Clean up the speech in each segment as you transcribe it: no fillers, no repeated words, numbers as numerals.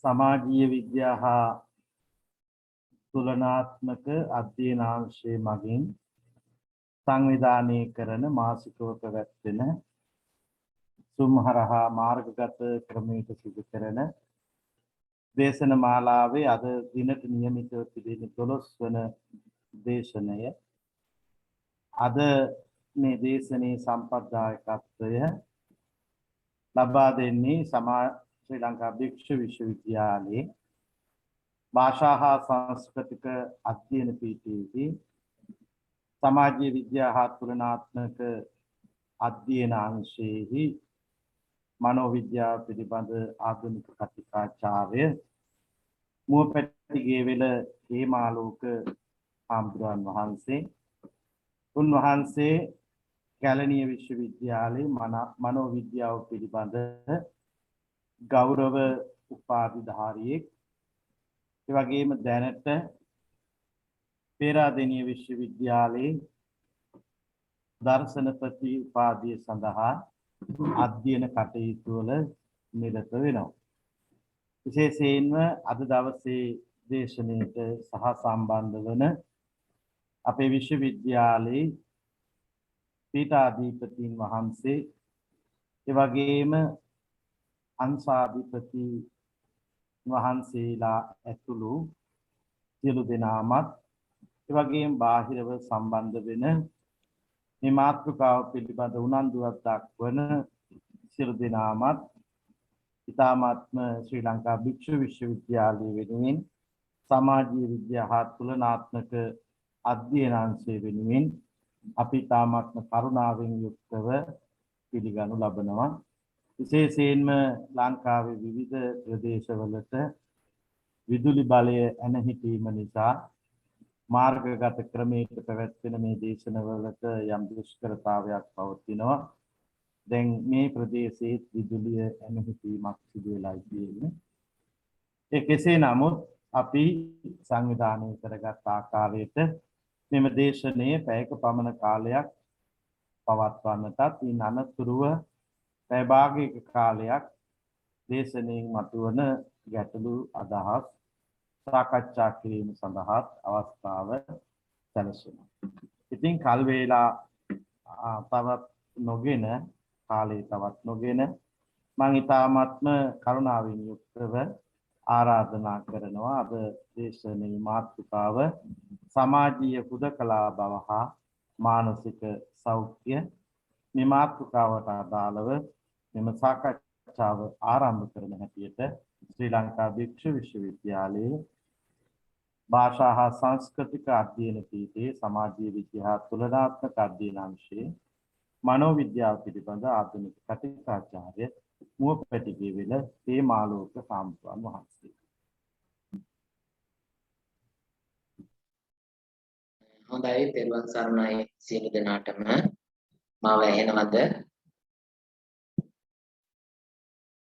සමාජීය විද්‍යාව හා තුලනාත්මක අධ්‍යයනාංශයේ මගින් සංවිධානය කරන මාසිකව පැවැත්වෙන සුම්හරහා මාර්ගගත ක්‍රමයක සිදු කරන දේශන මාලාවේ අද දිනට නියමිතව තිබෙන 12 වන දේශනය අද මේ දේශනයේ සම්ප්‍රදායකත්වය ලබා දෙන්නේ ශ්‍රී ලංකා භික්ෂු විශ්වවිද්‍යාලයේ භාෂා හා සංස්කෘතික අධ්‍යයන පීඨයේදී සමාජීය විද්‍යාව හා තුලනාත්මක අධ්‍යයන අංශයේහි මනෝවිද්‍යාව පිළිබඳ ආධුනික කතිකාචාර්ය මුවපැටිගේ වෙල හේමාලෝක හාමුදුරන් වහන්සේ උන්වහන්සේ කැලණිය විශ්වවිද්‍යාලයේ මනෝවිද්‍යාව පිළිබඳ ගෞරව උපාධිධාරියෙක් ඒ වගේම දැනට පේරාදෙණිය විශ්වවිද්‍යාලයේ දර්ශනපති උපාධිය සඳහා අධ්‍යයන කටයුතු වල නිරත වෙනවා. විශේෂයෙන්ම අද දවසේ දේශනාවට සහ සම්බන්ධ වන අපේ විශ්වවිද්‍යාලයේ පීඨාධිපතීන් වහන්සේ ඒ වගේම අංශාධිපති වහන්සේලා ඇතුළු සියලු දෙනාමත් ඒ වගේම බාහිරව සම්බන්ධ වෙන මේ මාතෘකාව පිළිබඳ උනන්දුවක් දක්වන සියලු දෙනාමත් ඉතාමත්ම ශ්‍රී ලංකා භික්ෂු විශ්වවිද්‍යාලය වෙනුවෙන් සමාජීය විද්‍යාව හා තුලනාත්මක අධ්‍යයනාංශය වෙනුවෙන් අපි ඉතාමත්ම කරුණාවෙන් යුක්තව පිළිගනු ලබනවා. විශේෂයෙන්ම ලංකාවේ විවිධ ප්‍රදේශවලට විදුලි බලය ඇන හිටීම නිසා මාර්ගගත ක්‍රමයක පැවැත්වෙන මේ දේශනවලට යම් දුෂ්කරතාවයක් පවතිනවා. දැන් මේ ප්‍රදේශයේ විදුලිය ඇන හිටීමක් සිදු වෙලා තියෙන්නේ. ඒ කෙසේ නමුත් අපි සංවිධානය කරගත් ආකාරයට මෙම දේශනයේ පැයක පමණ කාලයක් පවත්වන්නටත් ඉන් අනතුරුව පැය භාගයක කාලයක් දේශනයෙන් මතුවන ගැටලු අදහස් සාකච්ඡා කිරීම සඳහා අවස්ථාව සැලසෙනවා. ඉතින් කල් වේලා තවත් නොගෙන කාලේ තවත් නොගෙන මම ඊ타ත්ම කරුණාවෙන් යුක්තව ආරාධනා කරනවා අද දේශනයේ මාතෘකාව සමාජීය හුදකලා බව හා මානසික සෞඛ්‍ය මේ මාතෘකාවට අදාළව මෙම සාකච්ඡාව ආරම්භ කරන හැටියට ශ්‍රී ලංකා භික්ෂු විශ්වවිද්‍යාලයේ භාෂා හා සංස්කෘතික අධ්‍යයන පීඨයේ සමාජීය විද්‍යාව තුලනාත්මක අධ්‍යයන අංශයේ මනෝවිද්‍යාව පිළිබඳ ආධුනික කතිකාචාර්ය මුවපැටිගේ වෙල හේමාලෝක හාමුදුරන් වහන්සේ. හොඳයි, තෙරුවන් සරණයි සියලු දෙනාටම. මාව ඇහෙනවද?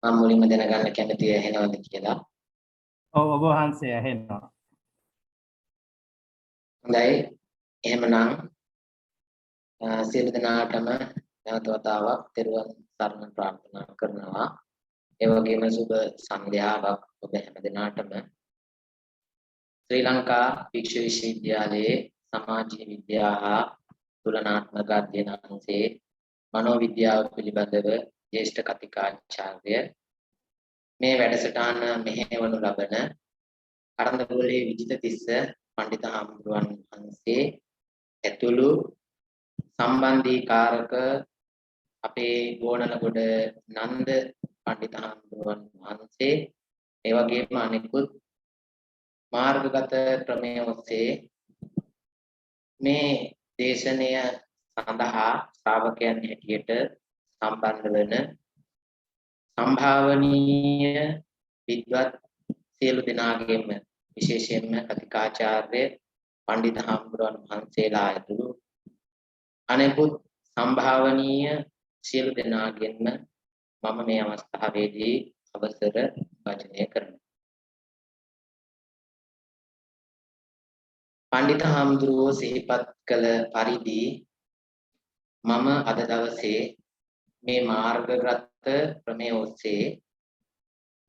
මම මුලින්ම දැනගන්න කැමතියි ඇහෙනවද කියලා. ඔව්, ඔබ වහන්සේ ඇහෙනවා. හොඳයි, එහෙමනම් සියලු දෙනාටම නැවත වතාවක් තෙරුවන් සරණ ප්‍රාර්ථනා කරනවා. ඒ වගේම සුබ සන්ධ්‍යාවක් ඔබ හැම දෙනාටම. ශ්‍රී ලංකා භික්ෂු විශ්වවිද්‍යාලයේ සමාජීය විද්‍යාව හා තුලනාත්මක අධ්‍යයන අංශයේ මනෝවිද්‍යාව පිළිබඳව ජ්‍යෙෂ්ඨ කතිකාචාර්ය මේ වැඩසටහන මෙහෙයවනු ලබන කරඬබුලේ විජිතතිස්ස පඬිත හාමුදුරුවන් වහන්සේ ඇතුළු සම්බන්ධීකාරක අපේ ගෝනනගොඩ නන්ද පඬිත හාමුදුරුවන් වහන්සේ ඒ වගේම අනෙකුත් මාර්ගගත ක්‍රමයේ ඔස්සේ මේ දේශනය සඳහා ශ්‍රාවකයන් හැටියට සම්බන්ධ වන සම්භාවනීය විද්වත් සියලු දෙනාගේම විශේෂයෙන්ම කතිකාචාර්ය පඬිත හාමුදුරුවන් වහන්සේලා ඇතුළු අනෙකුත් සම්භාවනීය සියලු දෙනාගෙන්ම මම මේ අවස්ථාවේදී අවසර වචනය කරනවා. පඬිත හාමුදුරුවෝ සිහිපත් කළ පරිදි මම අද දවසේ මේ මාර්ගගත ක්‍රමයේ ඔස්සේ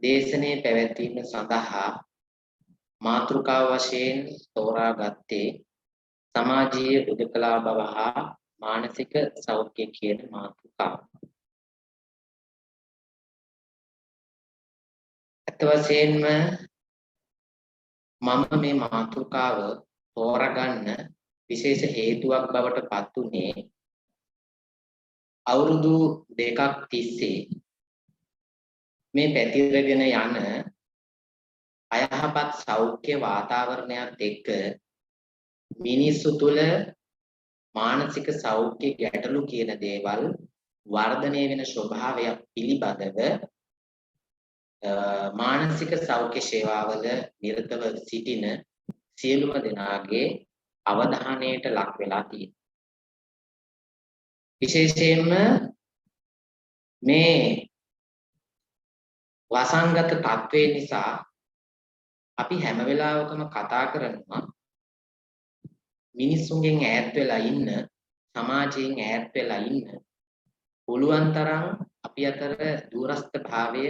දේශනේ පැවැත්වීම සඳහා මාතෘකාව වශයෙන් තෝරාගත්තේ සමාජීය උදකලා බව හා මානසික සෞඛ්‍ය කියන මාතෘකාව. අත් වශයෙන්ම මම මේ මාතෘකාව තෝරාගන්න විශේෂ හේතුවක් බවට පත් උනේ අවුරුදු දෙකක් තිස්සේ මේ පැතිරගෙන යන අයහපත් සෞඛ්‍ය වාතාවරණයත් එක්ක මිනිස්සු තුළ මානසික සෞඛ්‍ය ගැටලු කියන දේවල් වර්ධනය වෙන ස්වභාවයක් පිළිබඳව මානසික සෞඛ්‍ය සේවාවල නිරතව සිටින සියලුම දෙනාගේ අවධානයට ලක් වෙලා තියෙනවා. විශේෂයෙන්ම මේ වසංගත තත්ත්වය නිසා අපි හැම වෙලාවකම කතා කරනවා මිනිස්සුන්ගෙන් ඈත් වෙලා ඉන්න, සමාජයෙන් ඈත් වෙලා ඉන්න, පුළුවන් තරම් අපි අතර දුරස්ත භාවය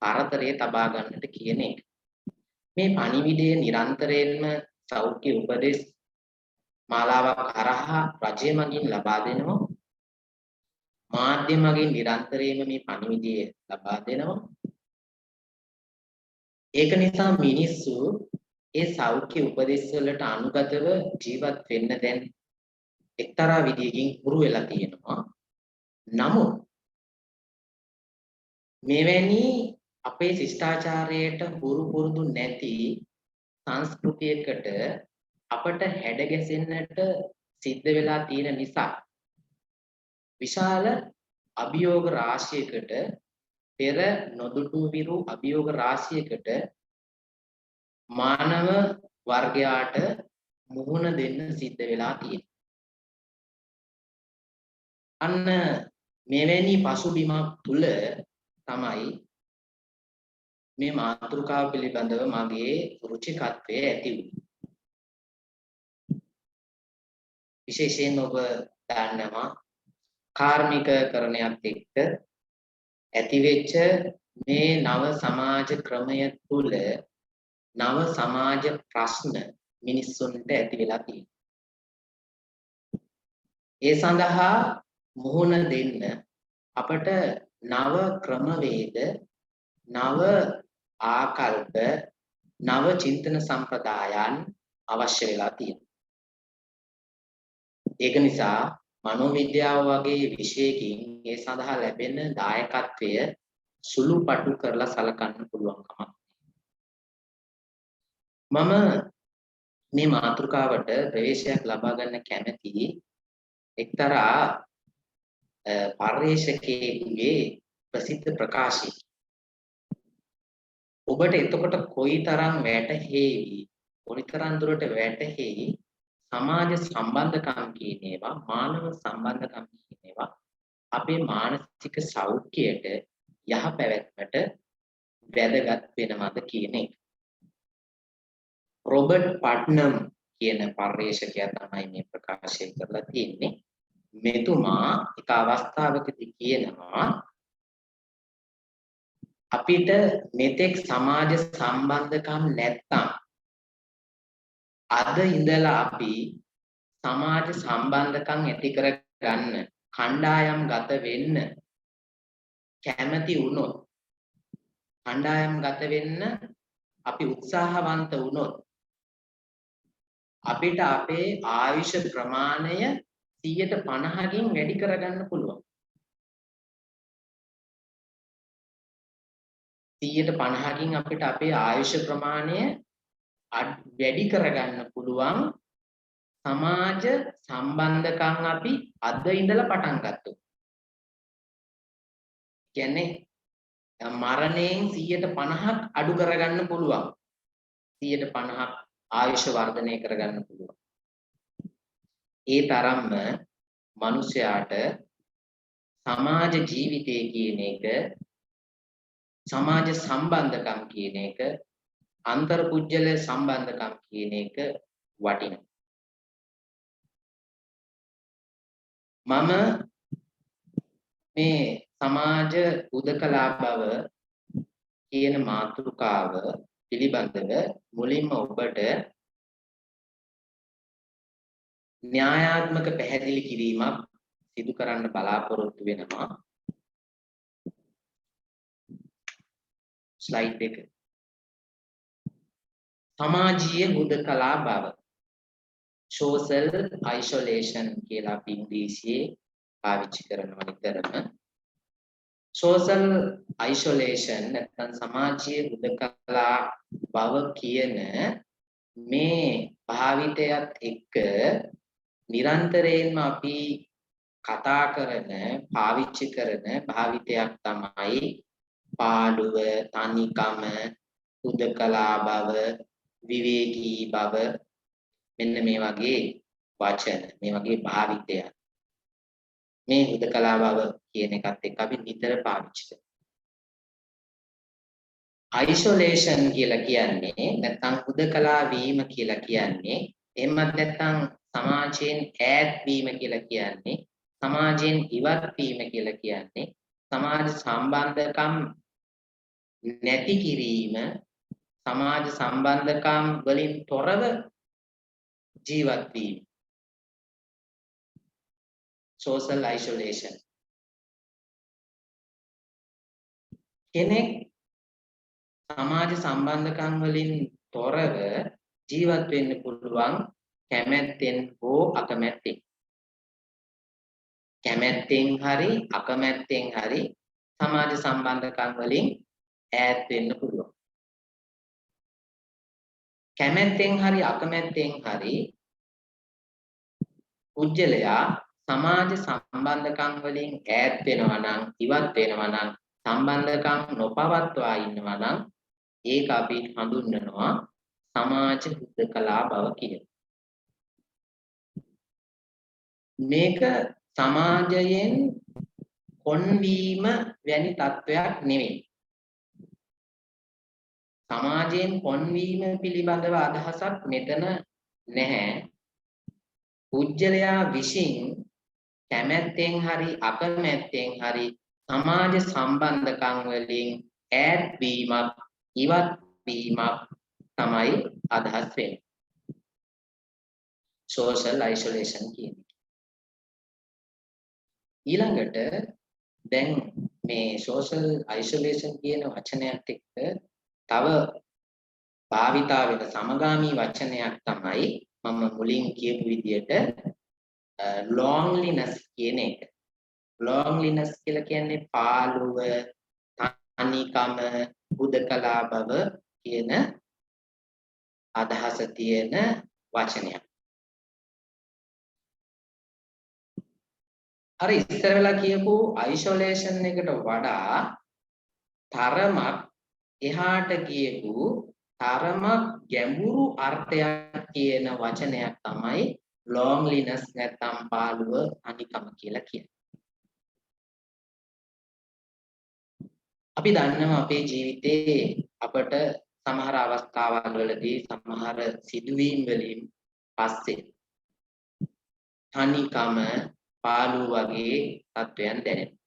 පරතරය තබා ගන්නට කියන එක. මේ පණිවිඩය නිරන්තරයෙන්ම සෞඛ්‍ය උපදෙස් මාලාවක් හරහා රජය මගින් ලබා දෙනවා. මාධ්‍ය මගින් නිරන්තරයෙන්ම මේ පණිවිඩය ලබා දෙනවා. ඒක නිසා මිනිස්සු ඒ සෞඛ්‍ය උපදෙස් වලට අනුගතව ජීවත් වෙන්න දැන් එක්තරා විදියකින් හුරු වෙලා තියෙනවා. නමුත් මෙවැනි අපේ ශිෂ්ටාචාරයට හුරු පුරුදු නැති සංස්කෘතියකට අපට හැඩ ගැසෙන්නට සිද්ධ වෙලා තියෙන නිසා විශාල අභියෝග රාශියකට පෙර නොදුටු විරු අභියෝග රාශියකට මානව වර්ගයාට මුහුණ දෙන්න සිද්ධ වෙලා තියෙනවා. අන්න මෙවැනි පසුබිමක් තුල තමයි මේ මාතෘකාව පිළිබඳව මගේ රුචිකත්වය ඇති වුණේ. විශේෂයෙන් ඔබ දන්නවා කාර්මිකකරණයත් එක්ක ඇතිවෙච්ච මේ නව සමාජ ක්‍රමය තුල නව සමාජ ප්‍රශ්න මිනිස්සුන්ට ඇති වෙලා තියෙනවා. ඒ සඳහා මුහුණ දෙන්න අපට නව ක්‍රමවේද, නව ආකල්ප, නව චින්තන සම්ප්‍රදායන් අවශ්‍ය වෙලා තියෙනවා. ඒක නිසා මනෝවිද්‍යාව වගේ විෂයකින් ඒ සඳහා ලැබෙන දායකත්වය සුළුපටු කරලා සලකන්න පුළුවන් කමක්. මම මේ මාතෘකාවට ප්‍රවේශයක් ලබා ගන්න කැමැති එක්තරා පර්යේෂකයෙකුගේ ප්‍රසිද්ධ ප්‍රකාශය. ඔබට එතකොට කොයිතරම් වැටහෙවි, කොයිතරම් දුරට වැටහෙයි සමාජ සම්බන්ධකම් කියන ඒවා, මානව සම්බන්ධකම් කියන ඒවා අපේ මානසික සෞඛ්‍යයට යහපැවැත්මට වැදගත් වෙනවද කියන එක. රොබර්ට් පට්නම් කියන පර්යේෂකයා තමයි මේ ප්‍රකාශය කරලා තියෙන්නේ. මෙතුමා එක අවස්ථාවකදී කියනවා අපිට මෙතෙක් සමාජ සම්බන්ධකම් නැත්තම් අද ඉඳලා අපි සමාජ සම්බන්ධකම් ඇති කර ගන්න, කණ්ඩායම් ගත වෙන්න කැමැති වුණොත්, කණ්ඩායම් ගත වෙන්න අපි උත්සාහවන්ත වුණොත් අපිට අපේ ආයුෂ ප්‍රමාණය 150කින් වැඩි කරගන්න පුළුවන්. 150කින් අපිට අපේ ආයුෂ ප්‍රමාණය වැඩි කරගන්න පුළුවන් සමාජ සම්බන්ධකම් අපි අද ඉඳලා පටන් ගත්තොත්. කියන්නේ මරණයෙන් 150ක් අඩු කරගන්න පුළුවන්. 150ක් ආයුෂ වර්ධනය කරගන්න පුළුවන්. ඒ තරම්ම මිනිසයාට සමාජ ජීවිතය කියන එක, සමාජ සම්බන්ධකම් කියන එක, අන්තර්පුජ්‍යල සම්බන්ධකම් කියන එක වටිනවා. මම මේ සමාජ උදකලා බව කියන මාතෘකාව පිළිබඳව මුලින්ම ඔබට න්‍යායාත්මක පැහැදිලි කිරීමක් සිදු කරන්න බලාපොරොත්තු වෙනවා. ස්ලයිඩ් එක. සමාජීය හුදකලා බව. social isolation කියලා අපි ඉංග්‍රීසියේ පාවිච්චි කරනවා නිතරම. social isolation නැත්නම් සමාජීය හුදකලා බව කියන මේ භාවිතයත් එක්ක නිරන්තරයෙන්ම අපි කතා කරන පාවිච්චි කරන භාවිතයක් තමයි පාළුව, තනිකම, හුදකලා බව, විවේකී බව, මෙන්න මේ වගේ වචන, මේ වගේ භාවිතයක්. මේ හුදකලා බව කියන එකත් එක්ක අපි නිතර පාවිච්චි කරනවා. isolation කියලා කියන්නේ නැත්නම් හුදකලා වීම කියලා කියන්නේ එහෙමත් නැත්නම් සමාජයෙන් ඈත් වීම කියලා කියන්නේ සමාජයෙන් ඉවත් වීම කියලා කියන්නේ සමාජ සම්බන්ධකම් නැති කිරීම සමාජ සම්බන්ධකම් වලින් තොරව ජීවත් වීම social isolation කෙනෙක් සමාජ සම්බන්ධකම් වලින් තොරව ජීවත් වෙන්න පුළුවන් කැමැත්තෙන් හෝ අකමැත්තෙන් කැමැත්තෙන් හරි අකමැත්තෙන් හරි සමාජ සම්බන්ධකම් වලින් ඈත් වෙන්න පුළුවන් කැමැත්තෙන් හරි අකමැත්තෙන් හරි පුජ්‍යලයා සමාජ සම්බන්ධකම් වලින් ඈත් වෙනවා නම් ඉවත් වෙනවා නම් සම්බන්ධකම් නොපවත්වා ඉන්නවා නම් ඒක අපි හඳුන්වනවා සමාජ හුදකලා බව කියලා. මේක සමාජයෙන් කොන්වීම වැනි තත්වයක් නෙවෙයි. සමාජයෙන් කොන්වීම පිළිබඳව අදහසක් මෙතන නැහැ. පුජ්‍යලයා විසින් කැමැත්තෙන් හරි අකමැත්තෙන් හරි සමාජ සම්බන්ධකම් වලින් ඈත් වීමක් ඉවත් වීමක් තමයි අදහස් වෙන්නේ. social isolation කියන්නේ. ඊළඟට දැන් මේ social isolation කියන වචනයත් එක්ක තව භාවිතා වෙන සමගාමී වචනයක් තමයි මම මුලින් කියපු විදිහට loneliness කියන එක. loneliness කියලා කියන්නේ පාළුව, තනිකම, හුදකලා බව කියන අදහස තියෙන වචනයක්. අර ඉස්සර වෙලා කියපු isolation එකට වඩා තරමක් එහාට කියපු තරමක් ගැඹුරු අර්ථයක් කියන වචනයක් තමයි loneliness නැත්නම් පාළුව තනිකම කියලා කියන්නේ. අපි දන්නවා අපේ ජීවිතේ අපට සමහර අවස්ථාවල් වලදී සමහර සිදුවීම් වලින් පස්සේ තනිකම පාළුව වගේ තත්වයන් දැනෙනවා.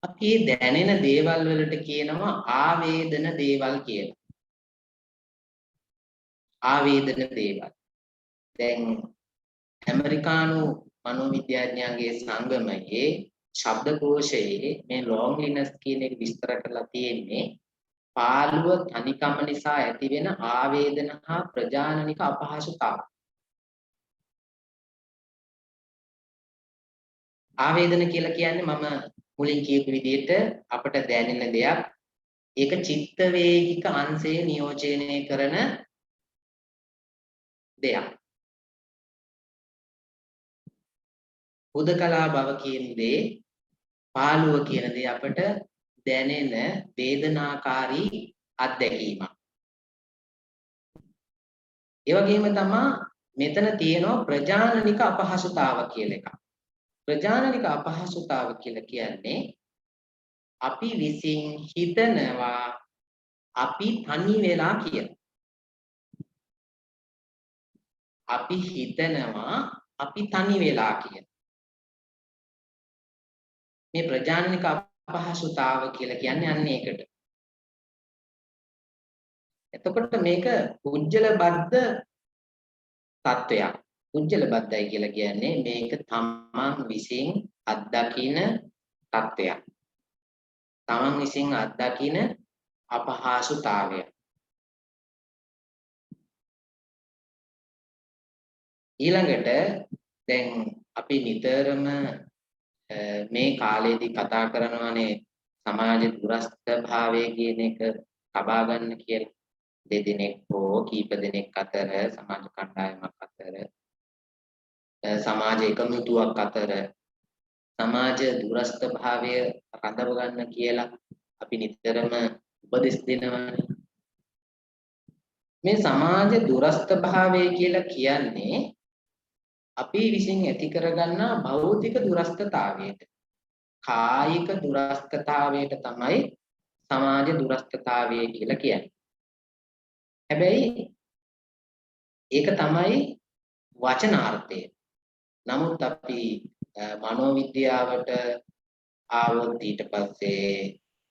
අපි දැනෙන දේවල් වලට කියනවා ආවේදන දේවල් කියලා. ආවේදන දේවල්. දැන් ඇමරිකානු මනෝවිද්‍යාඥයන්ගේ සංගමයේ ශබ්දකෝෂයේ මේ loneliness කියන එක විස්තර කරලා තියෙන්නේ පාළුව තනිකම නිසා ඇතිවෙන ආවේදන හා ප්‍රජානනික අපහසුතාව. ආවේදන කියලා කියන්නේ මම මුලින් කියපු විදිහට අපට දැනෙන දෙයක් ඒක චිත්ත වේගික අංශයේ නියෝජනය කරන දෙයක්. හුදකලා බව කියන්නේ පාළුව කියන දේ අපට දැනෙන වේදනාකාරී අත්දැකීමක්. ඒ වගේම තමයි මෙතන තියෙනවා ප්‍රජානනික අපහසුතාව කියලා එකක්. ප්‍රජානනික අපහසුතාව කියලා කියන්නේ අපි විසින් හිතනවා අපි තනි වෙලා කියලා. අපි හිතනවා අපි තනි වෙලා කියලා. මේ ප්‍රජානනික අපහසුතාව කියලා කියන්නේ අන්න ඒකට. එතකොට මේක පුජ්‍යල බද්ධ තත්වයක්. පුජ්‍යල බද්ධයි කියලා කියන්නේ මේක තමන් විසින් අත්දකින තත්වයක්. තමන් විසින් අත්දකින අපහසුතාවය. ඊළඟට දැන් අපි නිතරම මේ කාලේදී කතා කරනවානේ සමාජ දුරස්ථ භාවය කියන එක ලබා ගන්න කියලා. දෙදෙනෙක් හෝ කීප දෙනෙක් අතර සමාජ කණ්ඩායමක් අතර සමාජ එකමුතුවක් අතර සමාජ දුරස්ථ භාවය රඳව ගන්න කියලා අපි නිතරම උපදෙස් දෙනවානේ. මේ සමාජ දුරස්ථ භාවය කියලා කියන්නේ අපි විසින් ඇති කරගන්නා භෞතික දුරස්ථතාවයට කායික දුරස්ථතාවයට තමයි සමාජ දුරස්ථතාවය කියලා කියන්නේ. හැබැයි ඒක තමයි වචනාර්ථය. නමුත් අපි මනෝවිද්‍යාවට ආවොත් ඊට පස්සේ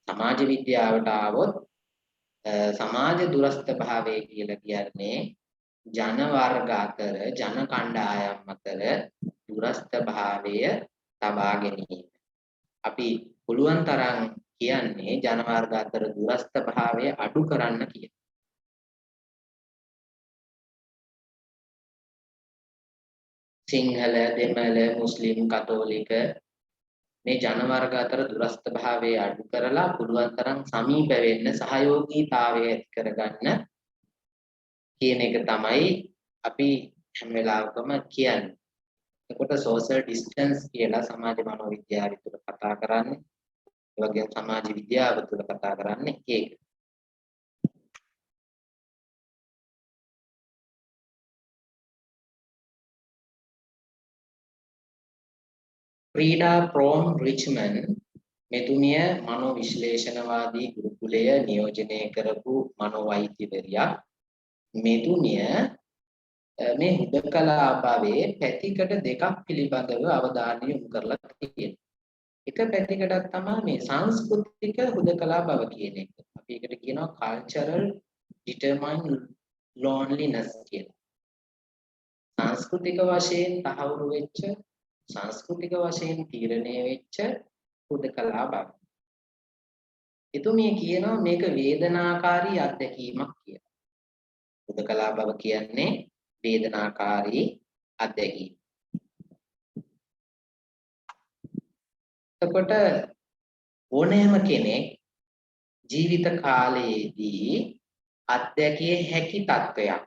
සමාජ විද්‍යාවට ආවොත් සමාජ දුරස්ථ භාවය කියලා කියන්නේ ජන වර්ග අතර ජන කණ්ඩායම් අතර දුරස්ථ භාවය තබා ගැනීම. අපි පුළුවන් තරම් කියන්නේ ජන වර්ග අතර දුරස්ථ භාවය අඩු කරන්න කියන. සිංහල, දෙමළ, මුස්ලිම්, කතෝලික මේ ජන වර්ග අතර දුරස්ථ භාවය අඩු කරලා පුළුවන් තරම් සමීප වෙන්න සහයෝගීතාවය ඇති කරගන්න කියන එක තමයි අපි හැම වෙලාවකම කියන්නේ. එතකොට සෝෂල් ඩිස්ටන්ස් කියලා සමාජ මනෝවිද්‍යාව තුළ කතා කරන්නේ. ඒ වගේම සමාජ විද්‍යාව තුළ කතා කරන්නේ ඒක. ෆ්‍රීඩා ප්‍රෝම් රිච්මන්ඩ් මෙතුමිය මනෝ විශ්ලේෂණවාදී ගුරුකුලය නියෝජනය කරපු මනෝවෛද්‍යවරියක්. මෙතුමිය මේ හුදකලා භාවයේ පැතිකඩ දෙකක් පිළිබඳව අවධානය යොමු කරලා තියෙනවා. එක පැතිකඩක් තමයි මේ සංස්කෘතික හුදකලා භව කියන එක. අපි ඒකට කියනවා cultural determined loneliness කියලා. සංස්කෘතික වශයෙන් තහවුරු වෙච්ච සංස්කෘතික වශයෙන් තීරණය වෙච්ච හුදකලා භව. එතුමිය කියනවා මේක වේදනාකාරී අත්දැකීමක් කියලා. හුදකලා භව කියන්නේ වේදනාකාරී අත්දැකීම. එතකොට ඕනෑම කෙනෙක් ජීවිත කාලයේදී අත්දැකිය හැකි තත්වයක්.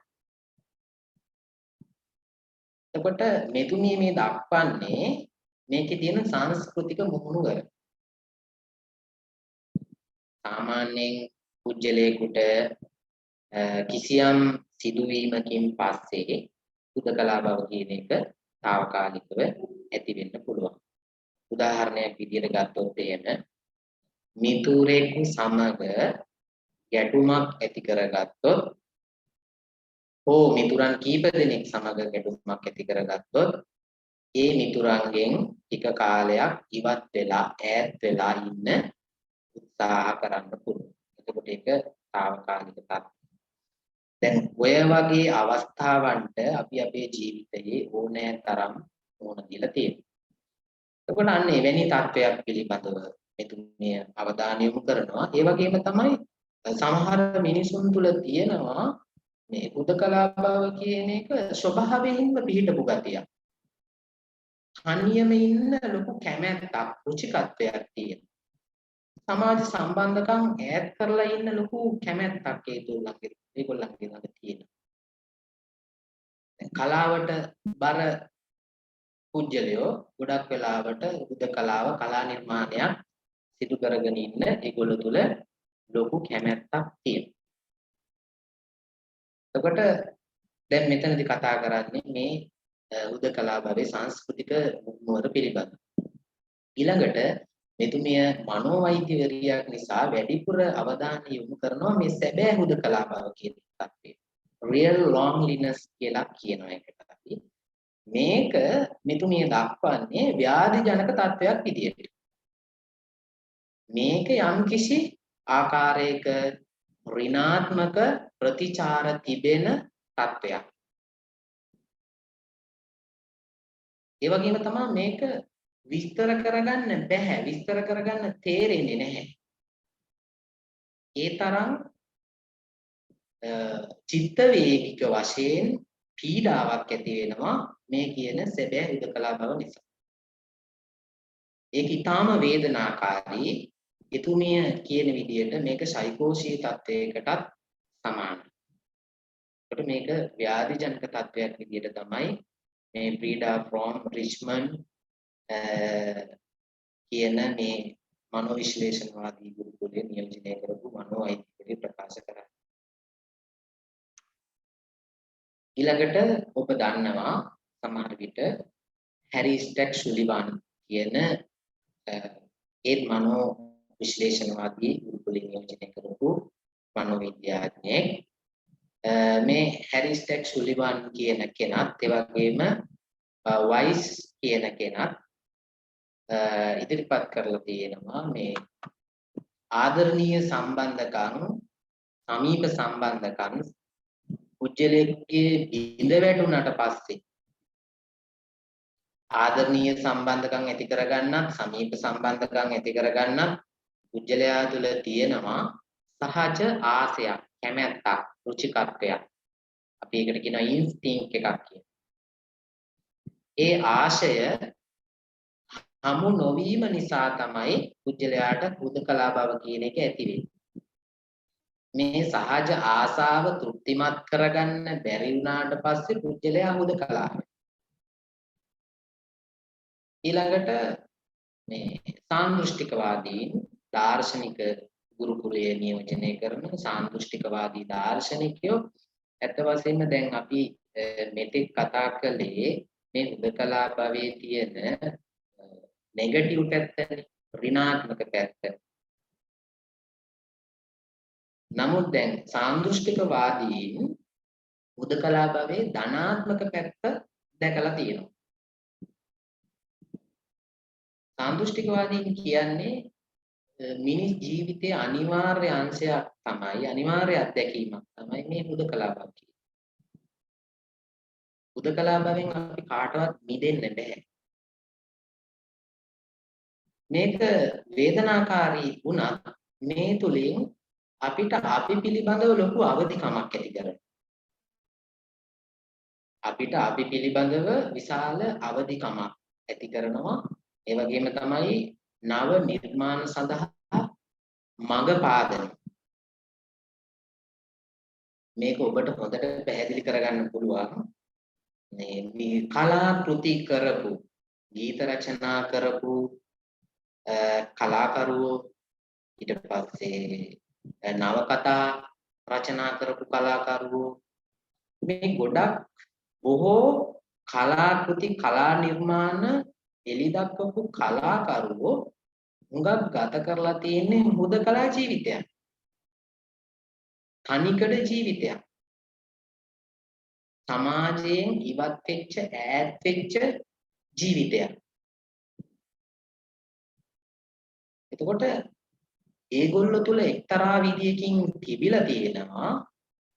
එතකොට මෙතුමිය මේ දක්වන්නේ මේකේ තියෙන සංස්කෘතික මුහුණුවර. සාමාන්‍යයෙන් පුජ්‍යලයකට කිසියම් සිදුවීමකින් පස්සේ හුදකලා බව කියන එක తాවකාලිකව ඇති වෙන්න පුළුවන්. උදාහරණයක් විදිහට ගත්තොත් එහෙම මිතුරෙක් සමග ගැටුමක් ඇති කරගත්තොත් හෝ මිතුරන් කීප දෙනෙක් සමග ගැටුමක් ඇති කරගත්තොත් ඒ මිතුරන්ගෙන් ටික කාලයක් ඉවත් වෙලා ඈත් වෙලා ඉන්න උත්සාහ කරන්න පුළුවන්. එතකොට ඒක తాවකාලික තත්ත්වයක්. දැන් ඔය වගේ අවස්ථාවන්ට අපි අපේ ජීවිතයේ ඕනෑ තරම් ඕන දීලා තියෙනවා. එතකොට අන්න එවැනි තත්ත්වයක් පිළිබඳව මෙතුමිය අවධානය යොමු කරනවා. ඒ වගේම තමයි සමහර මිනිසුන් තුල තියෙනවා මේ හුදකලා බව කියන එක ස්වභාවයෙන්ම පිළිහිටපු ගතියක්. තනියම ඉන්න ලොකු කැමැත්තක්, රුචිකත්වයක් තියෙනවා. සමාජ සම්බන්ධකම් ඈත් කරලා ඉන්න ලොකු කැමැත්තක් ඒගොල්ලන්ගේ ළඟ තියෙනවා. කලාවට බර පුජ්‍යලයෝ ගොඩක් වෙලාවට හුදකලාව කලා නිර්මාණයක් සිදු කරගෙන ඉන්න ඒගොල්ලෝ තුල ලොකු කැමැත්තක් තියෙනවා. එතකොට දැන් මෙතනදී කතා කරන්නේ මේ හුදකලා භවයේ සංස්කෘතික මුහුණුවර පිළිබඳව. ඊළඟට මෙතුමිය මනෝවෛද්‍යවරියක් නිසා වැඩිපුර අවධානය යොමු කරනවා මේ සැබෑ හුදකලා භව කියන තත්ත්වය. real loneliness කියලා කියනවා ඒකට අපි. මේක මෙතුමිය දක්වන්නේ ව්‍යාධි ජනක තත්ත්වයක් විදියට. මේක යම්කිසි ආකාරයක ඍණාත්මක ප්‍රතිචාර තිබෙන තත්වයක්. ඒ වගේම තමයි මේක විස්තර කරගන්න බැහැ. විස්තර කරගන්න තේරෙන්නේ නැහැ. ඒ තරම් චිත්ත වේගික වශයෙන් පීඩාවක් ඇති වෙනවා මේ කියන සැබෑ හුදකලා බව නිසා. ඒක ඊටාම වේදනාකාරී. එතුමිය කියන විදිහට මේක සයිකෝසී තත්වයකටත් සමානයි. ඒකට මේක ව්‍යාධි ජනක තත්වයක් විදිහට තමයි මේ බ්‍රීඩා ෆ්‍රොම් රිච්මන්ඩ් කියන මේ මනෝවිශ්ලේෂණවාදී ගුරුකුලයේ නියෝජනය කරපු මනෝ වෛද්‍යවරිය ප්‍රකාශ කරා. ඊළඟට ඔබ දන්නවා සමහර විට හැරි ස්ටැක් සුලිවන් කියන ඒත් මනෝ විශ්ලේෂණවාදී ගුරුකුලයේ නියෝජනය කරපු මනෝවිද්‍යාඥයෙක්. මේ හැරි ස්ටැක් සුලිවන් කියන කෙනත් ඒ වගේම වයිස් කියන කෙනත් ඉදිරිපත් කරලා තියෙනවා මේ ආදරණීය සම්බන්ධකම් සමීප සම්බන්ධකම් පුජ්‍යලෙක්ගේ බිඳ වැටුණට පස්සේ ආදරණීය සම්බන්ධකම් ඇති කරගන්නත් සමීප සම්බන්ධකම් ඇති කරගන්නත් පුජ්‍යලයා තුළ තියෙනවා සහජ ආසයක් කැමැත්තක් රුචිකත්වයක් අපි ඒකට කියනවා ඉන්ස්ටින්ක්ට් එකක් කියලා. ඒ ආශය හමු නොවීම නිසා තමයි පුජ්‍යලයාට හුදකලා බව කියන එක ඇති වෙන්නේ. මේ සහජ ආසාව තෘප්තිමත් කරගන්න බැරි වුණාට පස්සේ පුජ්‍යලයා හුදකලා. ඊළඟට මේ සාන්දෘෂ්ටිකවාදීන් දාර්ශනික ගුරුකුලයේ නියෝජනය කරන සාන්දෘෂ්ටිකවාදී දාර්ශනිකයෝ ඇත්ත වශයෙන්ම දැන් අපි මෙතෙක් කතා කළේ මේ හුදකලා භවයේ තියෙන නෙගටිව් පැත්ත, ඍණාත්මක පැත්ත. නමුත් දැන් සාන්දෘෂ්ටිකවාදීන් හුදකලා භවයේ ධනාත්මක පැත්ත දැකලා තියෙනවා. සාන්දෘෂ්ටිකවාදීන් කියන්නේ මිනිස් ජීවිතයේ අනිවාර්ය අංශයක් තමයි අනිවාර්ය අත්දැකීමක් තමයි මේ හුදකලා භව කියන්නේ. හුදකලා භවෙන් අපි කාටවත් මිදෙන්න බෑ. මේක වේදනාකාරී වුණත් මේ තුලින් අපිට අපි පිළිබඳව ලොකු අවදිකමක් ඇති කරනවා. අපිට අපි පිළිබඳව විශාල අවදිකමක් ඇති කරනවා. ඒ වගේම තමයි නව නිර්මාණ සඳහා මඟ පාදන. මේක ඔබට හොඳට පැහැදිලි කරගන්න පුළුවන්. මේ කලාකෘති කරපු, ගීත රචනා කරපු කලාකරුවෝ ඊට පස්සේ නවකතා රචනා කරපු කලාකරුවෝ මේ ගොඩක් බොහෝ කලාකෘති කලා නිර්මාණ එළි දක්වපු කලාකරුවෝ හුඟක් ගත කරලා තියෙන්නේ හුදකලා ජීවිතයක්. තනිකඩ ජීවිතයක්. සමාජයෙන් ඉවත් වෙච්ච ඈත් වෙච්ච ජීවිතයක්. එතකොට ඒගොල්ලෝ තුල එක්තරා විදියකින් තිබිලා තියෙනවා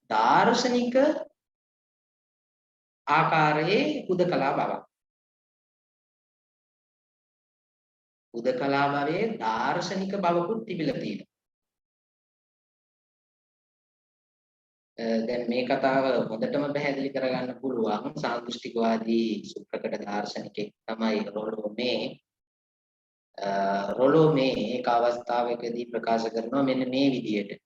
දාර්ශනික ආකාරයේ හුදකලා බවක්. හුදකලා භවයේ දාර්ශනික බවකුත් තිබිලා තියෙනවා. දැන් මේ කතාව හොඳටම පැහැදිලි කරගන්න පුළුවන් සාන්දෘෂ්ටිකවාදී සුප්‍රකට දාර්ශනිකයෙක් තමයි රොලෝමේ එක අවස්ථාවකදී ප්‍රකාශ කරනවා මෙන්න මේ විදියට.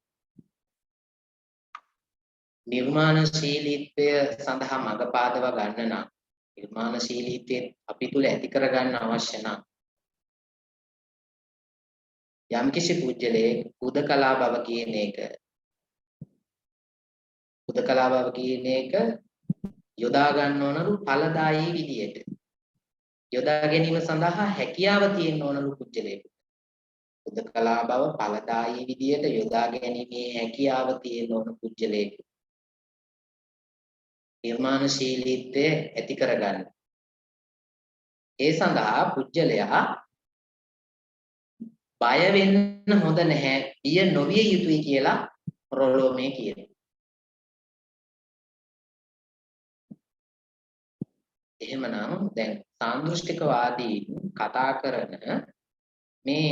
නිර්මාණශීලීත්වය සඳහා මඟ පාදව ගන්න නම් නිර්මාණශීලීත්වය අපි තුල ඇති කරගන්න අවශ්‍ය නම් යම්කිසි පුජ්‍යලයේ හුදකලා බව කියන එක යොදා ගන්න ඕනලු ඵලදායී විදියට. යොදා ගැනීම සඳහා හැකියාව තියෙන්න ඕනලු පුජ්‍යලයකට. හුදකලා බව ඵලදායී විදියට යොදා ගැනීමේ හැකියාව තියෙන්න ඕන පුජ්‍යලයකට. නිර්මාණශීලීත්වය ඇති කරගන්න. ඒ සඳහා පුජ්‍යලයා බය වෙන්න හොඳ නැහැ. බිය නොවිය යුතුයි කියලා රොලෝ මේ කියනවා. එහෙමනම් දැන් සාන්දෘෂ්ටිකවාදී කතා කරන මේ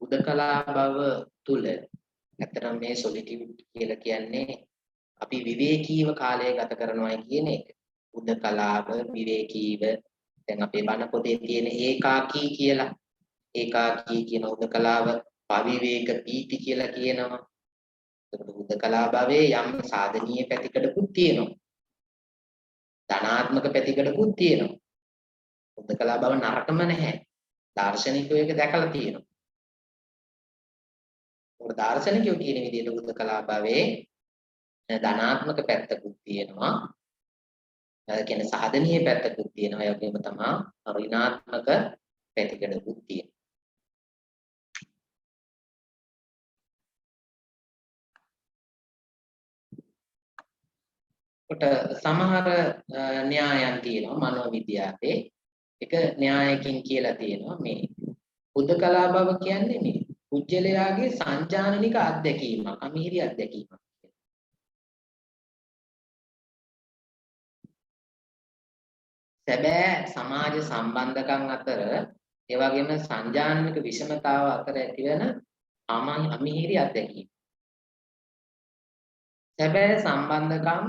උදකලා බව තුල ඇත්තටම මේ සොලිටියුඩ් කියලා කියන්නේ අපි විවේකීව කාලය ගත කරනවා කියන එක. උදකලාව විවේකීව දැන් අපේ බණ පොතේ තියෙන ඒකාකී කියලා. ඒකාකී කියන උදකලාව පවිවේක පීති කියලා කියනවා. ඒකට උදකලා භවයේ යම් සාධනීය පැතිකඩකුත් තියෙනවා. ධනාත්මක පැතිකඩකුත් තියෙනවා. උදකලා භව නරකම නැහැ. දාර්ශනිකයෝ ඒක දැකලා තියෙනවා. උඩ දාර්ශනිකයෝ කියන විදිහට උදකලා භවයේ ධනාත්මක පැත්තකුත් තියෙනවා. ඒ කියන්නේ සාධනීය පැත්තකුත් තියෙනවා. ඒ වගේම තමයි ඍණාත්මක පැතිකඩකුත් තියෙනවා. කොට සමහර න්‍යායයන් තියෙනවා මනෝවිද්‍යාවේ. එක න්‍යායකින් කියලා තියෙනවා මේ උදකලා බව කියන්නේ මේ පුජ්‍යලයාගේ සංජානනික අත්දැකීමක්, අමිහිරි අත්දැකීමක්. සැබෑ සමාජ සම්බන්ධකම් අතර ඒ වගේම සංජානනික විෂමතාව අතර ඇතිවන අමිහිරි අත්දැකීම. සැබෑ සම්බන්ධකම්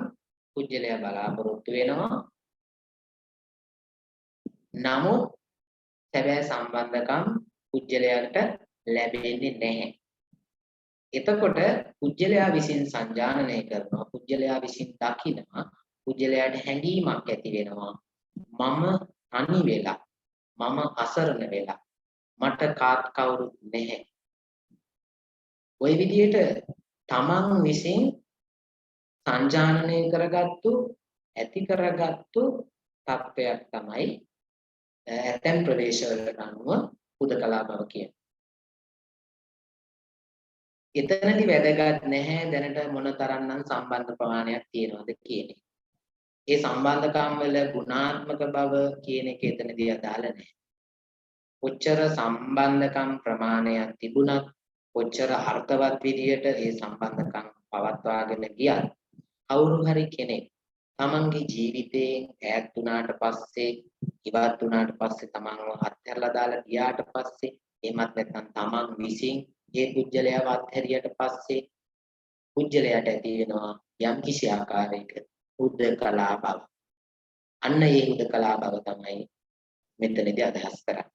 පුජ්‍යලයා බලාපොරොත්තු වෙනවා. නමුත් සැබෑ සම්බන්ධකම් පුජ්‍යලයාට ලැබෙන්නේ නැහැ. එතකොට පුජ්‍යලයා විසින් සංජානනය කරනවා, පුජ්‍යලයා විසින් දකිනවා, පුජ්‍යලයාට හැඟීමක් ඇති වෙනවා. මම තනි වෙලා, මම අසරණ වෙලා, මට කාත් කවුරුත් නැහැ. ওই විදිහට තමන් විසින් සංජානනය කරගත්තු, ඇති කරගත්තු තත්ත්වයක් තමයි ඇතැම් ප්‍රදේශවලට අනුව උදකලා බව කියන්නේ. එතනදි වැදගත් නැහැ දැනට මොනතරම්නම් සම්බන්ධ ප්‍රමාණයක් තියෙනවද කියන එක. ඒ සම්බන්ධකම් වල ගුණාත්මක බව කියන එක එතනදී අදාළ නැහැ. කොච්චර සම්බන්ධකම් ප්‍රමාණයක් තිබුණත්, කොච්චර අර්ථවත් විදියට ඒ සම්බන්ධකම් පවත්වාගෙන ගියත් කවුරු හරි කෙනෙක් තමන්ගේ ජීවිතයෙන් ඈත් වුණාට පස්සේ, ඉවත් වුණාට පස්සේ, තමන්ව අත්හැරලා දාලා ගියාට පස්සේ, එහෙමත් නැත්නම් තමන් විසින් ඒ පුජ්‍යලයාව අත්හැරියට පස්සේ පුජ්‍යලයට ඇති වෙනවා යම් කිසි ආකාරයක උද්දකලා බව. අන්න ඒ උද්දකලා බව තමයි මෙතනදී අදහස් කරන්නේ.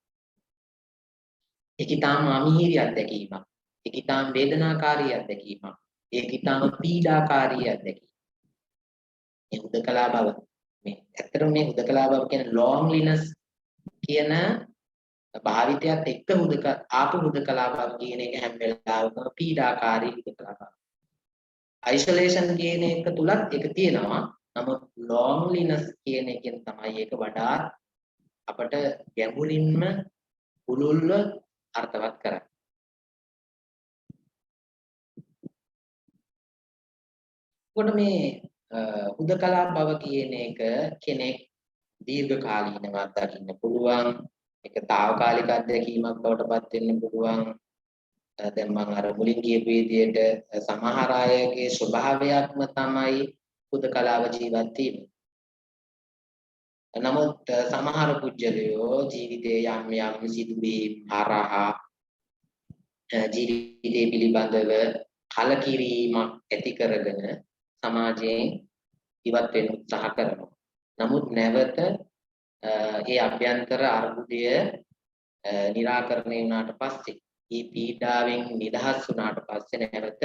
ඒක ඊටාම අමිහිරි අත්දැකීමක්. ඒක ඊටාම වේදනාකාරී අත්දැකීමක්. ඒක ඊටාම පීඩාකාරී අත්දැකීමක්. මේ උද්දකලා බව මේ ඇත්තටම මේ උද්දකලා බව කියන loneliness කියන භාවිතයත් එක්ක ආපු උද්දකලා බව කියන එක හැම වෙලාවෙම පීඩාකාරී උද්දකලා බව. isolation කියන එක තුලත් ඒක තියෙනවා. නමුත් loneliness කියන එකෙන් තමයි ඒක වඩාත් අපට ගැඹුරින්ම පුළුල්ව අර්ථවත් කරන්නේ. කොට මේ උදකලා බව කියන එක කෙනෙක් දීර්ඝ කාලීනව අත්දකින්න පුළුවන්. ඒක తాවකාලික අත්දැකීමක් බවට පත් වෙන්න පුළුවන්. දැන් මම අර මුලින් කියපු විදිහට සමහර අයගේ ස්වභාවයක්ම තමයි උදකලාව ජීවත් වීම. නමුත් සමහර පුජ්‍යලයෝ ජීවිතයේ යම් යම් සිදුවීම් හරහා ජීවිතය පිළිබඳව කලකිරීමක් ඇති කරගෙන සමාජයෙන් ඉවත් වෙන්න උත්සාහ කරනවා. නමුත් නැවත ඒ අභ්‍යන්තර අර්බුදය निराකරණය වුණාට පස්සේ, මේ පීඩාවෙන් නිදහස් වුණාට පස්සේ නැවත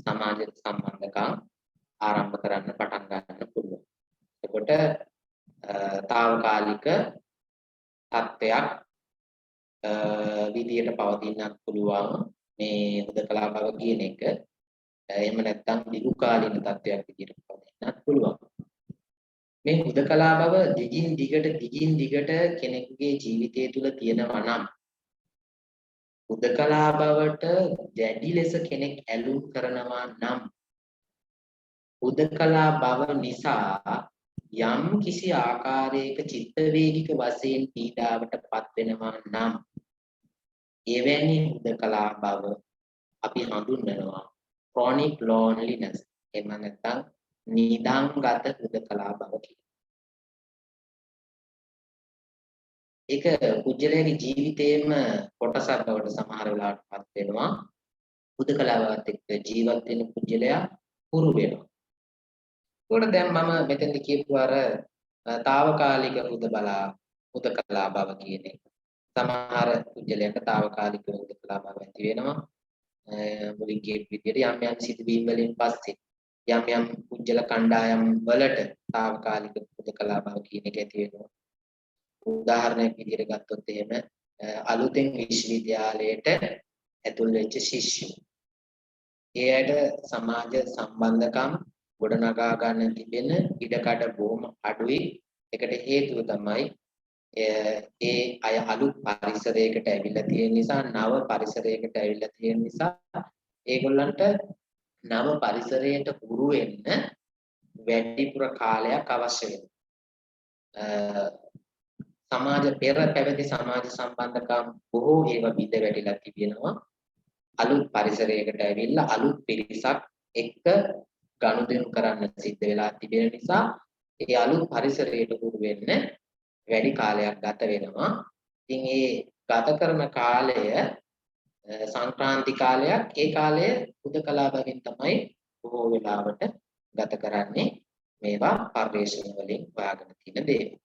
සමාජ සම්බන්ධකම් ආරම්භ කරන්න පටන් ගන්න පුළුවන්. එතකොට తాවකාලික තත්ත්වයක් විදියට පවතින්නත් පුළුවන් මේ උදකලා බව කියන එක. එහෙම නැත්නම් දීර්ඝකාලීන තත්ත්වයක් විදියට පවතින්නත් පුළුවන්. මේ උදකලා බව දිගින් දිගට කෙනෙකුගේ ජීවිතය තුළ තියෙනවා නම් උදකලා බවට දැඩි ලෙස කෙනෙක් ඇලුම් කරනවා නම් උදකලා බව නිසා යම් කිසි ආකාරයක චිත්ත වේගික වශයෙන් පීඩාවටපත් වෙනවා නම් එවැනි හුදකලා බව අපි හඳුන්වනවා chronic loneliness. එහෙම නැත්නම් නිදාංගත හුදකලා බව කියලා. ඒක පුජ්‍යලයාගේ ජීවිතේම කොටසක් බවට සමහර වෙලාවට පත් වෙනවා. හුදකලාවත් එක්ක ජීවත් වෙන පුජ්‍යලයා පුරු වෙනවා. ඒකට දැන් මම මෙතෙන්දි කියපු අර తాවකාලික හුදකලා බව කියන එක. සමහර පුජ්‍යලයන්ට తాවකාලික හුදකලා බව ඇති වෙනවා. මුලින් කියපු විදිහට යම් යම් සිදුවීම් වලින් පස්සේ යම් පුජ්‍යල කණ්ඩායම් වලට తాවකාලික හුදකලා බව කියන එක ඇති වෙනවා. උදාහරණයක් විදිහට ගත්තොත් එහෙම අලුතෙන් විශ්වවිද්‍යාලයට ඇතුල් වෙච්ච ශිෂ්‍යයෝ. ඒ අයට සමාජ සම්බන්ධකම් ගොඩනගා ගන්න තිබෙන ඉඩකඩ බොහොම අඩුයි. ඒකට හේතුව තමයි ඒ අය අලුත් පරිසරයකට ඇවිල්ලා තියෙන නිසා, නව පරිසරයකට ඇවිල්ලා තියෙන නිසා ඒගොල්ලන්ට නව පරිසරයට හුරු වෙන්න වැඩිපුර කාලයක් අවශ්‍ය වෙනවා. සමාජ පෙර පැවති සමාජ සම්බන්ධකම් බොහෝ ඒවා බිඳ වැටිලා තිබෙනවා. අලුත් පරිසරයකට ඇවිල්ලා අලුත් පිරිසක් එක්ක ගනුදෙනු කරන්න සිද්ධ වෙලා තිබෙන නිසා ඒ අලුත් පරිසරයට හුරු වෙන්න වැඩි කාලයක් ගත වෙනවා. ඉතින් ඒ ගත කරන කාලය සංක්‍රාන්ති කාලයක්. ඒ කාලය හුදකලා බවින් තමයි බොහෝ වෙලාවට ගත කරන්නේ. මේවා පර්යේෂණ වලින් හොයාගෙන තියෙන දේවල්.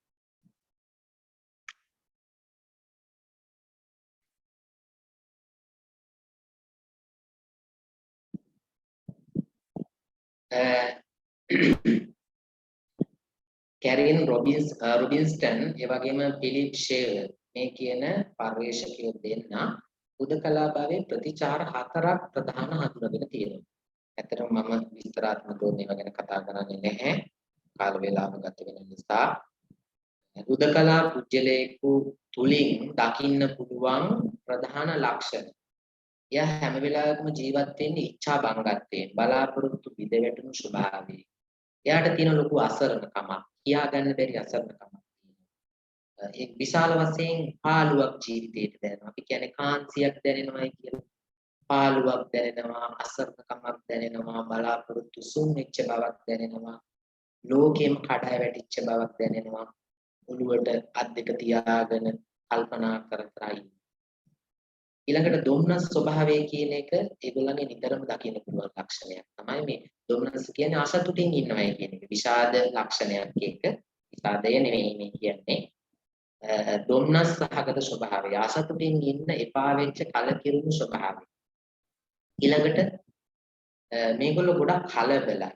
කැරින් රොබින්ස්ටන් ඒ වගේම ෆිලිප් ෂේවර් මේ කියන පර්යේෂකයෝ දෙන්න හුදකලා භාවයේ ප්‍රතිචාර 4ක් ප්‍රධාන හඳුනගෙන තියෙනවා. ඇත්තටම මම විස්තරාත්මකව මේවා ගැන කතා කරන්නේ නැහැ. කාල වේලාව ගත වෙන නිසා. හුදකලා පුජ්‍යලේකු තුලින් දකින්න පුළුවන් ප්‍රධාන ලක්ෂණ. එයා හැම වෙලාවෙම ජීවත් වෙන්නේ ඉච්ඡා බංගත්වයෙන්, බලාපොරොත්තු බිඳ වැටුණු ස්වභාවයෙන්. එයාට තියෙන ලොකු අසරණකමක්, කියා ගන්න බැරි අසරණකමක් තියෙනවා. ඒ විශාල වශයෙන් පාළුවක් ජීවිතේට දැනෙනවා. අපි කියන්නේ කාන්සියක් දැනෙනවායි කියලා. පාළුවක් දැනෙනවා, අසරණකමක් දැනෙනවා, බලාපොරොත්තු සුන් වෙච්ච බවක් දැනෙනවා. ලෝකෙම කඩා වැටිච්ච බවක් දැනෙනවා. ඔළුවට අත් දෙක තියාගෙන කල්පනා කර කර ඊළඟට දුම්නස් ස්වභාවය කියන එක ඒගොල්ලන්ගේ නිතරම දකින්න පුළුවන් ලක්ෂණයක් තමයි මේ දුම්නස් කියන්නේ අසතුටින් ඉන්නවයි කියන එක. විෂාද ලක්ෂණයක් එක. විෂාදය නෙවෙයි මේ කියන්නේ. දුම්නස් සහගත ස්වභාවය. අසතුටින් ඉන්න එපා වෙච්ච කලකිරුණු ස්වභාවය. ඊළඟට මේගොල්ලෝ ගොඩක් කලබලයි.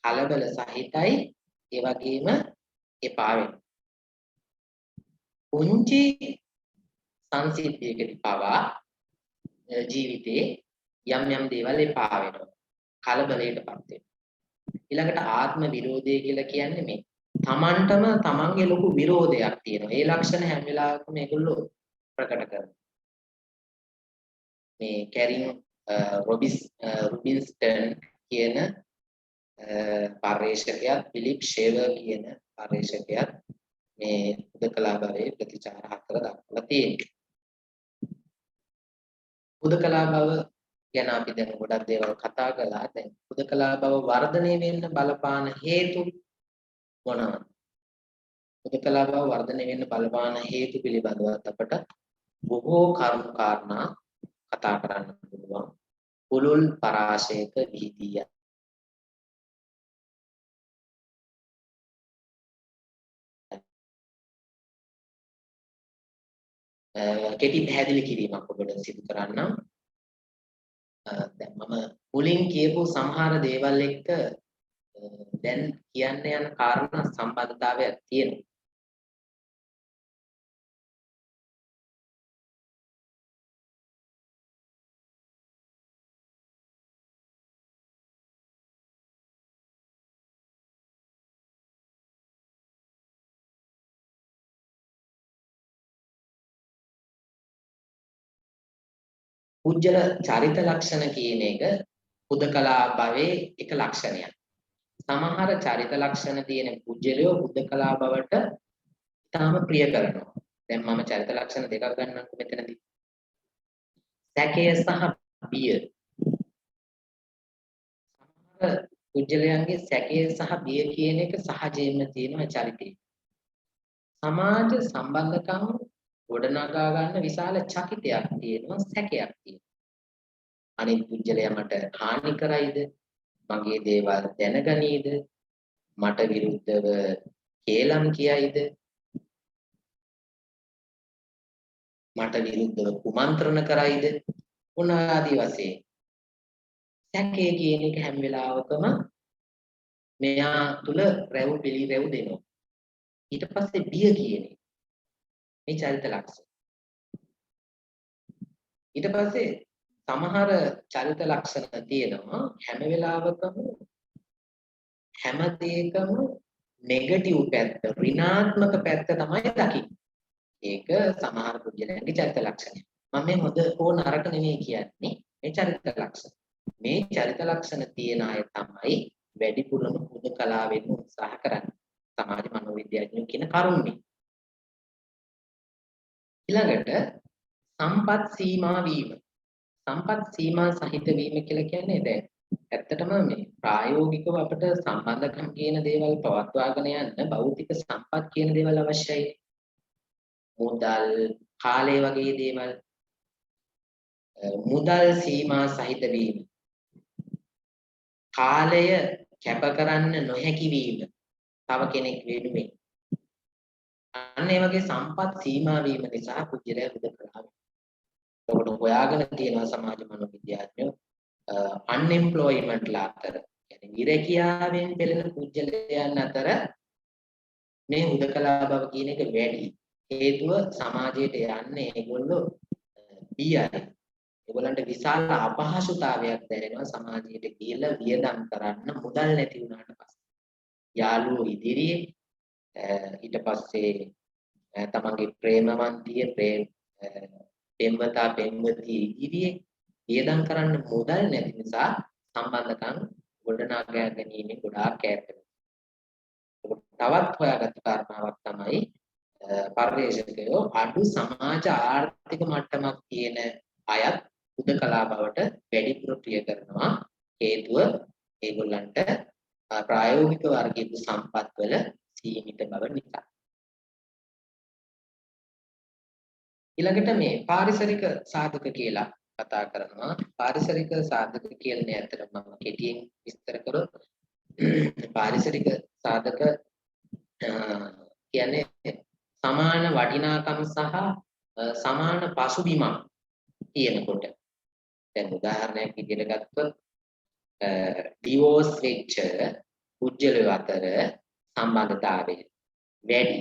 කලබල සහිතයි ඒ වගේම එපා වෙනවා. පුංචි සංසිද්ධියකදී පවා ජීවිතේ යම් දේවල් එපා වෙනවා. කලබලයටපත් වෙනවා. ඊළඟට ආත්ම විරෝධය කියලා කියන්නේ මේ තමන්ටම තමන්ගේ ලොකු විරෝධයක් තියෙනවා. ඒ ලක්ෂණ හැම වෙලාවකම මේගොල්ලෝ ප්‍රකට කරනවා. මේ කැරින් රුබින්ස්ටන් කියන පර්යේෂකයා ෆිලිප් ෂේවර් කියන පර්යේෂකයා මේ හුදකලා භවයේ ප්‍රතිචාර 4 දක්වලා තියෙනවා. හුදකලා භව ගැන අපි දැන් ගොඩක් දේවල් කතා කළා. දැන් හුදකලා භව වර්ධනය වෙන්න බලපාන හේතු මොනවාද? හුදකලා භව වර්ධනය වෙන්න බලපාන හේතු පිළිබඳව අපට බොහෝ කරුණු කාරණා කතා කරන්න පුළුවන්. පුළුල් පරාශයක වීදිය. කෙටි පැහැදිලි කිරීමක් ඔබට සිදු කරන්නම්. දැන් මම මුලින් කියපු සමහර දේවල් එක්ක දැන් කියන්න යන කාරණා සම්බන්ධතාවයක් තියෙනවා. පුජ්‍යල චරිත ලක්ෂණ කියන එක හුදකලා භවයේ එක ලක්ෂණයක්. සමහර චරිත ලක්ෂණ තියෙන පුජ්‍යලයෝ හුදකලා භවට තාම ප්‍රිය කරනවා. දැන් මම චරිත ලක්ෂණ දෙකක් ගන්නම්කෝ මෙතනදී. සැකය සහ බිය. සමහර පුජ්‍යලයන්ගේ සැකය සහ බිය කියන එක සහජයෙන්ම තියෙනවා චරිතේ. සමාජ සම්බන්ධකම් ගොඩනගා ගන්න විශාල චකිතයක් තියෙනවා, සැකයක් තියෙනවා. අනිත් පුජ්‍යලයා මට හානි කරයිද? මගේ දේවල් දැනගනීද? මට විරුද්ධව කේලම් කියයිද? මට විරුද්ධව කුමන්ත්‍රණ කරයිද? මොන ආදී වශයෙන් සැකය කියන එක හැම වෙලාවකම මෙයා තුල රැව් පිළිරැව් දෙනවා. ඊට පස්සේ බිය කියන එක මේ චරිත ලක්ෂණ. ඊට පස්සේ සමහර චරිත ලක්ෂණ තියෙනවා හැම වෙලාවකම හැම දෙයකම නෙගටිව් පැත්ත, ඍණාත්මක පැත්ත තමයි දකින්නේ. ඒක සමහර පුද්ගලයන්ගේ චරිත ලක්ෂණය. මම මේ හොඳ හෝ නරක නෙමෙයි කියන්නේ මේ චරිත ලක්ෂණ. මේ චරිත ලක්ෂණ තියෙන අය තමයි වැඩිපුරම හුදකලා වෙන්න උත්සාහ කරන්නේ. සමාජ මනෝවිද්‍යාඥයෝ කියන කරුණේ. ඊළඟට සම්පත් සීමා වීම. සම්පත් සීමා සහිත වීම කියලා කියන්නේ දැන් ඇත්තටම මේ ප්‍රායෝගිකව අපිට සම්බන්ධකම් කියන දේවල් පවත්වාගෙන යන්න භෞතික සම්පත් කියන දේවල් අවශ්‍යයි. මුදල්, කාලය වගේ දේවල්. මුදල් සීමා සහිත වීම. කාලය කැප කරන්න නොහැකි වීම. තව කෙනෙක් වෙනුවෙන්. අන්න ඒ වගේ සම්පත් සීමා වීම නිසා පුජ්‍යලය හුදකලා වෙනවා. එතකොට හොයාගෙන තියෙනවා සමාජ මනෝවිද්‍යාඥයෝ අන්එම්ප්ලොයිමන්ට්ලා අතර කියන්නේ විරකියාවෙන් පෙළෙන පුජ්‍යලයන් අතර මේ හුදකලා බව කියන එක වැඩි. හේතුව සමාජයට යන්නේ ඒගොල්ලෝ බියයි. ඒගොල්ලන්ට විශාල අපහසුතාවයක් දැනෙනවා සමාජයට කියලා වියදම් කරන්න මුදල් නැති වුණාට පස්සේ. යාළුවෝ ඉදිරියේ ඊට පස්සේ තමන්ගේ ප්‍රේමවන්තිය පෙම්වතා පෙම්වතිය ඉදිරියේ වියදම් කරන්න මුදල් නැති නිසා සම්බන්ධකම් ගොඩනගා ගැනීම ගොඩාක් ඈත වෙනවා. තවත් හොයාගත්ත කාරණාවක් තමයි පරිශ්‍රකයෝ අඩු සමාජ ආර්ථික මට්ටමක් තියෙන අයත් හුදකලා බවට වැඩිපුර ප්‍රිය කරනවා. හේතුව ඒගොල්ලන්ට ප්‍රායෝගික වර්ගීය සම්පත් වල සීමිත බව නිසා. ඊළඟට මේ පාරිසරික සාධක කියලා කතා කරනවා. පාරිසරික සාධක කියන්නේ ඇත්තටම මම කෙටියෙන් විස්තර කරොත් පාරිසරික සාධක කියන්නේ සමාන වටිනාකම් සහ සමාන පසුබිමක් තියෙනකොට. දැන් උදාහරණයක් විදිහට ගත්තොත් ඩිවෝස් වෙච්ච පුජ්‍යලයෝ අතර සම්බන්ධතාවය වැඩි.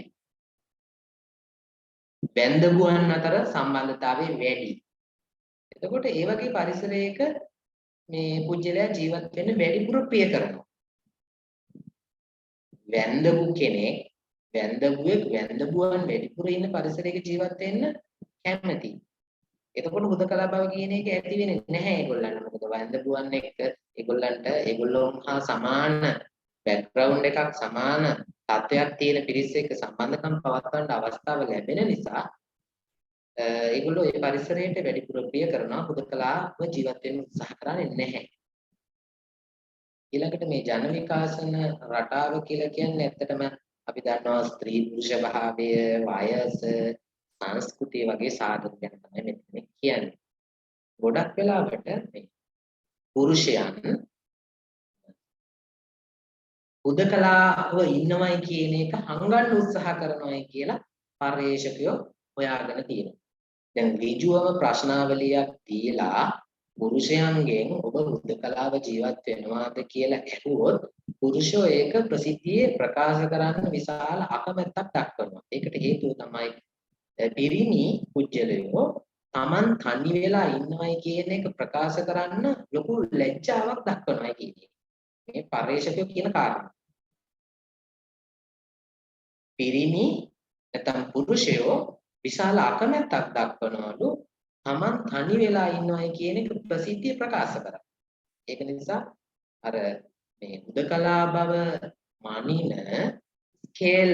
බැඳගුවන් අතර සම්බන්ධතාවය වැඩි. එතකොට ඒ වගේ පරිසරයක මේ පුජ්‍යලයා ජීවත් වෙන්න වැඩිපුර ප්‍රිය කරනවා. වැඳපු කෙනෙක් වැඳපුවන් වැඩිපුර ඉන්න පරිසරයක ජීවත් වෙන්න කැමති. එතකොට හුදකලා බව කියන එක ඇති වෙන්නේ නැහැ ඒගොල්ලන්ට. මොකද වැඳපුවන් එක්ක ඒගොල්ලෝ හා සමාන බෑග්ග්‍රවුන්ඩ් එකක් සමාන තත්ත්වයක් තියෙන පිරිස එක්ක සම්බන්ධකම් පවත්වන්න අවස්ථාව ලැබෙන නිසා ඒගොල්ලෝ ඒ පරිසරයට වැඩිපුර ප්‍රිය කරනවා. හුදකලාව ජීවත් වෙන්න උත්සාහ කරන්නේ නැහැ. ඊළඟට මේ ජන විකාශන රටාව කියලා කියන්නේ ඇත්තටම අපි දන්නවා ස්ත්‍රී පුරුෂ භාවය, වයස, සංස්කෘතිය වගේ සාධක ගැන තමයි මෙතන කියන්නේ. ගොඩක් වෙලාවට මේ පුරුෂයන් හුදකලාව ඉන්නවයි කියන එක හංගන්න උත්සාහ කරනවායි කියලා පර්යේෂකයෝ හොයාගෙන තියෙනවා. දැන් ඍජුවම ප්‍රශ්නාවලියක් දීලා පුරුෂයන්ගෙන් ඔබ හුදකලාව ජීවත් වෙනවාද කියලා ඇහුවොත් පුරුෂෝ ඒක ප්‍රසිද්ධියේ ප්‍රකාශ කරන්න විශාල අකමැත්තක් දක්වනවා. ඒකට හේතුව තමයි පිරිමි පුජ්‍යලයෝ Taman තනි වෙලා ඉන්නවයි කියන එක ප්‍රකාශ කරන්න ලොකු ලැජ්ජාවක් දක්වනවා කියන්නේ. මේ පරිශ්‍රකයෝ කියන කාරණා. පිරිමි නැත්නම් පුරුෂයෝ විශාල අකමැත්තක් දක්වනවලු Taman තනි වෙලා ඉන්නවයි කියන එක ප්‍රසිද්ධිය ප්‍රකාශ කරා. ඒක නිසා අර මේ හුදකලා බව මානින ස්කේල්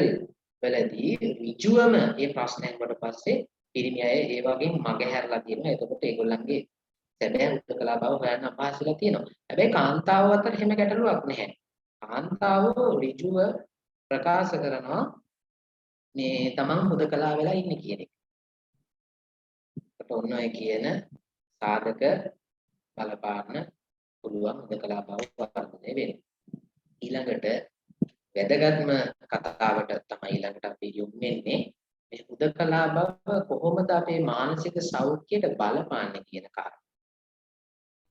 වලදී ඍජුවම මේ ප්‍රශ්නයන් වලට පස්සේ පිරිමි අය ඒ වගේ මගහැරලා තියෙනවා. එතකොට ඒගොල්ලන්ගේ සැබෑ උත්කලා බව හොයන්න අපහසුලා තියෙනවා. හැබැයි කාන්තාව අතර එහෙම ගැටලුවක් නැහැ. කාන්තාව ඍජුව ප්‍රකාශ කරනවා මේ තමන් හුදකලා වෙලා ඉන්නේ කියන එක. ඒකට ඔන්න ඔය කියන සාධක බලපාන්න පුළුවන් හුදකලා බව වර්ධනය වෙනවා. ඊළඟට වැදගත්ම කතාවට තමයි ඊළඟට අපි යොමු වෙන්නේ මේ හුදකලා බව කොහොමද අපේ මානසික සෞඛ්‍යයට බලපාන්නේ කියන කාරණා.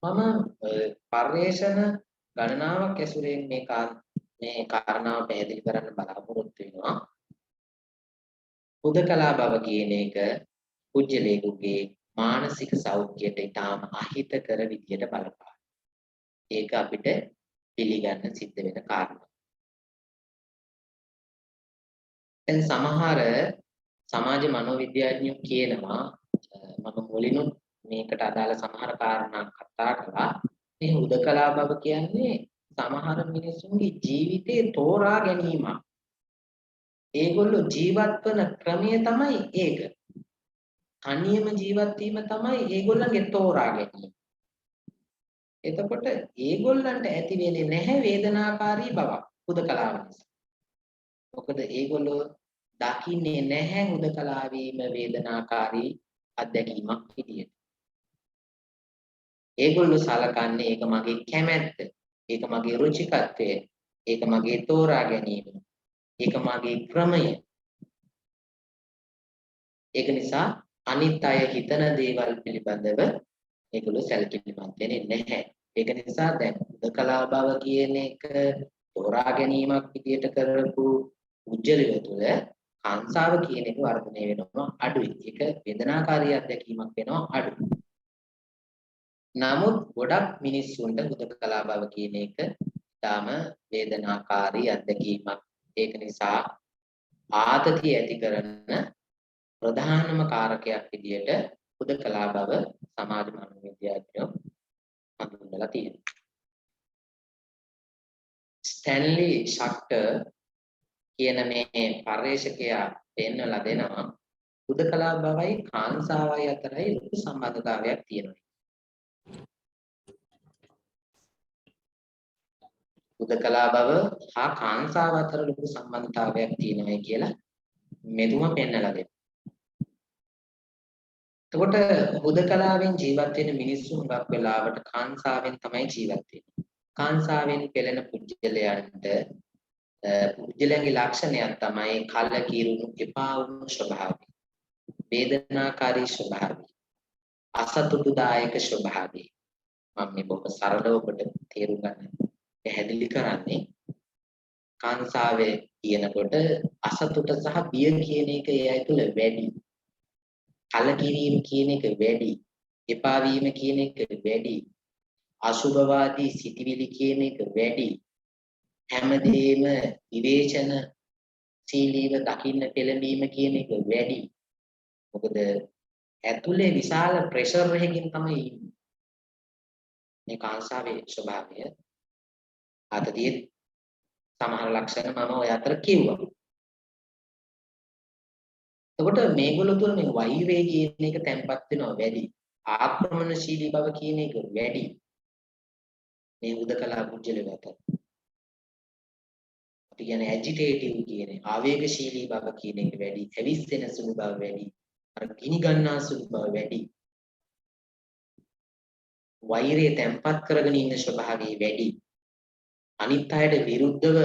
මම පර්යේෂණ ගණනාවක් ඇසුරෙන් මේ කාරණාව පැහැදිලි කරන්න බලාපොරොත්තු වෙනවා. හුදකලා බව කියන එක පුජ්‍යලේකුගේ මානසික සෞඛ්‍යයට ඉතාම අහිතකර විදියට බලපාන. ඒක අපිට පිළිගන්න සිද්ධ වෙන කාරණා. දැන් සමහර සමාජ මනෝවිද්‍යාඥයෝ කියනවා මම මුලිනුත් මේකට අදාළ සමහර කාරණා කතා කළා. මේ හුදකලා බව කියන්නේ සමහර මිනිසුන්ගේ ජීවිතේ තෝරා ගැනීමක්. ඒගොල්ලෝ ජීවත් වන ක්‍රමය තමයි ඒක. තනියම ජීවත් වීම තමයි ඒගොල්ලන්ගේ තෝරා ගැනීම. එතකොට ඒගොල්ලන්ට ඇති වෙන්නේ නැහැ වේදනාකාරී බවක් හුදකලාව නිසා. මොකද ඒගොල්ලෝ දකින්නේ නැහැ හුදකලා වීම වේදනාකාරී අත්දැකීමක් විදියට. ඒගොල්ලෝ සලකන්නේ ඒක මගේ කැමැත්ත, ඒක මගේ රුචිකත්වය, ඒක මගේ තෝරා ගැනීම, ඒක මගේ ක්‍රමය. ඒක නිසා අනිත් අය හිතන දේවල් පිළිබඳව ඒගොල්ලෝ සැලකිලිමත් වෙන්නේ නැහැ. ඒක නිසා දැන් හුදකලා බව කියන එක තෝරා ගැනීමක් විදියට කරපු උජ්ජලිය තුළ කාංසාව කියන එක වර්ධනය වෙනවා අඩුයි. ඒක වේදනාකාරී අත්දැකීමක් වෙනවා අඩුයි. නමුත් ගොඩක් මිනිස්සුන්ට හුදකලා බව කියන එක ඊටාම වේදනාකාරී අත්දැකීමක්. ඒක නිසා ආතතිය ඇති කරන ප්‍රධානම කාරකයක් විදියට හුදකලා බව සමාජ මනෝවිද්‍යාඥයෝ හඳුන්වලා තියෙනවා. ස්ටැන්ලි ෂක්ටර් කියන මේ පර්යේෂකයා පෙන්වලා දෙනවා හුදකලා බවයි කාංසාවයි අතරයි ලොකු සම්බන්ධතාවයක් තියෙනවා. හුදකලා බව හා කාංසාව අතර ලොකු සම්බන්ධතාවයක් තියෙනවා කියලා මෙතුමා පෙන්වලා දෙනවා. එතකොට හුදකලාවෙන් ජීවත් වෙන මිනිස්සු හුඟක් වෙලාවට කාංසාවෙන් තමයි ජීවත් වෙන්නේ. කාංසාවෙන් පෙළෙන පුජ්‍යලයන්ට පුජ්‍යලයන්ගේ ලක්ෂණයක් තමයි කලකිරුණු එපා වුණු ස්වභාවය, වේදනාකාරී ස්වභාවය, අසතුටුදායක ස්වභාවය. මම මේ බොහොම සරලව ඔබට තේරුම් ගන්න පැහැදිලි කරන්නේ කාංසාවේ කියනකොට අසතුට සහ බිය කියන එක ඒ අය තුළ වැඩි. කලකිරීම කියන එක වැඩි, එපා වීම කියන එක වැඩි, අසුභවාදී සිතිවිලි කියන එක වැඩි. හැමදේම විවේචන සීලීව දකින්න පෙළඹීම කියන එක වැඩි. මොකද ඇතුලේ විශාල ප්‍රෙෂර් එකකින් තමයි ඉන්නේ. මේ කාංසාවේ ස්වභාවය අතදී සමහර ලක්ෂණ මම ඔය අතර කිව්වා. එතකොට මේගොල්ලෝ තුළ මේ වෛරය කියන එක තැම්පත් වෙනවා වැඩි. ආක්‍රමණශීලී බව කියන එක වැඩි. මේ හුදකලා පුජ්‍යලව අතර. අපි කියන්නේ ඇජිටේටිව් කියන්නේ ආවේගශීලී බව කියන එක වැඩි. හැවිස්සෙන සුළු බව වැඩි. අර ගිනි ගන්නා සුළු බව වැඩි. වෛරය තැම්පත් කරගෙන ඉන්න ස්වභාවය වැඩි. අනිත් අයට විරුද්ධව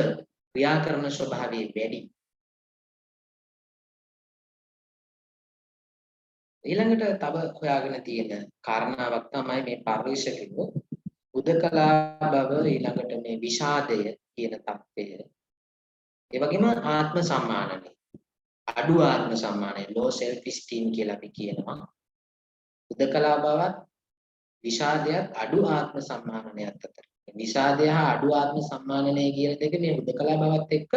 ක්‍රියා කරන ස්වභාවය වැඩි. ඊළඟට තව හොයාගෙන තියෙන කාරණාවක් තමයි මේ පරිශ්‍රකෙක හුදකලා බව ඊළඟට මේ විෂාදය කියන தත්ත්වය. ඒ වගේම ආත්ම සම්මානනය. අඩු ආත්ම සම්මානය low self esteem කියලා අපි කියනවා. හුදකලා බවත් විෂාදයත් අඩු ආත්ම සම්මානනයත් අතර. විෂාදය හා අඩු ආත්ම සම්මානනය කියන දෙක මේ හුදකලා බවත් එක්ක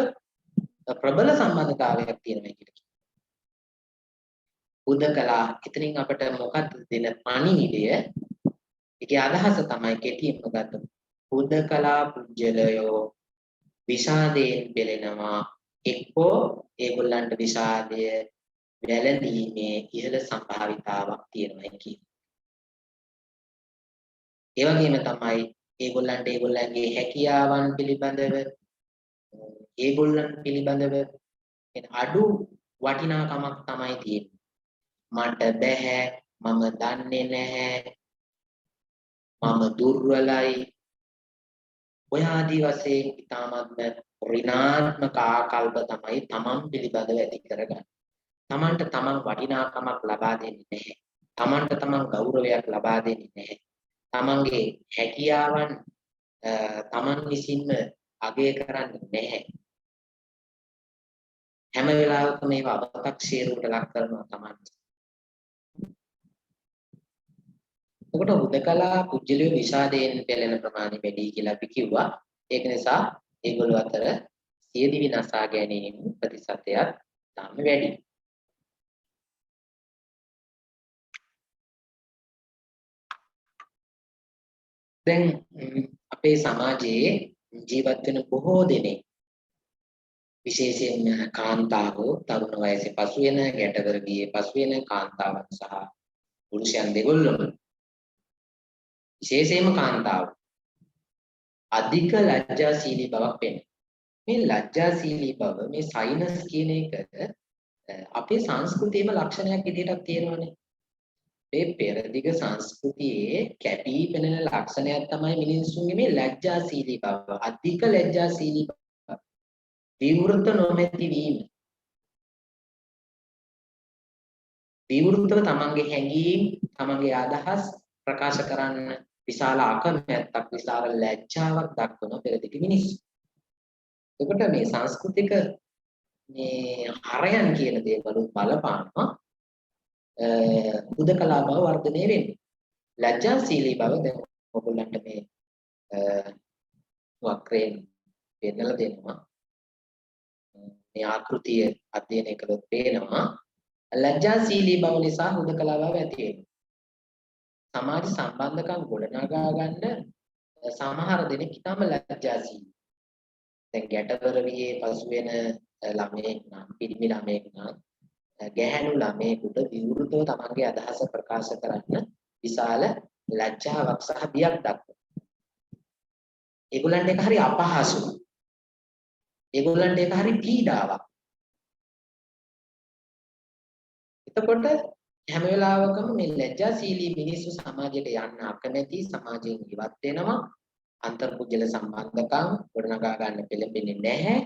ප්‍රබල සම්බන්ධතාවයක් තියෙනවා කියලා. හුදකලා ඉතින් අපිට මොකක්ද දෙන පණිවිඩය? ඒකේ අදහස තමයි කෙටියෙන් මොකද්ද? හුදකලා පුජ්‍යලයෝ විෂාදයෙන් පෙළෙනවා. එක්කෝ ඒගොල්ලන්ට විෂාදය වැළඳීමේ ඉහළ සම්භාවිතාවක් තියෙනවා කියන්නේ. ඒ වගේම තමයි ඒගොල්ලන්ගේ හැකියාවන් පිළිබඳව ඒගොල්ලන් පිළිබඳව අඩු වටිනාකමක් තමයි තියෙන්නේ. මට බෑ, මම දන්නේ නැහැ, මම දුර්වලයි. ඔය ආදී වශයෙන් ඊටමත්ම ඍණාත්මක ආකල්ප තමයි තමන් පිළිබඳව ඇති කරගන්නේ. තමන්ට තමන් වටිනාකමක් ලබා දෙන්නේ නැහැ. තමන්ට තමන් ගෞරවයක් ලබා දෙන්නේ නැහැ. තමන්ගේ හැකියාවන් තමන් විසින්ම අගය කරන්නේ නැහැ. හැම වෙලාවකම මේවා අපතක්සේරුවට ලක් කරනවා තමන්. ඔකට හුදකලා කුජලිය විසාදයෙන් පෙළෙන ප්‍රමාණය වැඩි කියලා අපි කිව්වා. ඒක නිසා ඒගොල්ලෝ අතර සියදිවි නසා ගැනීම ප්‍රතිශතයක් තාම වැඩි. දැන් අපේ සමාජයේ ජීවත් වෙන බොහෝ දෙනෙක් විශේෂයෙන්ම කාන්තාවෝ තරුණ වයසේ පසු වෙන ගැටවර්ගයේ පසු වෙන කාන්තාවන් සහ පුරුෂයන් දෙගොල්ලම විශේෂයෙන්ම කාන්තාව අධික ලැජ්ජාශීලී බවක් වෙනවා. මේ ලැජ්ජාශීලී බව මේ සයිනස් කියන එක අපේ සංස්කෘතියේම ලක්ෂණයක් විදිහටත් තියෙනවානේ. මේ පෙරදිග සංස්කෘතියේ කැපී පෙනෙන ලක්ෂණයක් තමයි මිනිස්සුන්ගේ මේ ලැජ්ජාශීලී බව. අධික ලැජ්ජාශීලී බව. විවෘත නොමැති වීම. විවෘතව තමන්ගේ හැඟීම්, තමන්ගේ අදහස් ප්‍රකාශ කරන්න විශාල අකමැත්තක්, විශාල ලැජ්ජාවක් දක්වන පෙරදිග මිනිස්සු. එතකොට මේ සංස්කෘතික මේ හරයන් කියන දේවල් බලපානවා හුදකලා බව වර්ධනය වෙන්නේ. ලැජ්ජාශීලී බව දැන් ඔයගොල්ලන්ට මේ වක්‍රයෙන් පෙන්නලා දෙනවා. මේ ආකෘතිය අධ්‍යයනය කළොත් පේනවා ලැජ්ජාශීලී බව නිසා හුදකලා බව ඇති වෙනවා. සමාජ සම්බන්ධකම් ගොඩනගා ගන්න සමහර දෙනෙක් ඉතාම ලැජ්ජාශීලී. දැන් ගැටවරවියේ පසු වෙන ළමයෙක් නම් පිරිමි ළමයෙක් නම් ගැහැණු ළමයෙකුට විවෘතව තමන්ගේ අදහස ප්‍රකාශ කරන්න විශාල ලැජ්ජාවක් සහ බියක් දක්වනවා. ඒගොල්ලන්ට ඒක හරි අපහසුයි. ඒගොල්ලන්ට ඒක හරි පීඩාවක්. එතකොට හැම වෙලාවකම මේ ලැජ්ජාශීලී මිනිස්සු සමාජයට යන්න අකමැති, සමාජයෙන් ඉවත් වෙනවා. අන්තර්පුද්ගල සම්බන්ධකම් ගොඩනගා ගන්න පෙළඹෙන්නේ නැහැ.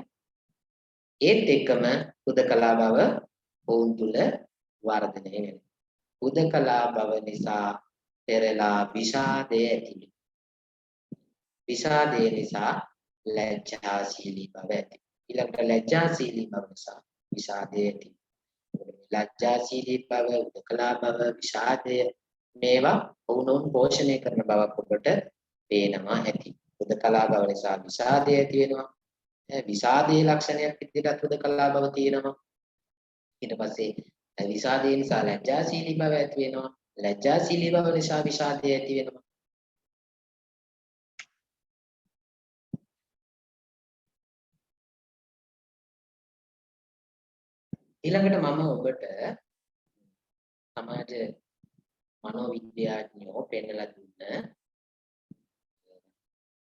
ඒත් එක්කම හුදකලා බව ඔවුන් තුල වර්ධනය වෙනවා. හුදකලා බව නිසා පෙරලා විෂාදය ඇති වෙනවා. විෂාදය නිසා ලැජ්ජාශීලී බව ඇති වෙනවා. ඊළඟට ලැජ්ජාශීලී බව නිසා විෂාදය ඇති වෙනවා. ලැජ්ජාශීලී බව, හුදකලා බව, විෂාදය මේවා ඔවුන් පෝෂණය කරන බවක් ඔබට පේනවා ඇති. හුදකලා බව නිසා විෂාදය ඇති වෙනවා. විෂාදයේ ලක්ෂණයක් විදිහට හුදකලා බව තියෙනවා. ඊට පස්සේ විෂාදය නිසා ලැජ්ජාශීලී බව ඇති වෙනවා. ලැජ්ජාශීලී බව නිසා විෂාදය ඇති වෙනවා. ඊළඟට මම ඔබට සමාජ මනෝවිද්‍යාඥයෝ පෙන්නලා දුන්න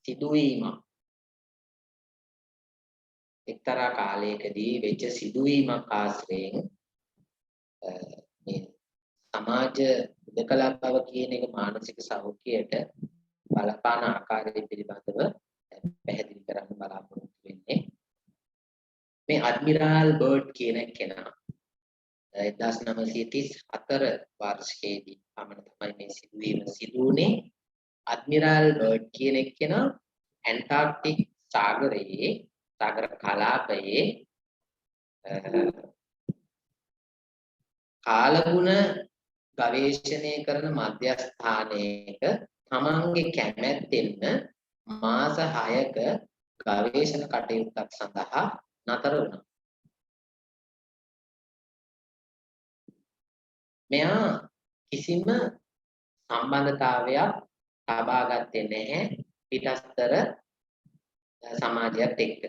සිදුවීමක් එක්තරා කාලයකදී වෙච්ච සිදුවීමක් ආශ්‍රයෙන් මේ සමාජ හුදකලා බව කියන එක මානසික සෞඛ්‍යයට බලපාන ආකාරය පිළිබඳව පැහැදිලි කරන්න බලාපොරොත්තු වෙන්නේ. මේ ඇඩ්මිරාල් බර්ඩ් කියන කෙනා 1934 වර්ෂයේදී පමණ තමයි මේ සිදුවීම සිදු වුණේ. ඇඩ්මිරාල් බර්ඩ් කියන කෙනා ඇන්ටාර්ක්ටික් සාගරයේ සාගර කලාපයේ කාලගුණ ගවේෂණය කරන මධ්‍යස්ථානයක තමන්ගේ කැමැත්තෙන්ම මාස 6ක ගවේෂණ කටයුත්තක් සඳහා නතර වුණා. මෙයා කිසිම සම්බන්ධතාවයක් ලබා ගත්තේ නැහැ පිටස්තර සමාජයත් එක්ක.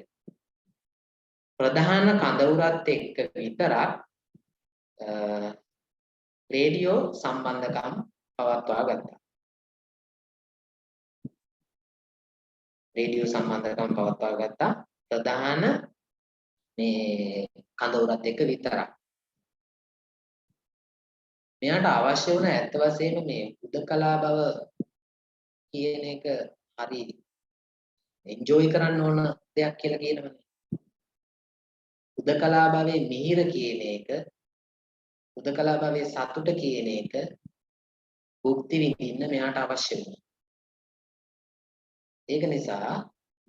ප්‍රධාන කඳවුරත් එක්ක විතරක් රේඩියෝ සම්බන්ධකම් පවත්වා ගත්තා. රේඩියෝ සම්බන්ධකම් පවත්වා ගත්තා ප්‍රධාන මේ කඳවුරත් එක්ක විතරක්. මෙයාට අවශ්‍ය වුණ ඇත්ත වශයෙන්ම මේ උදකලා බව කියන එක හරි එන්ජොයි කරන්න ඕන දෙයක් කියලා කියනවනේ. උදකලා භවයේ මිහිර කියන එක, උදකලා භවයේ සතුට කියන එක භුක්ති විඳින්න මෙයාට අවශ්‍ය වුණා. ඒක නිසා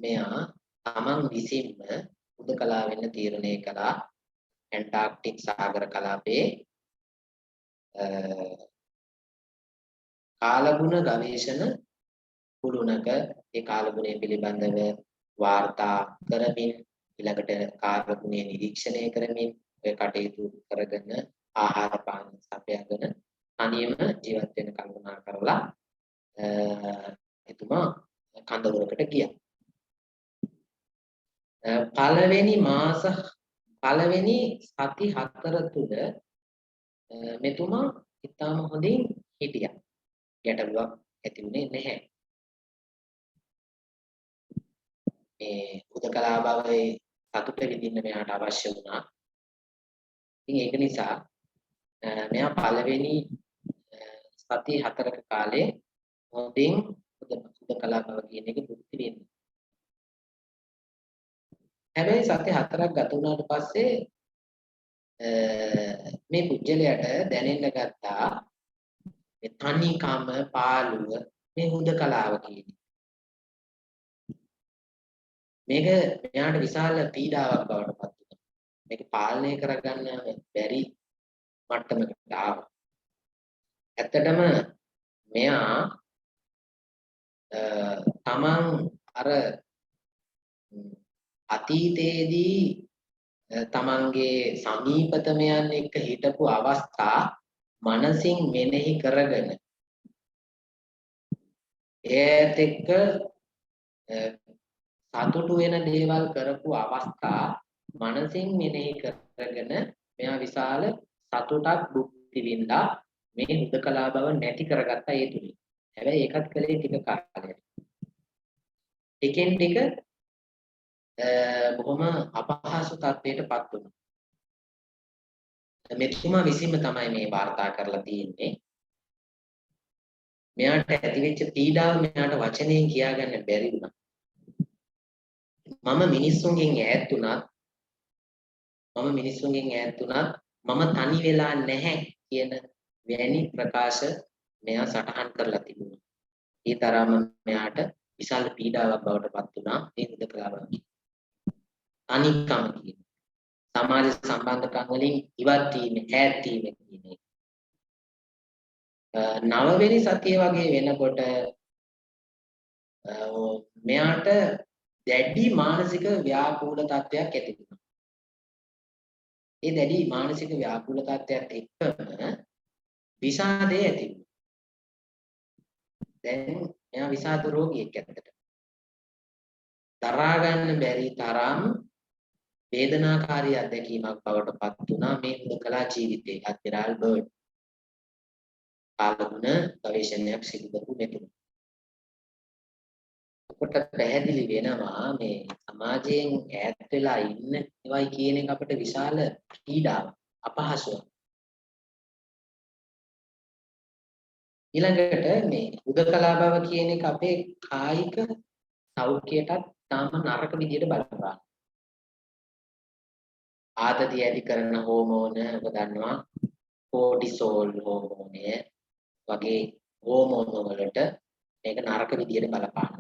මෙයා තමන් විසින්ම උදකලා වෙන්න තීරණය කළා. ඇන්ටාර්ක්ටික් සාගර කලාපයේ කාලගුණ ගවේෂණ කුළුණක ඒ කාලගුණය පිළිබඳව වාර්තා කරමින් ඊළඟට කාලගුණය නිරීක්ෂණය කරමින් ඔය කටයුතු කරගෙන ආහාර පාන සපයාගෙන තනියම ජීවත් වෙන කල්පනා කරලා එතුමා කඳවුරකට ගියා. පළවෙනි සති 4 තුල මෙතුමා ඉතාම හොඳින් හිටියා. ගැටලුවක් ඇති වුණේ නැහැ. මේ උදකලා භවයේ සතුට විඳින්න මෙයාට අවශ්‍ය වුණා. ඉතින් ඒක නිසා මෙයා පළවෙනි සති 4ක කාලේ හොඳින් උදකලා භව කියන එක භුක්ති විඳින්න. හැබැයි සති 4ක් ගත වුණාට පස්සේ මේ පුජ්‍යලයට දැනෙන්න ගත්තා මේ තනිකම පාළුව මේ හුදකලාව කියන්නේ. මේක මෙයාට විශාල පීඩාවක් බවට පත් වුණා. මේක පාලනය කරගන්න බැරි මට්ටමකට ආවා. ඇත්තටම මෙයා තමන් අර අතීතයේදී තමන්ගේ සමීපතමයන් එක්ක හිටපු අවස්ථා මනසින් මෙනෙහි කරගෙන ඒත් එක්ක සතුටු වෙන දේවල් කරපු අවස්ථා මනසින් මෙනෙහි කරගෙන මෙයා විශාල සතුටක් භුක්ති විඳා මේ හුදකලා බව නැති කරගත්තා ඒ තුලින්. හැබැයි ඒකත් කලේ ටික කාලයක්. ටිකෙන් ටික බොහොම අපහසු තත්ත්වයකටපත් වුණා. මෙතුමා විසින්ම තමයි මේ වාර්තා කරලා තියෙන්නේ. මෙයාට ඇතිවෙච්ච පීඩාව මෙයාට වචනයෙන් කියාගන්න බැරි වුණා. මම මිනිස්සුන්ගෙන් ඈත් වුණත් මම තනි වෙලා නැහැ කියන වැනි ප්‍රකාශ මෙයා සටහන් කරලා තිබුණා. ඒ තරම මෙයාට විශාල පීඩාවක් බවට පත් වුණා මේ හුදකලාව. තනිකම කියන සමාජ සම්බන්ධකම් වලින් ඉවත් වීම, ඈත් වීම කියන එක. 9 වෙනි සතිය වගේ වෙනකොට මෙයාට දැඩි මානසික ව්‍යාකූල තත්ත්වයක් ඇති වුණා. ඒ දැඩි මානසික ව්‍යාකූල තත්ත්වයට එක්කම විෂාදය ඇති වුණා. දැන් මෙයා විෂාද රෝගියෙක් ඇත්තට. දරා ගන්න බැරි තරම් වේදනාකාරී අත්දැකීමක් බවට පත් වුණා මේ හුදකලා ජීවිතයේ. ඇඩ්මිරාල් බර්ඩ් කාලගුණ ගවේෂණයක් සිදු කරපු මෙතුමා. කොට පැහැදිලි වෙනවා මේ සමාජයෙන් ඈත් වෙලා ඉන්න ඒවයි කියන එක අපිට විශාල පීඩාවක්, අපහසුවක්. ඊළඟට මේ හුදකලා බව කියන එක අපේ කායික සෞඛ්‍යයටත් තාම නරක විදියට බලපාන. ආතතිය ඇති කරන හෝමෝන ඔබ දන්නවා කෝටිසෝල් හෝමෝනය වගේ හෝමෝන වලට මේක නරක විදියට බලපාන.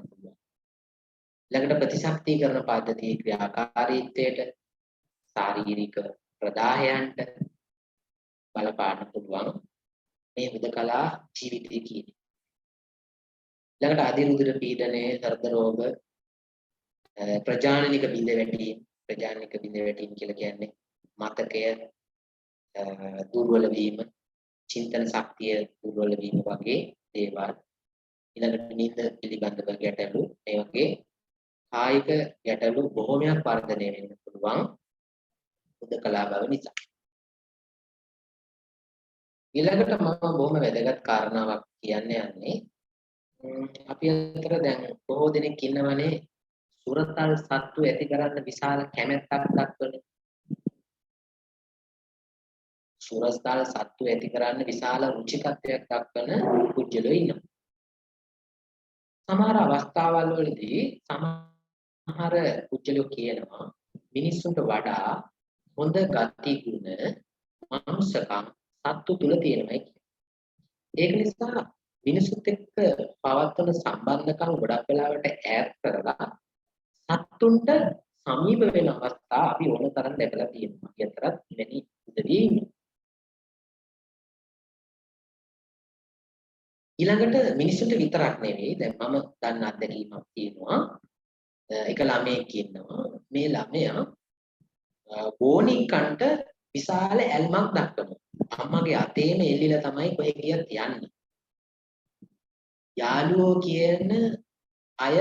ළඟට ප්‍රතිශක්තිකරණ පද්ධතියේ ක්‍රියාකාරීත්වයට ශාරීරික ප්‍රදාහයන්ට බලපාන්න පුළුවන් මේ හුදකලා ජීවිතය කියන්නේ. ළඟට අධිරුධිර පීඩනය, හෘද රෝග, ප්‍රජානනික බිඳ වැටීම් කියලා කියන්නේ මතකය දුර්වල වීම, චින්තන ශක්තිය දුර්වල වීම වගේ දේවල්. ඊළඟට නිින්ද පිළිබඳව ගැටලු, මේ වගේ කායික ගැටලු බොහෝමයක් වර්ධනය වෙන්න පුළුවන් හුදකලා බව නිසා. ඊළඟට මම බොහොම වැදගත් කාරණාවක් කියන්න යන්නේ අපි අතර දැන් බොහෝ දෙනෙක් ඉන්නවනේ සුරතල් සත්තු ඇති කරන්න විශාල කැමැත්තක් දක්වන සුරතල් සත්තු ඇති කරන්න විශාල රුචිකත්වයක් දක්වන පුජ්‍යලෝ ඉන්නවා. සමහර අවස්ථාවල් වලදී සමහර පුජ්‍යලෝ කියනවා මිනිස්සුන්ට වඩා හොඳ ගති ගුණ මනුස්සකම් සත්තු තුල තියෙනවායි කියලා. ඒක නිසා මිනිසුත් එක්ක පවත්වන සම්බන්ධකම් ගොඩක් වෙලාවට ඈත් කරලා සත්තුන්ට සමීප වෙන අවස්ථා අපි ඕන තරම් දැකලා තියෙනවා. අතරත් මෙවැනි උදවිය ඉන්නවා. ඊළඟට මිනිසුන්ට විතරක් නෙවෙයි දැන් මම දන්න අත්දැකීමක් තියෙනවා. එක ළමයෙක් ඉන්නවා. මේ ළමයා ගෝණිකන්ට විශාල ඇල්මක් දක්වනවා. අම්මගේ අතේම එල්ලිලා තමයි කොහෙ ගියත් යන්නේ. යාළුවෝ කියන අය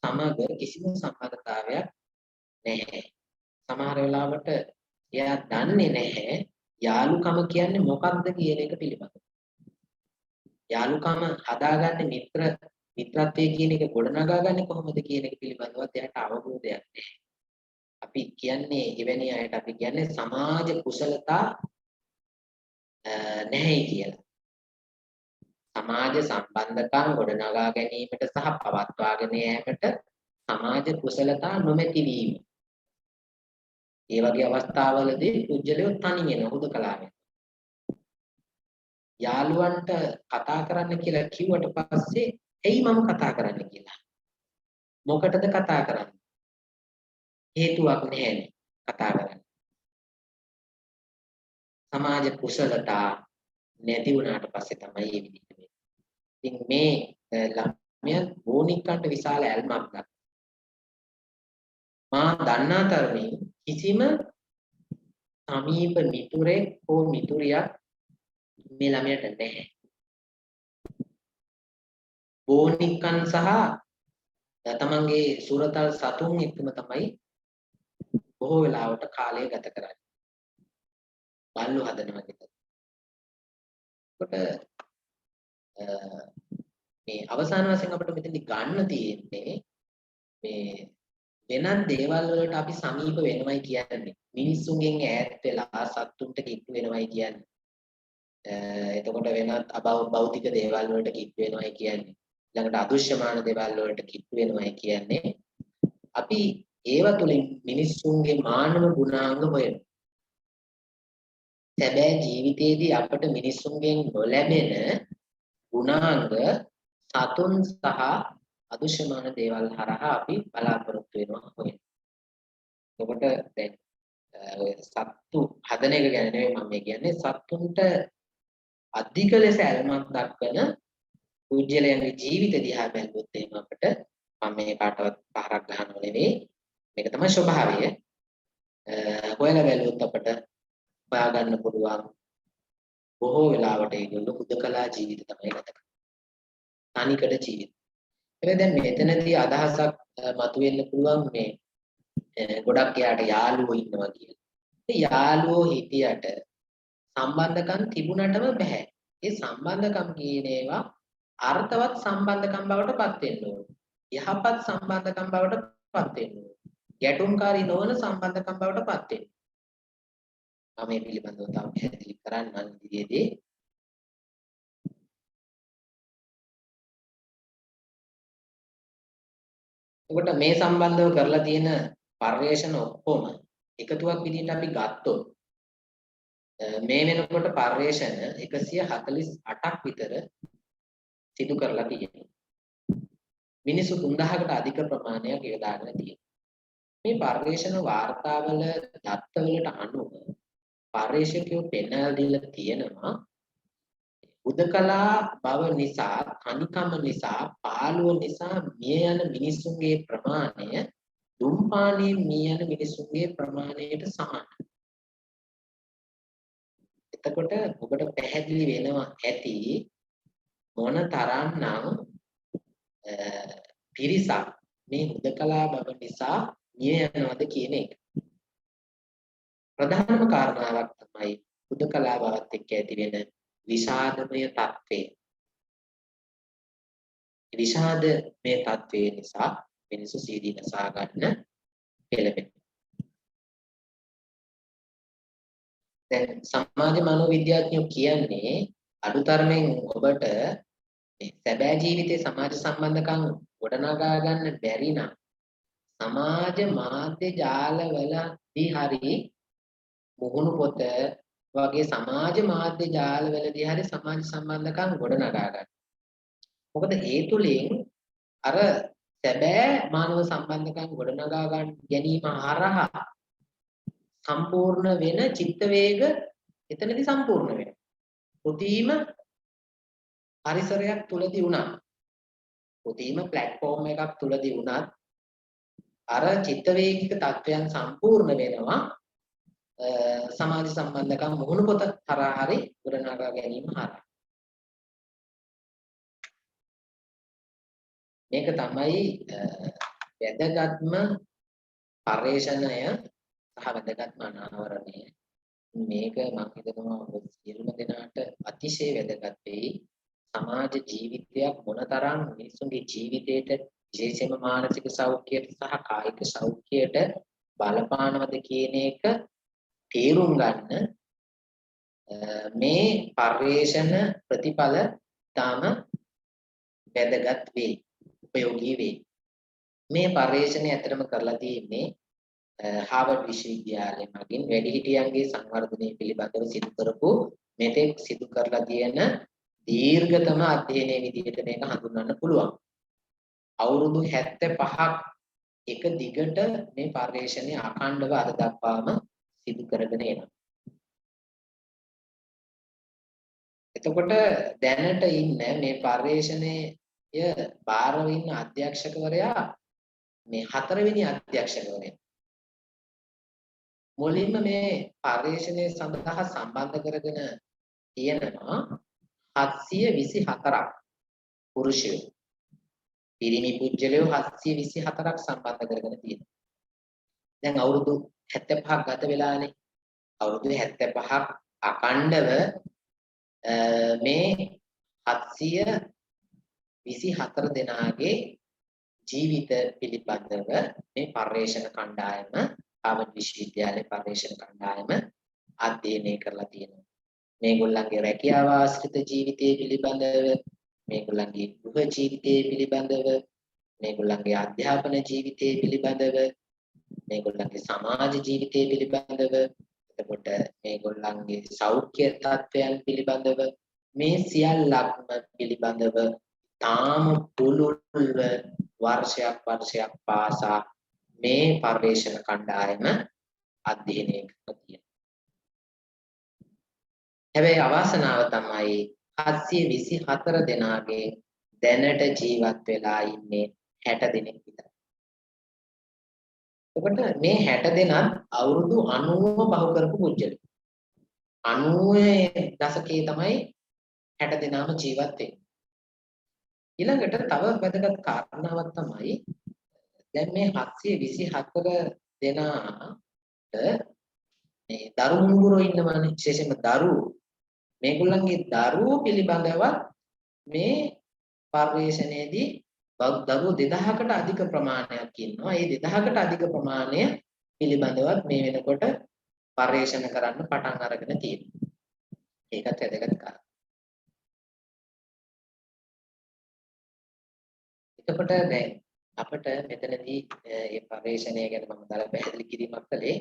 සමග කිසිම සම්බන්ධතාවයක් නැහැ. සමහර වෙලාවට එයා දන්නේ නැහැ යාළුකම කියන්නේ මොකක්ද කියන එක පිළිබඳව. යාළුකම හදාගන්නේ මිත්‍රත්වයේ කියන එක ගොඩනගාගන්නේ කොහොමද කියන එක පිළිබඳවත් එයාට අවබෝධයක් නැහැ. අපි කියන්නේ එවැනි අයට අපි කියන්නේ සමාජ කුසලතා නැහැ කියලා. සමාජ සම්බන්ධකම් ගොඩනගා ගැනීමට සහ පවත්වාගෙන යාමට සමාජ කුසලතා නොමැති වීම. ඒ වගේ අවස්ථාවලදී පුජ්‍යලයෝ තනි වෙන හුදකලා වෙනවා. යාළුවන්ට කතා කරන්න කියලා කිව්වට පස්සේ එයි මම කතා කරන්න කියලා. මොකටද කතා කරන්නේ? හේතුවක් නැහැ කතා කරන්න. සමාජ කුසලතා නැති වුණාට පස්සේ තමයි මේ විදිහට වෙන්නේ. ඉතින් මේ ළමයා ගෝණිකන්ට විශාල ඇල්මක් දක්වනවා. මා දන්නා තරමින් කිසිම සමීප මිතුරෙක් හෝ මිතුරියක් මේ ළමයට නැහැ. ගෝණිකන් සහ තමන්ගේ සුරතල් සතුන් එක්කම තමයි බොහෝ වෙලාවට කාලය ගත කරන්නේ. බල්ලු හදනවා විතර. කොට මේ අවසාන වශයෙන් අපිට මෙතනදි ගන්න තියෙන්නේ මේ වෙනත් දේවල් වලට අපි සමීප වෙනවයි කියන්නේ. මිනිස්සුන්ගෙන් ඈත් වෙලා සතුන්ට කිට්ටු වෙනවයි කියන්නේ. එතකොට වෙනත් භෞතික දේවල් වලට කිට්ටු වෙනවයි කියන්නේ. ළඟට අදෘශ්‍යමාන දේවල් වලට කිට්ටු වෙනවයි කියන්නේ. අපි ඒව තුලින් මිනිස්සුන්ගේ මානව ගුණාංග හොයනවා. සැබෑ ජීවිතයේදී අපට මිනිස්සුන්ගෙන් නොලැබෙන ගුණාංග සතුන් සහ අදෘශ්‍යමාන දේවල් හරහා අපි බලාපොරොත්තු වෙනවා හොයන. එතකොට දැන් සත්තු හදන එක ගැන නෙවෙයි මම කියන්නේ සත්තුන්ට අධික ලෙස ඇල්මක් දක්වන පුජ්‍යලයන්ගේ ජීවිත දිහා බැලුවොත් එහෙම අපිට මම මේ කාටවත් පහරක් ගන්නව නෙවෙයි මේක තමයි ස්වභාවය. හොයලා බැලුවොත් අපිට හොයා ගන්න පුළුවන් බොහෝ වෙලාවට ඒගොල්ලෝ හුදකලා ජීවිත තමයි ගත කරන්නේ. තනිකඩ ජීවිත. දැන් මෙතනදී අදහසක් මතුවෙන්න පුළුවන් මේ ගොඩක් එයාට යාළුවෝ ඉන්නවා කියලා. ඒ යාළුවෝ හිටියට සම්බන්ධකම් තිබුණටම බෑ. ඒ සම්බන්ධකම් කියන ඒවා අර්ථවත් සම්බන්ධකම් බවට පත් වෙන්න ඕන. යහපත් සම්බන්ධකම් බවට පත් වෙන්න ඕන. ගැටුම්කාරී නොවන සම්බන්ධකම් බවට පත් වෙන්න. මම මේ පිළිබඳව තව පැහැදිලි කරන්නම් ඉදිරියේදී. එතකොට මේ සම්බන්ධව කරලා තියෙන පර්යේෂණ ඔක්කොම එකතුවක් විදිහට අපි ගත්තොත් මේ වෙනකොට පර්යේෂණ 148ක් විතර සිදු කරලා තියෙනවා. මිනිස්සු 3000කට අධික ප්‍රමාණයක් යොදාගෙන තියෙනවා. මේ පර්යේෂණ වාර්තාවල දත්තවලට අනුව පර්යේෂකයෝ පෙන්වලා දීලා තියෙනවා උදකලා බව නිසා, තනිකම නිසා, පාළුව නිසා මිය යන මිනිසුන්ගේ ප්‍රමාණය දුම්පානයේ මිය යන මිනිසුන්ගේ ප්‍රමාණයට සමානයි. එතකොට ඔබට පැහැදිලි වෙනවා ඇති මොන තරම්නම් පිරිසක් මේ උදකලා බව නිසා මිය යනවද කියන එක. ප්‍රධානම කාරණාවක් තමයි හුදකලා බවත් එක්ක ඇති වෙන විෂාදමය තත්ත්වය. විෂාදමය තත්ත්වය නිසා මිනිස්සු සීදී නසා ගන්න පෙළඹෙනවා. දැන් සමාජ මනෝවිද්‍යාඥයෝ කියන්නේ අඩුතරමින් ඔබට මේ සැබෑ ජීවිතයේ සමාජ සම්බන්ධකම් ගොඩනගා ගන්න බැරි නම් සමාජ මාධ්‍ය ජාලවලදී හරි මුහුණු පොත වගේ සමාජ මාධ්‍ය ජාලවලදී හරි සමාජ සම්බන්ධකම් ගොඩනගා ගන්න. මොකද ඒ තුලින් අර සැබෑ මානව සම්බන්ධකම් ගොඩනගා ගැනීම හරහා සම්පූර්ණ වෙන චිත්ත වේග එතනදී සම්පූර්ණ වෙනවා. කෘතිම පරිසරයක් තුලදී වුණා. කෘතිම ප්ලැට්ෆෝම් එකක් තුලදී වුණත් අර චිත්ත වේගික තත්වයන් සම්පූර්ණ වෙනවා. සමාජ සම්බන්ධකම් මුහුණු පොත හරහා හරි ගොඩනගා ගැනීම හරහා. මේක තමයි වැදගත්ම පරිශ්‍රණය සහ වැදගත්ම අනාවරණය. මේක මම හිතනවා සියලුම දෙනාට අතිශය වැදගත් වෙයි. සමාජ ජීවිතයක් මොනතරම් මිනිසුන්ගේ ජීවිතයට විශේෂයෙන්ම මානසික සෞඛ්‍යයට සහ කායික සෞඛ්‍යයට බලපානවද කියන එක තේරුම් ගන්න මේ පරිශ්‍රණ ප්‍රතිඵල තාම වැදගත් වෙයි, උපයෝගී වෙයි. මේ පරිශ්‍රණය ඇත්තටම කරලා තියෙන්නේ හාවර්ඩ් විශ්වවිද්‍යාලය මගින් වැඩිහිටියන්ගේ සංවර්ධනය පිළිබඳව සිදු කරපු මෙතෙක් සිදු කරලා තියෙන දීර්ඝතම අධ්‍යයනයේ විදිහට මේක හඳුන්වන්න පුළුවන්. අවුරුදු 75ක් එක දිගට මේ පරිශ්‍රණය අඛණ්ඩව අද දක්වාම සිදු කරගෙන එනවා. එතකොට දැනට ඉන්න මේ පරිශ්‍රණය බාරව ඉන්න අධ්‍යක්ෂකවරයා මේ 4 වෙනි අධ්‍යක්ෂකවරයා. මුලින්ම මේ පරිශ්‍රණය සඳහා සම්බන්ධ කරගෙන තියෙනවා 724ක් පුරුෂයෝ. පිරිමි පුජ්‍යලයෝ 724ක් සම්බන්ධ කරගෙන තියෙනවා. දැන් අවුරුදු 75ක් ගත වෙලානේ. අවුරුදු 75ක් අඛණ්ඩව මේ 724 දෙනාගේ ජීවිත පිළිබඳව මේ පර්යේෂණ කණ්ඩායම හාවර්ඩ් විශ්වවිද්‍යාලයේ පර්යේෂණ කණ්ඩායම අධ්‍යයනය කරලා තියෙනවා. මේගොල්ලන්ගේ රැකියාව ආශ්‍රිත ජීවිතය පිළිබඳව, මේගොල්ලන්ගේ ගෘහ ජීවිතය පිළිබඳව, මේගොල්ලන්ගේ අධ්‍යාපන ජීවිතය පිළිබඳව, මේගොල්ලන්ගේ සමාජ ජීවිතය පිළිබඳව, එතකොට මේගොල්ලන්ගේ සෞඛ්‍ය තත්ත්වයන් පිළිබඳව මේ සියල්ලක්ම පිළිබඳව තාම පුළුල්ව වර්ෂයක් පාසා මේ පර්යේෂණ කණ්ඩායම අධ්‍යයනය කරලා තියෙනවා. හැබැයි අවාසනාව තමයි 724 දෙනාගේ දැනට ජීවත් වෙලා ඉන්නේ 60 දෙනෙක් විතරයි. එතකොට මේ 60 දෙනාත් අවුරුදු 90 පහු කරපු පුජ්‍යලු. 90 දශකයේ තමයි 60 දෙනාම ජීවත් වෙන්නේ. ඊළඟට තව වැදගත් කාරණාවක් තමයි දැන් මේ 724 දෙනාට මේ දරු මුගුරෝ ඉන්නවනේ, විශේෂයෙන්ම දරුවෝ. මේගොල්ලන්ගේ දරුවෝ පිළිබඳව මේ පර්යේෂණයේදී දරුවෝ 2000කට අධික ප්‍රමාණයක් ඉන්නවා. ඒ 2000කට අධික ප්‍රමාණය පිළිබඳවත් මේ වෙනකොට පර්යේෂණ කරන්න පටන් අරගෙන තියෙනවා. ඒකත් වැදගත් කාරණා. එතකොට දැන් අපිට මෙතනදී මේ පර්යේෂණය ගැන මම දාලා පැහැදිලි කිරීමක් කළේ.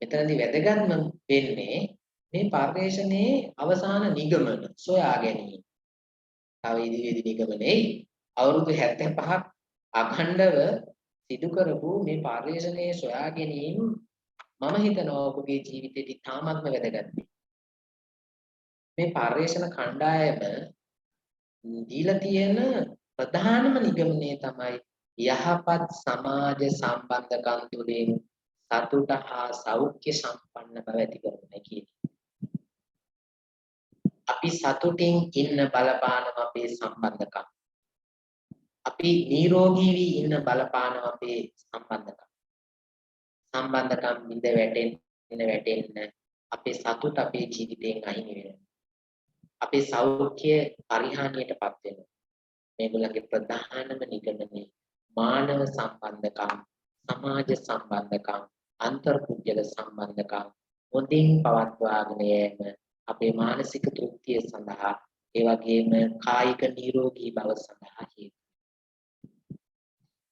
මෙතනදී වැදගත්ම වෙන්නේ මේ පර්යේෂණයේ අවසාන නිගමන සොයා ගැනීම. තව ඉදිරියේදී නිගමනයේ අවුරුදු 75ක් අඛණ්ඩව සිදු කරපු මේ පර්යේෂණයේ සොයා ගැනීම මම හිතනවා ඔබගේ ජීවිතේට ඉතාමත්ම වැදගත්. මේ පර්යේෂණ කණ්ඩායම දීලා තියෙන ප්‍රධානම නිගමනය තමයි යහපත් සමාජ සම්බන්ධකම් තුළින් සතුට හා සෞඛ්‍ය සම්පන්න බව ඇති කරගන්න කියන්නේ. අපි සතුටින් ඉන්න බලපානවා අපේ සම්බන්ධකම්. අපි නිරෝගී වී ඉන්න බලපානවා අපේ සම්බන්ධකම්. සම්බන්ධකම් බිඳ වැටෙන්න අපේ සතුට අපේ ජීවිතයෙන් අහිමි වෙනවා. අපේ සෞඛ්‍ය පරිහානියටපත් වෙනවා. මේගොල්ලන්ගේ ප්‍රධානම නිගමනය මානව සම්බන්ධකම්, සමාජ සම්බන්ධකම්, අන්තර්පුද්ගල සම්බන්ධකම් හොඳින් පවත්වාගෙන යෑම අපේ මානසික තෘප්තිය සඳහා ඒ වගේම කායික නිරෝගී බව සඳහා හේතු.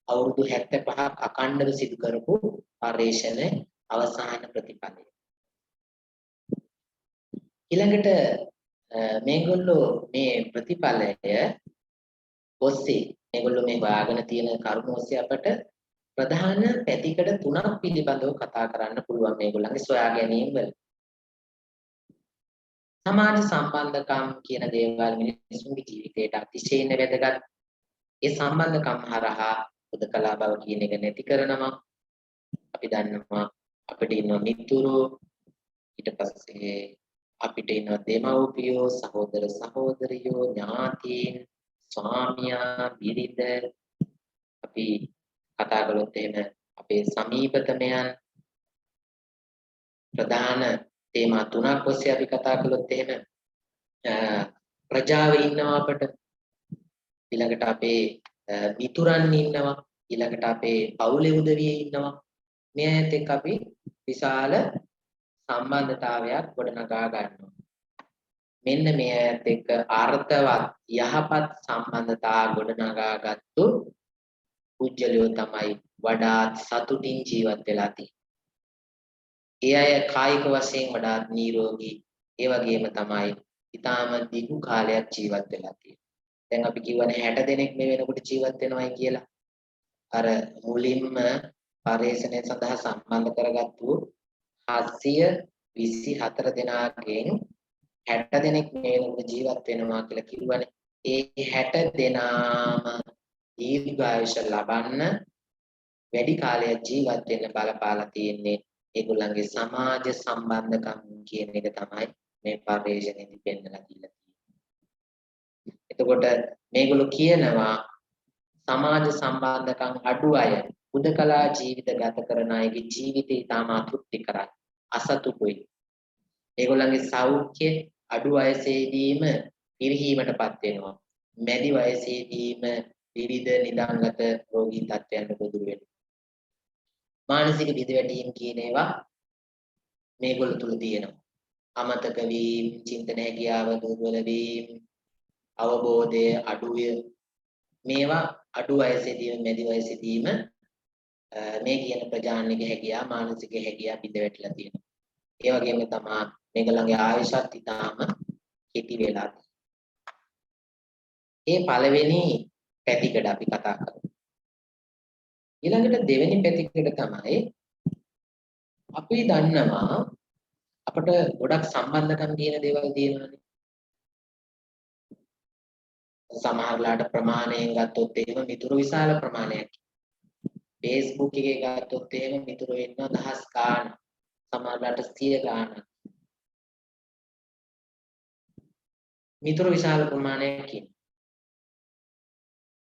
අවුරුදු 75ක් අඛණ්ඩව සිදු කරපු පර්යේෂණ අවසාන ප්‍රතිඵලය. ඊළඟට මේගොල්ලෝ මේ ප්‍රතිඵලය ඔස්සේ මේගොල්ලෝ මේ හොයාගෙන තියෙන කරුණු ඔස්සේ අපට ප්‍රධාන පැතිකඩ තුනක් පිළිබඳව කතා කරන්න පුළුවන් මේගොල්ලන්ගේ සොයා ගැනීම වල. සමාජ සම්බන්ධකම් කියන දේවල් මිනිසුන්ගේ ජීවිතයට අතිශයින් වැදගත්. ඒ සම්බන්ධකම් හරහා උදකලා බව කියන එක නැති කරනවා. අපි දන්නවා අපිට ඉන්න මිතුරෝ, ඊට පස්සේ අපිට ඉන්න දෙමව්පියෝ, සහෝදර සහෝදරියෝ, ඥාතීන්, ස්වාමියා, බිරිඳ, අපි කතා කළොත් එහෙම අපේ සමීපතමයන් ප්‍රධාන තේමා තුනක් ඔස්සේ අපි කතා කළොත් එහෙම ප්‍රජාවේ ඉන්නවා අපට, ඊළඟට අපේ මිතුරන් ඉන්නවා, ඊළඟට අපේ පවුලේ උදවියේ ඉන්නවා. මේ ඇත් එක්ක අපි විශාල සම්බන්ධතාවයක් ගොඩනගා ගන්නවා. මෙන්න මේ ඇත් එක්ක අර්ථවත් යහපත් සම්බන්ධතා ගොඩනගාගත්තු පුජ්‍යලියෝ තමයි වඩාත් සතුටින් ජීවත් වෙලා තියෙන්නේ. ඒ අය කායික වශයෙන් වඩාත් නිරෝගී, ඒ වගේම තමයි ඊටාම දීර්ඝ කාලයක් ජීවත් වෙලා තියෙන්නේ. දැන් අපි කියවනේ 60 දෙනෙක් මේ වෙනකොට ජීවත් වෙනවයි කියලා. අර මුලින්ම පරිශ්‍රණය සඳහා සම්බන්ධ කරගත්තු 724 දෙනාගෙන් 60 දෙනෙක් මේ වෙනකොට ජීවත් වෙනවා කියලා කිව්වනේ. ඒ 60 දෙනාම දීර්ඝායුෂ ලබන්න වැඩි කාලයක් ජීවත් වෙන්න බලපාලා තියෙන්නේ ඒගොල්ලන්ගේ සමාජ සම්බන්ධකම් කියන එක තමයි මේ පරිශ්‍රණයේදී පෙන්නලා දීලා තියෙන්නේ. එතකොට මේගොල්ලෝ කියනවා සමාජ සම්බන්ධකම් අඩු අය, උදකලා ජීවිත ගත කරන අයගේ ජීවිතය ඉතාම අතෘප්තිකරයි, අසතුටුයි. ඒගොල්ලන්ගේ සෞඛ්‍ය අඩු වයසේදීම පිරිහීමටපත් වෙනවා. මැදි වයසේදීම විවිධ නිදාගත රෝගී තත්ත්වයන්ට ගොදුරු වෙනවා. මානසික බිඳවැටීම් කියන ඒවා මේගොල්ලෝ තුල තියෙනවා. අමතක වීම, චින්තන හැකියාව දුර්වල වීම, අවබෝධය අඩුය. මේවා අඩු වයසේදීම මැදි වයසේදීම මේ කියන ප්‍රජානික හැකියාව, මානසික හැකියාව බිඳ වැටිලා තියෙනවා. ඒ වගේම තමයි මේගොල්ලන්ගේ ආයුෂත් ඉතාම කෙටි වෙලා තියෙනවා. ඒ පළවෙනි පැතිකඩ අපි කතා කරමු. ඊළඟට දෙවෙනි පැතිකඩ තමයි අපි දන්නවා අපට ගොඩක් සම්බන්ධකම් කියන දේවල් තියෙනවානේ. සමහරලාට ප්‍රමාණයෙන් ගත්තොත් එහෙම මිතුරු විශාල ප්‍රමාණයක්. Facebook එකේ ගත්තොත් එහෙම මිතුරු ඉන්නවා දහස් ගාණක්. සමහරලාට 100 ගාණක්. මිතුරු විශාල ප්‍රමාණයක් ඉන්නවා.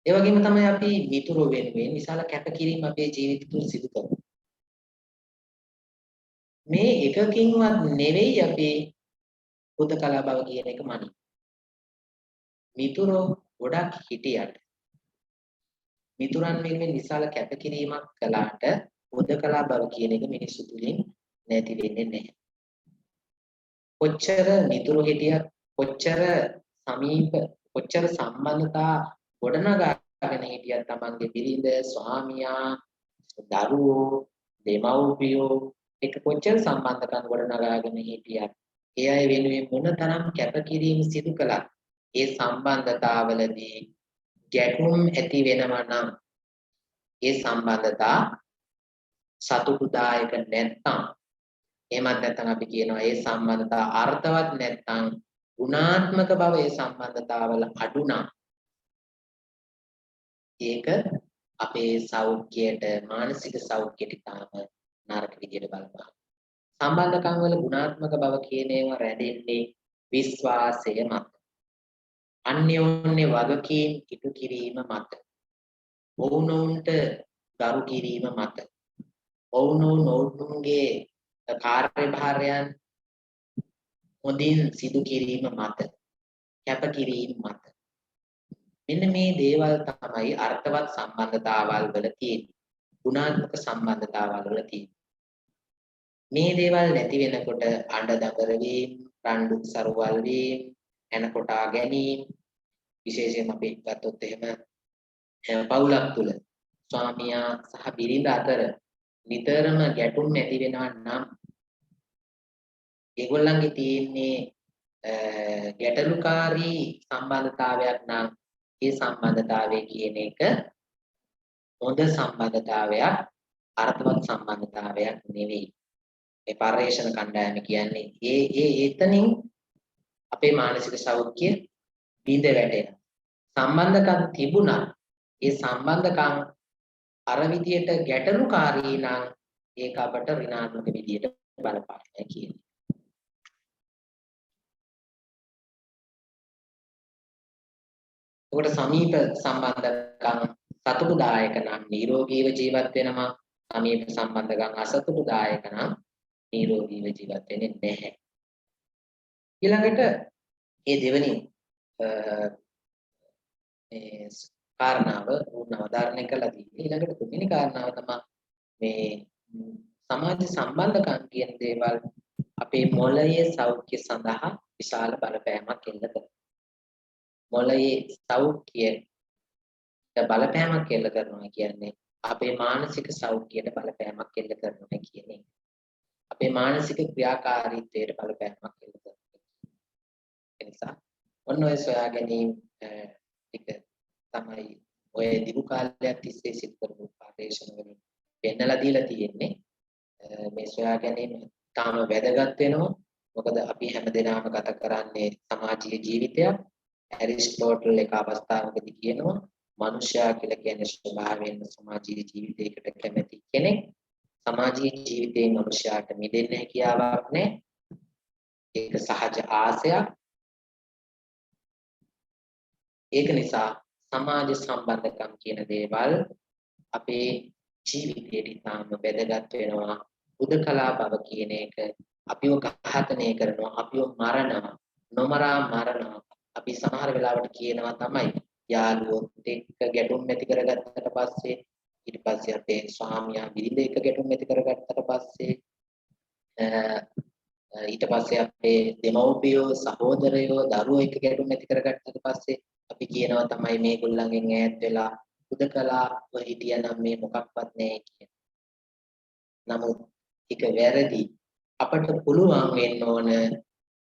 ඒ වගේම තමයි අපි මිතුරු වෙනුවෙන් විශාල කැපකිරීම අපේ ජීවිත තුළ සිදු කරනවා. මේ එකකින්වත් නෙවෙයි අපි හුදකලා බව කියන එක මනි. මිතුරෝ ගොඩක් හිටියට මිතුරන් වෙනුවෙන් විශාල කැපකිරීමක් කළාට හුදකලා බව කියන එක මිනිස්සු තුලින් නැති වෙන්නේ නැහැ. කොච්චර මිතුරු හිටියත්, කොච්චර සමීප, කොච්චර සම්බන්ධතා ගොඩනගාගෙන හිටියත් තමන්ගේ බිරිඳ, ස්වාමියා, දරුවෝ, දෙමව්පියෝ එක කොච්චර සම්බන්ධකම් ගොඩනගාගෙන හිටියත් ඒ අය වෙනුවෙන් මොනතරම් කැපකිරීම සිදු කළත් ඒ සම්බන්ධතාවලදී ගැටුම් ඇති වෙනවා නම් ඒ සම්බන්ධතා සතුටුදායක නැත්නම්, එහෙමත් නැත්නම් අපි කියනවා ඒ සම්බන්ධතා අර්ථවත් නැත්නම්, ගුණාත්මක බව ඒ සම්බන්ධතාවල අඩු නම් ඒක අපේ සෞඛ්‍යයට, මානසික සෞඛ්‍යයට තාම නරක විදියට බලපාන. සම්බන්ධකම් වල ගුණාත්මක බව කියන ඒවා රැඳෙන්නේ විශ්වාසය මත. අන්‍යෝන්‍ය වගකීම් ඉටු කිරීම මත. ඔවුනොවුන්ට ගරු කිරීම මත. ඔවුනොවුන්ගේ කාර්යභාරයන් හොඳින් සිදු කිරීම මත කැප කිරීම මත මෙන්න මේ දේවල් තමයි අර්ථවත් සම්බන්ධතාවල් වල තියෙන්නේ. ගුණාත්මක සම්බන්ධතාවල් වල තියෙන්නේ. මේ දේවල් නැති වෙනකොට අඬ දබර වීම, රණ්ඩු සරුවල් වීම, එන කොටා ගැනීම විශේෂයෙන් අපි ගත්තොත් එහෙම පවුලක් තුල ස්වාමියා සහ බිරිඳ අතර නිතරම ගැටුම් ඇති වෙනවා නම් ඒගොල්ලන්ගේ තියෙන්නේ ගැටලුකාරී සම්බන්ධතාවයක් නම් ඒ සම්බන්ධතාවය කියන එක හොඳ සම්බන්ධතාවයක් අර්ථවත් සම්බන්ධතාවයක් නෙවෙයි. මේ පරිශ්‍රණ කණ්ඩායම කියන්නේ එතනින් අපේ මානසික සෞඛ්‍ය බිඳ වැටෙනවා. සම්බන්ධකම් තිබුණා ඒ සම්බන්ධකම් අර විදියට ගැටලුකාරී නම් ඒක අපට ඍණාත්මක විදියට බලපානවා කියන්නේ. ඔකට සමීප සම්බන්ධකම් සතුටුදායක නම් නිරෝගීව ජීවත් වෙනවා. සමීප සම්බන්ධකම් අසතුටුදායක නම් නිරෝගීව ජීවත් වෙන්නේ නැහැ. ඊළඟට මේ දෙවෙනි මේ කාරණාව උනවදාරණය කළා තියෙන්නේ. ඊළඟට තුන්වෙනි කාරණාව තමයි මේ සමාජ සම්බන්ධකම් කියන දේවල් අපේ මොළයේ සෞඛ්‍ය සඳහා විශාල බලපෑමක් එල්ල කරනවා. මොළයේ සෞඛ්‍යයට බලපෑමක් එල්ල කරනවා කියන්නේ අපේ මානසික සෞඛ්‍යයට බලපෑමක් එල්ල කරනවා කියන්නේ. අපේ මානසික ක්‍රියාකාරීත්වයට බලපෑමක් එල්ල කරනවා. ඒ නිසා ඔන්න ඔය සොයා ගැනීම ටික තමයි ඔය දිගු කාලයක් තිස්සේ සිදු කරපු පරිශ්‍රණ වලින් පෙන්නලා දීලා තියෙන්නේ. මේ සොයා ගැනීම තාම වැදගත් වෙනවා. මොකද අපි හැමදේනම ගත කරන්නේ සමාජීය ජීවිතයක්. ඇරිස්ටෝටල් එක අවස්ථාවකදී කියනවා මනුෂ්‍යයා කියලා කියන්නේ ස්වභාවයෙන්ම සමාජීය ජීවිතයකට කැමති කෙනෙක්. සමාජීය ජීවිතයෙන් මනුෂ්‍යයාට මිදෙන්න හැකියාවක් නැහැ. ඒක සහජ ආසයක්. ඒක නිසා සමාජ සම්බන්ධකම් කියන දේවල් අපේ ජීවිතයට ඉතාම වැදගත් වෙනවා. උදකලා බව කියන එක අපිව ඝාතනය කරනවා, අපිව මරනවා, නොමරා මරනවා. අපි සමහර වෙලාවට කියනවා තමයි යාළුවොත් එක්ක ගැටුම් ඇති කරගත්තට පස්සේ ඊට පස්සේ අපේ ස්වාමියා බිරිඳ එක්ක ගැටුම් ඇති කරගත්තට පස්සේ ඊට පස්සේ අපේ දෙමව්පියෝ සහෝදරයෝ දරුවෝ එක්ක ගැටුම් ඇති කරගත්තට පස්සේ අපි කියනවා තමයි මේගොල්ලන්ගෙන් ඈත් වෙලා උදකලාව හිටියනම් මේ මොකක්වත් නැහැ කියන. නමුත් ඒක වැරදි. අපට පුළුවන් වෙන්න ඕන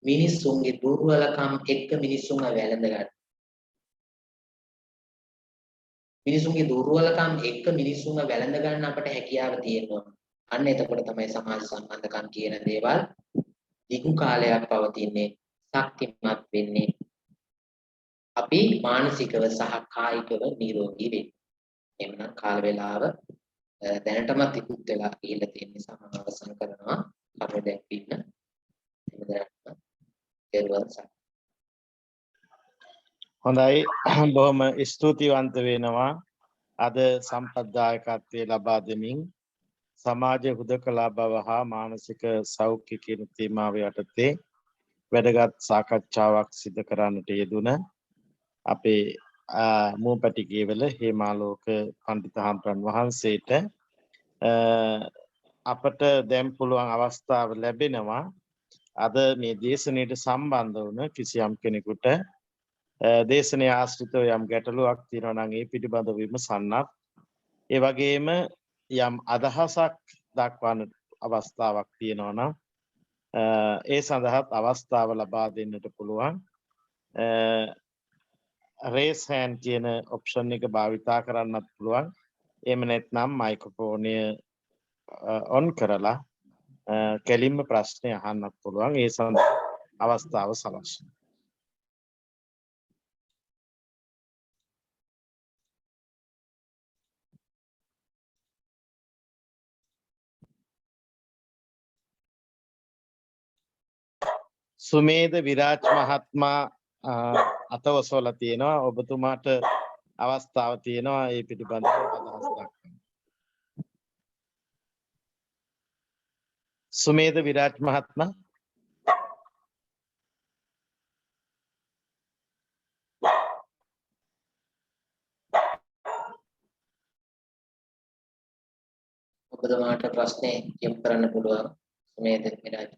මිනිස්සුන්ගේ දුර්වලකම් එක්ක මිනිස්සුන්ව වැළඳ ගන්න. මිනිසුන්ගේ දුර්වලකම් එක්ක මිනිසුන්ව වැළඳ ගන්න අපට හැකියාව තියෙනවා. අන්න එතකොට තමයි සමාජ සම්බන්ධකම් කියන දේවල් දිගු කාලයක් පවතින්නේ, ශක්තිමත් වෙන්නේ. අපි මානසිකව සහ කායිකව නිරෝගී වෙන්නේ. එhmenan කාල වේලාව දැනටමත් ඉක්ුත් වෙලා ගිහිල්ලා තියෙන නිසා මම අවසන් කරනවා. කරුණ දැක්වීම. හැමදාම පෙරවන් සර්. හොඳයි බොහොම ස්තුතිවන්ත වෙනවා අද සම්පත්දායකත්වයේ ලබා දෙමින් සමාජ හුදකලා බව හා මානසික සෞඛ්‍ය කියන තේමාව යටතේ වැදගත් සාකච්ඡාවක් සිදු කරන්නට යෙදුන අපේ මූපැටිගේවල හේමාලෝක පණ්ඩිත හාමුදුරන් වහන්සේට අපට දැන් පුළුවන් අවස්ථාව ලැබෙනවා අද මේ දේශනාවට සම්බන්ධ වුණ කිසියම් කෙනෙකුට දේශනය ආශ්‍රිතව යම් ගැටලුවක් තියෙනවා නම් ඒ පිළිබඳව විමසන්නත් ඒ වගේම යම් අදහසක් දක්වන්න අවස්ථාවක් තියෙනවා නම් ඒ සඳහාත් අවස්ථාව ලබා දෙන්නට පුළුවන් රේස් හෑන්ඩ් කියන ඔප්ෂන් එක භාවිතා කරන්නත් පුළුවන් එහෙම නැත්නම් මයික්‍රොෆෝනය ඔන් කරලා කෙලින්ම ප්‍රශ්නය අහන්නත් පුළුවන් ඒ සඳහා අවස්ථාව සලස්වනවා. සුමේද විරාජ් මහත්මයා අතවසවලා තියෙනවා ඔබතුමාට අවස්ථාව තියෙනවා ඒ පිළිබඳව අදහස් දක්වන්න. සුමේද විරාජ් මහත්මයා ඔබතුමාට ප්‍රශ්නේ යොමු කරන්න පුළුවන්. සුමේද මිරාජ්.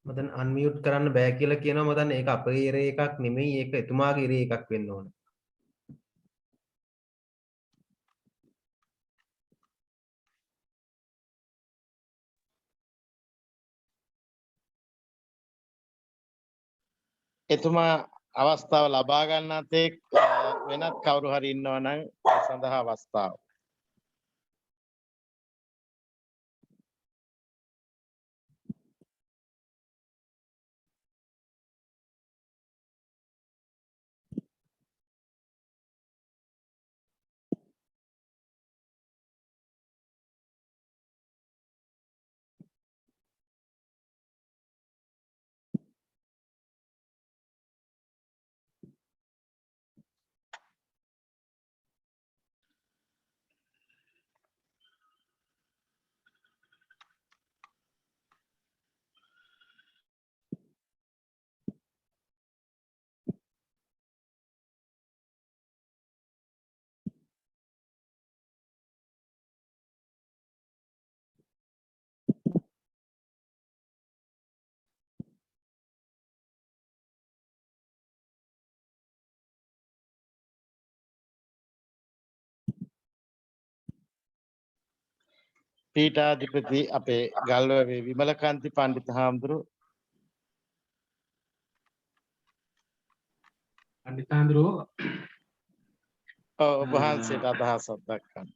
මම දැන් අන්මියුට් කරන්න බෑ කියලා කියනවා. මම දන්නේ ඒක අපේ ඉරේ එකක් නෙමෙයි. ඒක එතුමාගේ ඉරේ එකක් වෙන්න ඕන. එතුමා අවස්ථාව ලබා ගන්නත් එක් වෙනත් කවුරු හරි ඉන්නවා නම් ඒ සඳහා අවස්ථාව. පීඨාධිපති අපේ ගල්වැවේ විමලකාන්ති පණ්ඩිත හාමුදුරු පණ්ඩිතාඳුරෝ ඔබ වහන්සේට අදහසක් දක්වන්න.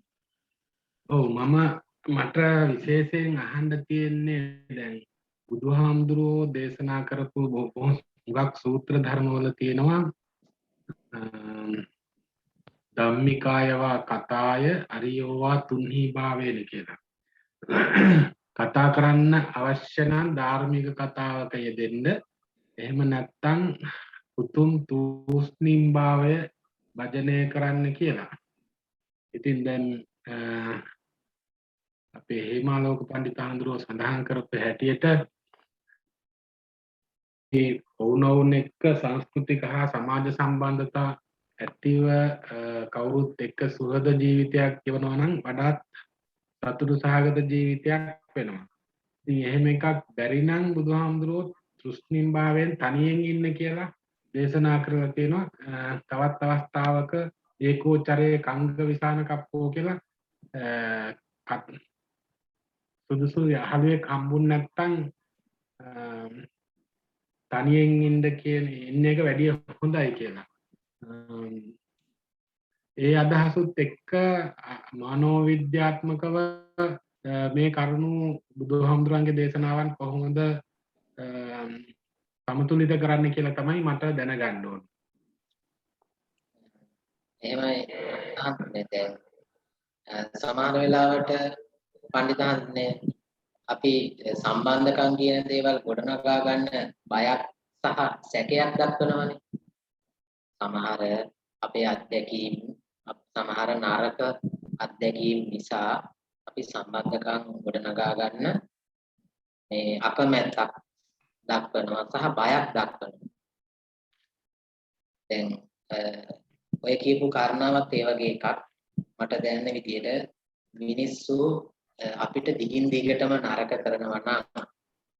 ඔව් මට විශේෂයෙන් අහන්න තියෙන්නේ දැන් බුදුහාමුදුරෝ දේශනා කරපු බොහෝ හුඟක් සූත්‍ර ධර්මවල තියෙනවා ධම්මිකායවා කතාය අරියෝවා තුන්හි භාවේන කියලා. කතා කරන්න අවශ්‍ය නම් ධාර්මික කතාවක යෙදෙන්න. එහෙම නැත්නම් උතුම් තුස්නිම් භාවය භජනය කරන්න කියලා. ඉතින් දැන් අපේ හේමාලෝක පණ්ඩිතාඳුරෝ සඳහන් කරපු හැටියට මේ වුණවුන් එක්ක සංස්කෘතික හා සමාජ සම්බන්ධතා ඇතිව කවුරුත් එක්ක සුහද ජීවිතයක් ගෙවනවා නම් වඩාත් සතුටු සහගත ජීවිතයක් වෙනවා. ඉතින් එහෙම එකක් බැරි නම් බුදුහාමුදුරුවෝ තෘෂ්ණිම් භාවයෙන් තනියෙන් ඉන්න කියලා දේශනා කරලා තියෙනවා. තවත් අවස්ථාවක ඒකෝචරයේ කංග විසාන කප්පෝ කියලා සුදුසු යහළුවෙක් හම්බුන් නැත්තම් තනියෙන් ඉන්න එක වැඩි හොඳයි කියලා. ඒ අදහසුත් එක්ක මනෝවිද්‍යාත්මකව මේ කරුණු බුදුහාමුදුරන්ගේ දේශනාවන් කොහොමද සමතුලිත කරන්න කියලා තමයි මට දැනගන්න ඕන. එහෙමයි අහන්නේ දැන් සමහර වෙලාවට පණ්ඩිතාන්නේ අපි සම්බන්ධකම් කියන දේවල් ගොඩනගා ගන්න බයක් සහ සැකයක් දක්වනවානේ. සමහර අපේ අත්දැකීම් සමහර නරක අත්දැකීම් නිසා අපි සම්බන්ධකම් ගොඩනගා ගන්න මේ අකමැත්තක් දක්වනවා සහ බයක් දක්වනවා. දැන් ඔය කියපු කාරණාවත් ඒ වගේ එකක් මට දැනෙන විදිහට මිනිස්සු අපිට දිගින් දිගටම නරක කරනවා නම්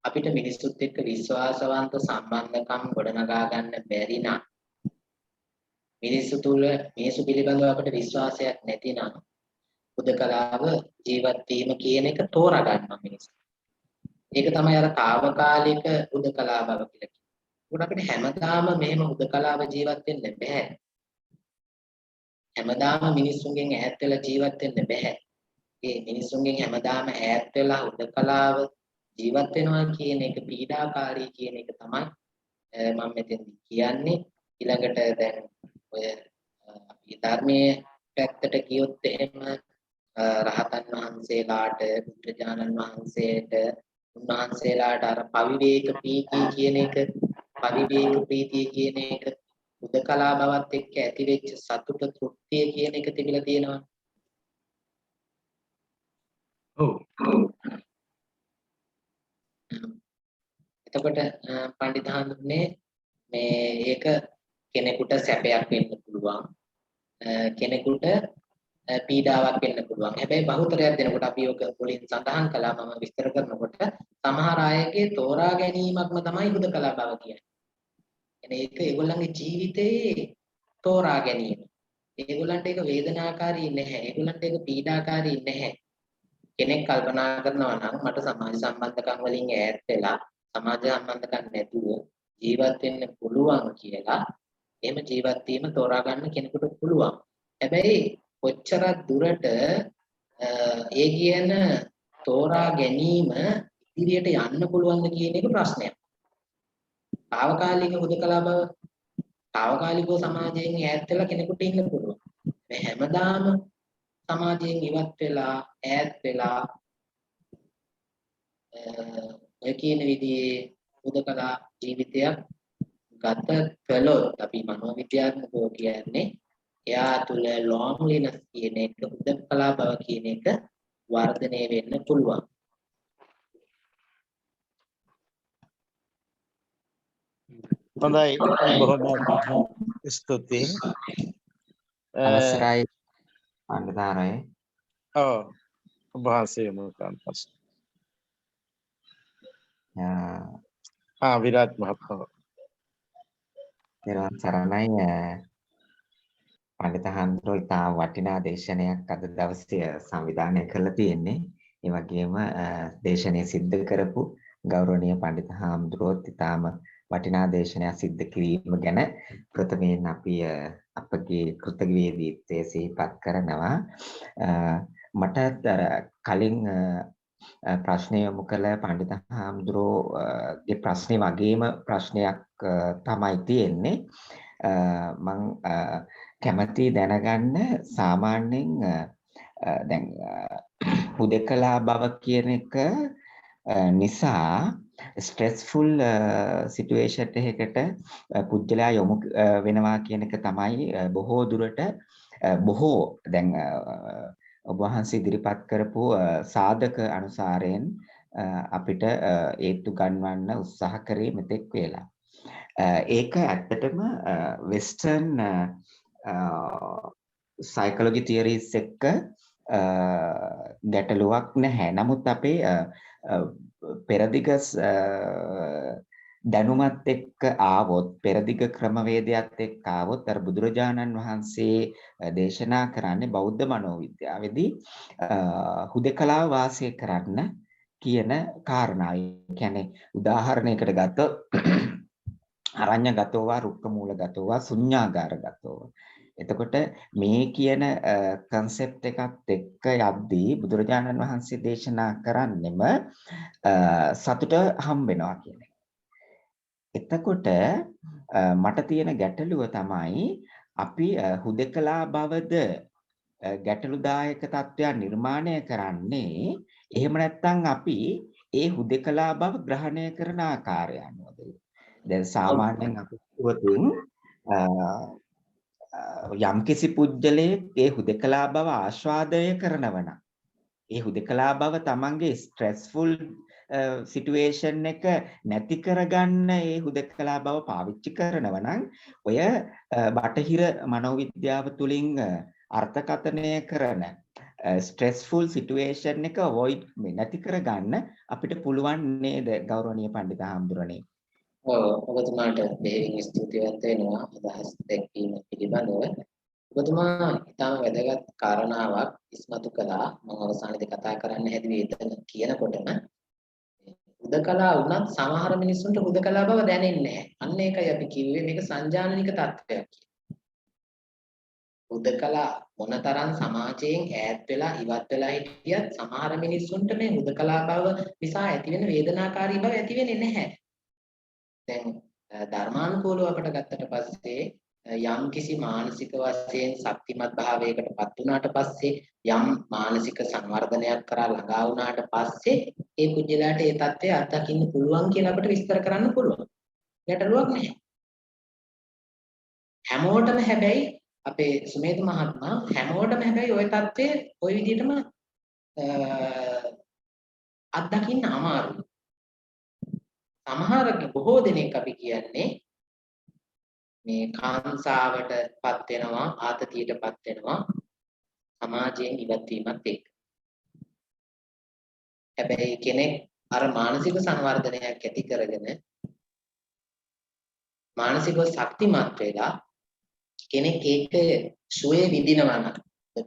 අපිට මිනිස්සුත් එක්ක විශ්වාසවන්ත සම්බන්ධකම් ගොඩනගා ගන්න බැරි නම් මිනිස්සු පිළිබඳව අපිට විශ්වාසයක් නැතිනම් උදකලාව ජීවත් වීම කියන එක තෝරා ගන්නවා මිනිස්සු. ඒක තමයි අර తాවකාලික උදකලා බව කියලා කියන්නේ. උඩ අපිට හැමදාම මෙහෙම උදකලාව ජීවත් වෙන්න බෑ. හැමදාම මිනිස්සුන්ගෙන් ඈත් වෙලා ජීවත් වෙන්න බෑ. ඒ මිනිස්සුන්ගෙන් හැමදාම ඈත් වෙලා උදකලාව ජීවත් වෙනවා කියන එක පීඩාකාරී කියන එක තමයි මම මෙතෙන්දි කියන්නේ. ඊළඟට දැන් ඔය අපි ධර්මයේ පැත්තට ගියොත් එහෙම රහතන් වහන්සේලාට බුදුජානන් වහන්සේට උන්වහන්සේලාට අර පවිවේක ප්‍රීතිය කියන එක උදකලා බවත් එක්ක ඇතිවෙච්ච සතුට තෘප්තිය කියන එක තිබිලා තියෙනවා. ඔව්. එතකොට පණ්ඩිත හඳුන්නේ මේ ඒක කෙනෙකුට සැපයක් වෙන්න පුළුවන්. කෙනෙකුට පීඩාවක් වෙන්න පුළුවන්. හැබැයි බහුතරයක් දෙනකොට අපි ඔක මුලින් සඳහන් කළා මම විස්තර කරනකොට සමහර අයගේ තෝරා ගැනීමක්ම තමයි හුදකලා බව කියන්නේ. එනේ ඒක ඒගොල්ලන්ගේ ජීවිතේ තෝරා ගැනීම. ඒගොල්ලන්ට ඒක වේදනාකාරී නැහැ. ඒගොල්ලන්ට ඒක පීඩාකාරී නැහැ. කෙනෙක් කල්පනා කරනවා නම් මට සමාජ සම්බන්ධකම් වලින් ඈත් වෙලා සමාජ සම්බන්ධකම් නැතුව ජීවත් වෙන්න පුළුවන් කියලා එහෙම ජීවත් වීම තෝරා ගන්න කෙනෙකුට පුළුවන්. හැබැයි කොච්චර දුරට ඒ කියන තෝරා ගැනීම ඉදිරියට යන්න පුළුවන්ද කියන එක ප්‍රශ්නයක්. తాවකාලික හුදකලා බව తాවකාලිකව සමාජයෙන් ඈත් වෙලා කෙනෙකුට ඉන්න පුළුවන්. මේ හැමදාම සමාජයෙන් ඉවත් වෙලා ඈත් වෙලා ඔය කියන විදිහේ හුදකලා ජීවිතයක් ගත කළොත් අපි මනෝවිද්‍යාත්මකව කියන්නේ එයා තුළ loneliness කියන එක හුදකලා බව කියන එක වර්ධනය වෙන්න පුළුවන්. හොඳයි බොහොම ස්තුතියි. අවසරයි පණ්ඩිතාරය. ඔව් ඔබ වහන්සේ මොකක්ද ප්‍රශ්න? විරාජ් මහත්මයා. තෙරුවන් සරණයි පණ්ඩිත හඳුරෝ ඉතා වටිනා දේශනයක් අද දවසේ සංවිධානය කරලා තියෙන්නේ. ඒ වගේම දේශනය සිද්ධ කරපු ගෞරවනීය පණ්ඩිත හඳුරෝත් ඉතාම වටිනා දේශනයක් සිද්ධ කිරීම ගැන ප්‍රථමයෙන් අපි අපගේ කෘතඥතාවය සිහිපත් කරනවා. මට කලින් ප්‍රශ්නය යොමු කළ පණ්ඩිත හඳුරෝගේ ප්‍රශ්නේ වගේම ප්‍රශ්නයක් තමයි තියෙන්නේ. මම කැමැති දැනගන්න සාමාන්‍යයෙන් දැන් හුදකලා බව කියන එක නිසා ස්ට්‍රෙස්ෆුල් සිටුේෂන් එකකට පුද්ගලයා යොමු වෙනවා කියන එක තමයි බොහෝ දුරට බොහෝ දැන් ඔබ වහන්සේ ඉදිරිපත් කරපු සාධක අනුසාරයෙන් අපිට ඒත්තු ගන්වන්න උත්සාහ කරේ මෙතෙක් වෙලා. ඒක ඇත්තටම වෙස්ටර්න් සයිකොලොජි තියරිස් එක්ක ගැටලුවක් නැහැ. නමුත් අපේ පෙරදිග දැනුමත් එක්ක ආවොත් පෙරදිග ක්‍රමවේදයක් එක්ක ආවොත් අර බුදුරජාණන් වහන්සේ දේශනා කරන්නේ බෞද්ධ මනෝවිද්‍යාවේදී හුදකලා වාසය කරන්න කියන කාරණාව. කියන්නේ උදාහරණයකට ගත්තොත් අරඤ්‍යගතෝවා රුක්කමූලගතෝවා ශුඤ්ඤාගාරගතෝවා. එතකොට මේ කියන concept එකත් එක්ක යද්දී බුදුරජාණන් වහන්සේ දේශනා කරන්නෙම සතුට හම්බ වෙනවා කියන එක. එතකොට මට තියෙන ගැටලුව තමයි අපි හුදකලා බවද ගැටලුදායක තත්ත්වයක් නිර්මාණය කරන්නේ එහෙම නැත්නම් අපි ඒ හුදකලා බව ග්‍රහණය කරන ආකාරය අනුවද? දැන් සාමාන්‍යයෙන් අපි කියවතුන් යම්කිසි පුජ්‍යලයේ ඒ හුදකලා බව ආස්වාදය කරනවා නම් ඒ හුදකලා බව තමන්ගේ ස්ට්‍රෙස්ෆුල් සිටුේෂන් එක නැති කරගන්න ඒ හුදකලා බව පාවිච්චි කරනවා නම් ඔය බටහිර මනෝවිද්‍යාව තුළින් අර්ථකථනය කරන ස්ට්‍රෙස්ෆුල් සිටුේෂන් එක අවොයිඩ් නැති කරගන්න අපිට පුළුවන් නේද ගෞරවනීය පණ්ඩිත හාමුදුරනේ? ඔබතුමාට බෙහෙවින් ස්තුතිවන්ත වෙනවා අදහස් දැක්වීම පිළිබඳව. ඔබතුමා ඉතාම වැදගත් කාරණාවක් ඉස්මතු කළා. මම අවසානයේදී කතා කරන්න හැදුවේ එතන කියනකොටම හුදකලා වුණත් සමහර මිනිස්සුන්ට හුදකලා බව දැනෙන්නේ නැහැ. අන්න ඒකයි අපි කිව්වේ මේක සංජානනික තත්ත්වයක් කියලා. හුදකලා මොනතරම් සමාජයෙන් ඈත් වෙලා ඉවත් වෙලා හිටියත් සමහර මිනිස්සුන්ට මේ හුදකලා බව නිසා ඇතිවෙන වේදනාකාරී බව ඇති වෙන්නේ නැහැ. දැන් ධර්මානුකූලව අපට ගත්තට පස්සේ යම් කිසි මානසික වශයෙන් ශක්තිමත් භාවයකට පත් වුණාට පස්සේ යම් මානසික සංවර්ධනයක් කරා ළඟා වුණාට පස්සේ ඒ කුජලයට ඒ தත්ත්වය අත්දකින්න පුළුවන් කියලා අපිට විස්තර කරන්න පුළුවන්. ගැටලුවක් නැහැ. හැමෝටම හැබැයි අපේ සුමේධ මහත්මයා හැමෝටම හැබැයි ওই தත්ත්වය ওই විදිහටම අත්දකින්න අමාරුයි. සමහර බොහෝ දෙනෙක් අපි කියන්නේ මේ කාන්සාවටපත් වෙනවා ආතතියටපත් වෙනවා සමාජයෙන් ඉවත් වීමත් එක්ක. හැබැයි කෙනෙක් අර මානසික සංවර්ධනයක් ඇති කරගෙන මානසිකව ශක්තිමත් වෙලා කෙනෙක් ඒක සුවේ විඳිනවා නම්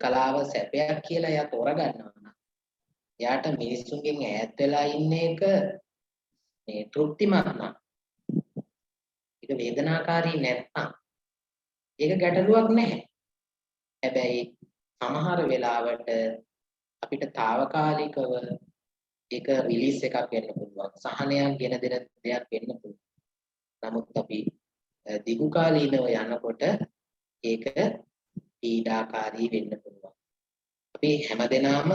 කලාව සැපයක් කියලා එයා තෝරගන්නවා නම් එයාට මිනිස්සුන්ගෙන් ඈත් වෙලා ඉන්න එක මේ තෘප්තිමත් නම් ඒක වේදනාකාරී නැත්නම් ඒක ගැටලුවක් නැහැ. හැබැයි සමහර වෙලාවට අපිට తాවකාලිකව ඒක රිලීස් එකක් වෙන්න පුළුවන්. සහනයක් ගෙන දෙන දෙයක් වෙන්න පුළුවන්. නමුත් අපි දිගු කාලීනව යනකොට ඒක පීඩාකාරී වෙන්න පුළුවන්. අපි හැමදෙනාම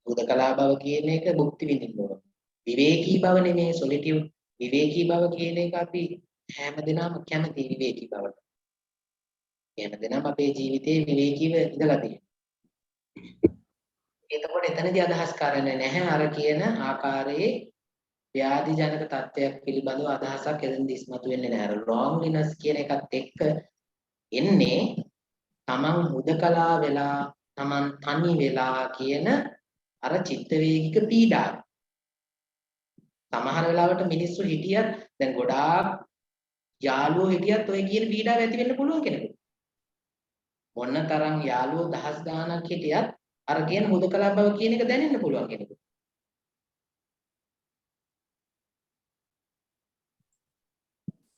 හුදකලා බව කියන එක භුක්ති විඳින්න ඕන. විවේකී බව නෙමේ සොලිටියුඩ් විවේකී බව කියන එක අපි හැමදෙනාම කැමති විවේකී බවට. හැමදෙනාම අපේ ජීවිතේ විවේකීව ඉඳලා තියෙනවා. එතකොට එතනදී අදහස් කරන්නේ නැහැ අර කියන ආකාරයේ ව්‍යාධි ජනක තත්ත්වයක් පිළිබඳව අදහසක් එතනදී ඉස්මතු වෙන්නේ නැහැ. අර ලොන්ලිනස් කියන එකත් එක්ක එන්නේ තමන් හුදකලා වෙලා තමන් තනි වෙලා කියන අර චිත්ත වේගික පීඩාව. සමහර වෙලාවට මිනිස්සු හිටියත් දැන් ගොඩාක් යාළුවෝ හිටියත් ඔය කියන පීඩාව ඇති වෙන්න පුළුවන් කෙනෙකුට. මොන තරම් යාළුවෝ දහස් ගාණක් හිටියත් අර කියන හුදකලා බව කියන එක දැනෙන්න පුළුවන් කෙනෙකුට.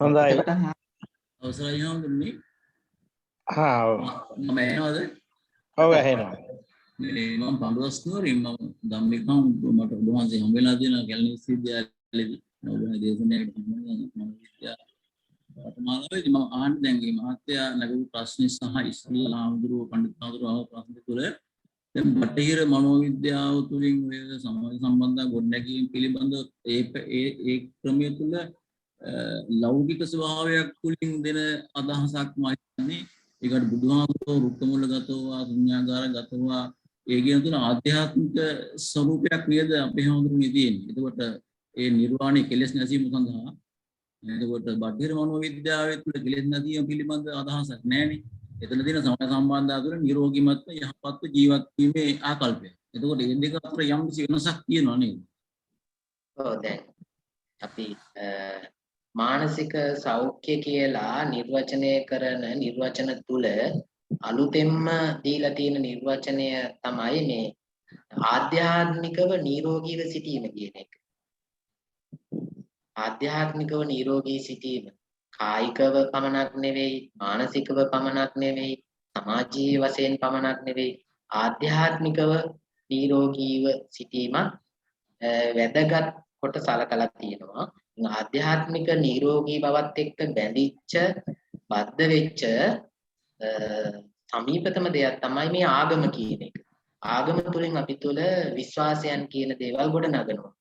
හොඳයි. අවසරයි හඳුන්නේ හා මම එනවද ඔව් ඇහෙනවා. මේ මම පඬුස්නුවරින් මම ධම්මිකම් මට උන්වහන්සේ හම් වෙලා තියෙන කැලණි විශ්වවිද්‍යාලයේදී නෝබල දේශනාවකට මම වර්තමානයේදී මම ආන්න දැන් මේ මහත්තයා නගපු ප්‍රශ්න සහ ඉස්ලාම් ආමඳුරෝ පඬිතුමාගේ ප්‍රශ්න තුළ දැන් බටහිර මනෝවිද්‍යාව තුළින් මේ සමාජ සම්බන්ධ ගොඩනැගීම් පිළිබඳ ඒ ක්‍රමය තුළ ලෞකික ස්වභාවයක් තුළින් දෙන අදහසක් මාන්නේ ඒකට බුදුහාමුදුරුවෝ රුක්කමුලගතෝවා ශුන්‍යාගාරගතෝවා ඒ කියන තුන ආධ්‍යාත්මික ස්වરૂපයක් නේද අපේ හාමුදුරුවෝ තියෙන්නේ. එතකොට ඒ නිර්වාණය කෙලෙස් නැසීම සඳහා එතකොට බටහිර මනෝවිද්‍යාවේ තුල කෙලෙස් නැතිවීම පිළිබඳ අදහසක් නැහැනේ. එතන තියෙන සමාජ සම්බන්ධතාව තුළ නිරෝගීමත්ව යහපත්ව ජීවත් වීමේ ආකල්පය. එතකොට මේ දෙක අතර යම් කිසි වෙනසක් තියෙනවා නේද? ඔව් දැන් අපි මානසික සෞඛ්‍ය කියලා නිර්වචනය කරන නිර්වචන තුල අලුතෙන්ම දීලා තියෙන නිර්වචනය තමයි මේ ආධ්‍යාත්මිකව නිරෝගීව සිටීම කියන එක. ආධ්‍යාත්මිකව නිරෝගී සිටීම කායිකව පමණක් නෙවෙයි මානසිකව පමණක් නෙවෙයි සමාජීය වශයෙන් පමණක් නෙවෙයි ආධ්‍යාත්මිකව නිරෝගීව සිටීම වැදගත් කොට සලකලා තියෙනවා. ආධ්‍යාත්මික නිරෝගී බවත් එක්ක බැඳිච්ච බද්ධ වෙච්ච සමීපතම දෙයක් තමයි මේ ආගම කියන එක. ආගම තුළින් අපි තුළ විශ්වාසයන් කියන දේවල් ගොඩ නගනවා.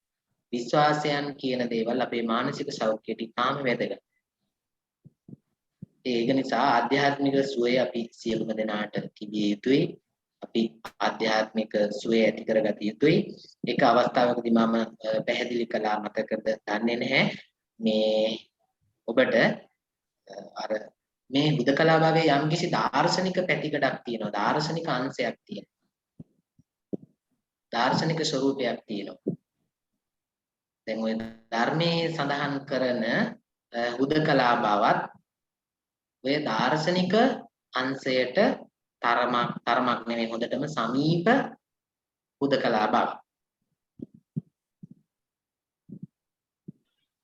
විශ්වාසයන් කියන දේවල් අපේ මානසික සෞඛ්‍යයට ඉතාම වැදගත්. ඒක නිසා ආධ්‍යාත්මික සුවය අපි සියලුම දෙනාට තිබිය යුතුයි. අපි ආධ්‍යාත්මික සුවය ඇති කරගත යුතුයි. ඒක අවස්ථාවකදී මම පැහැදිලි කළා මතකද දන්නේ නැහැ. මේ ඔබට අර මේ හුදකලා භාවයේ යම්කිසි දාර්ශනික පැතිකඩක් තියෙනවා. දාර්ශනික අංශයක් තියෙනවා. දාර්ශනික ස්වરૂපයක් තියෙනවා. දැන් ඔය ධර්මයේ සඳහන් කරන හුදකලා බවත් ඔය දාර්ශනික අංශයට තරමක් නෙමෙයි හොඳටම සමීප හුදකලා බව.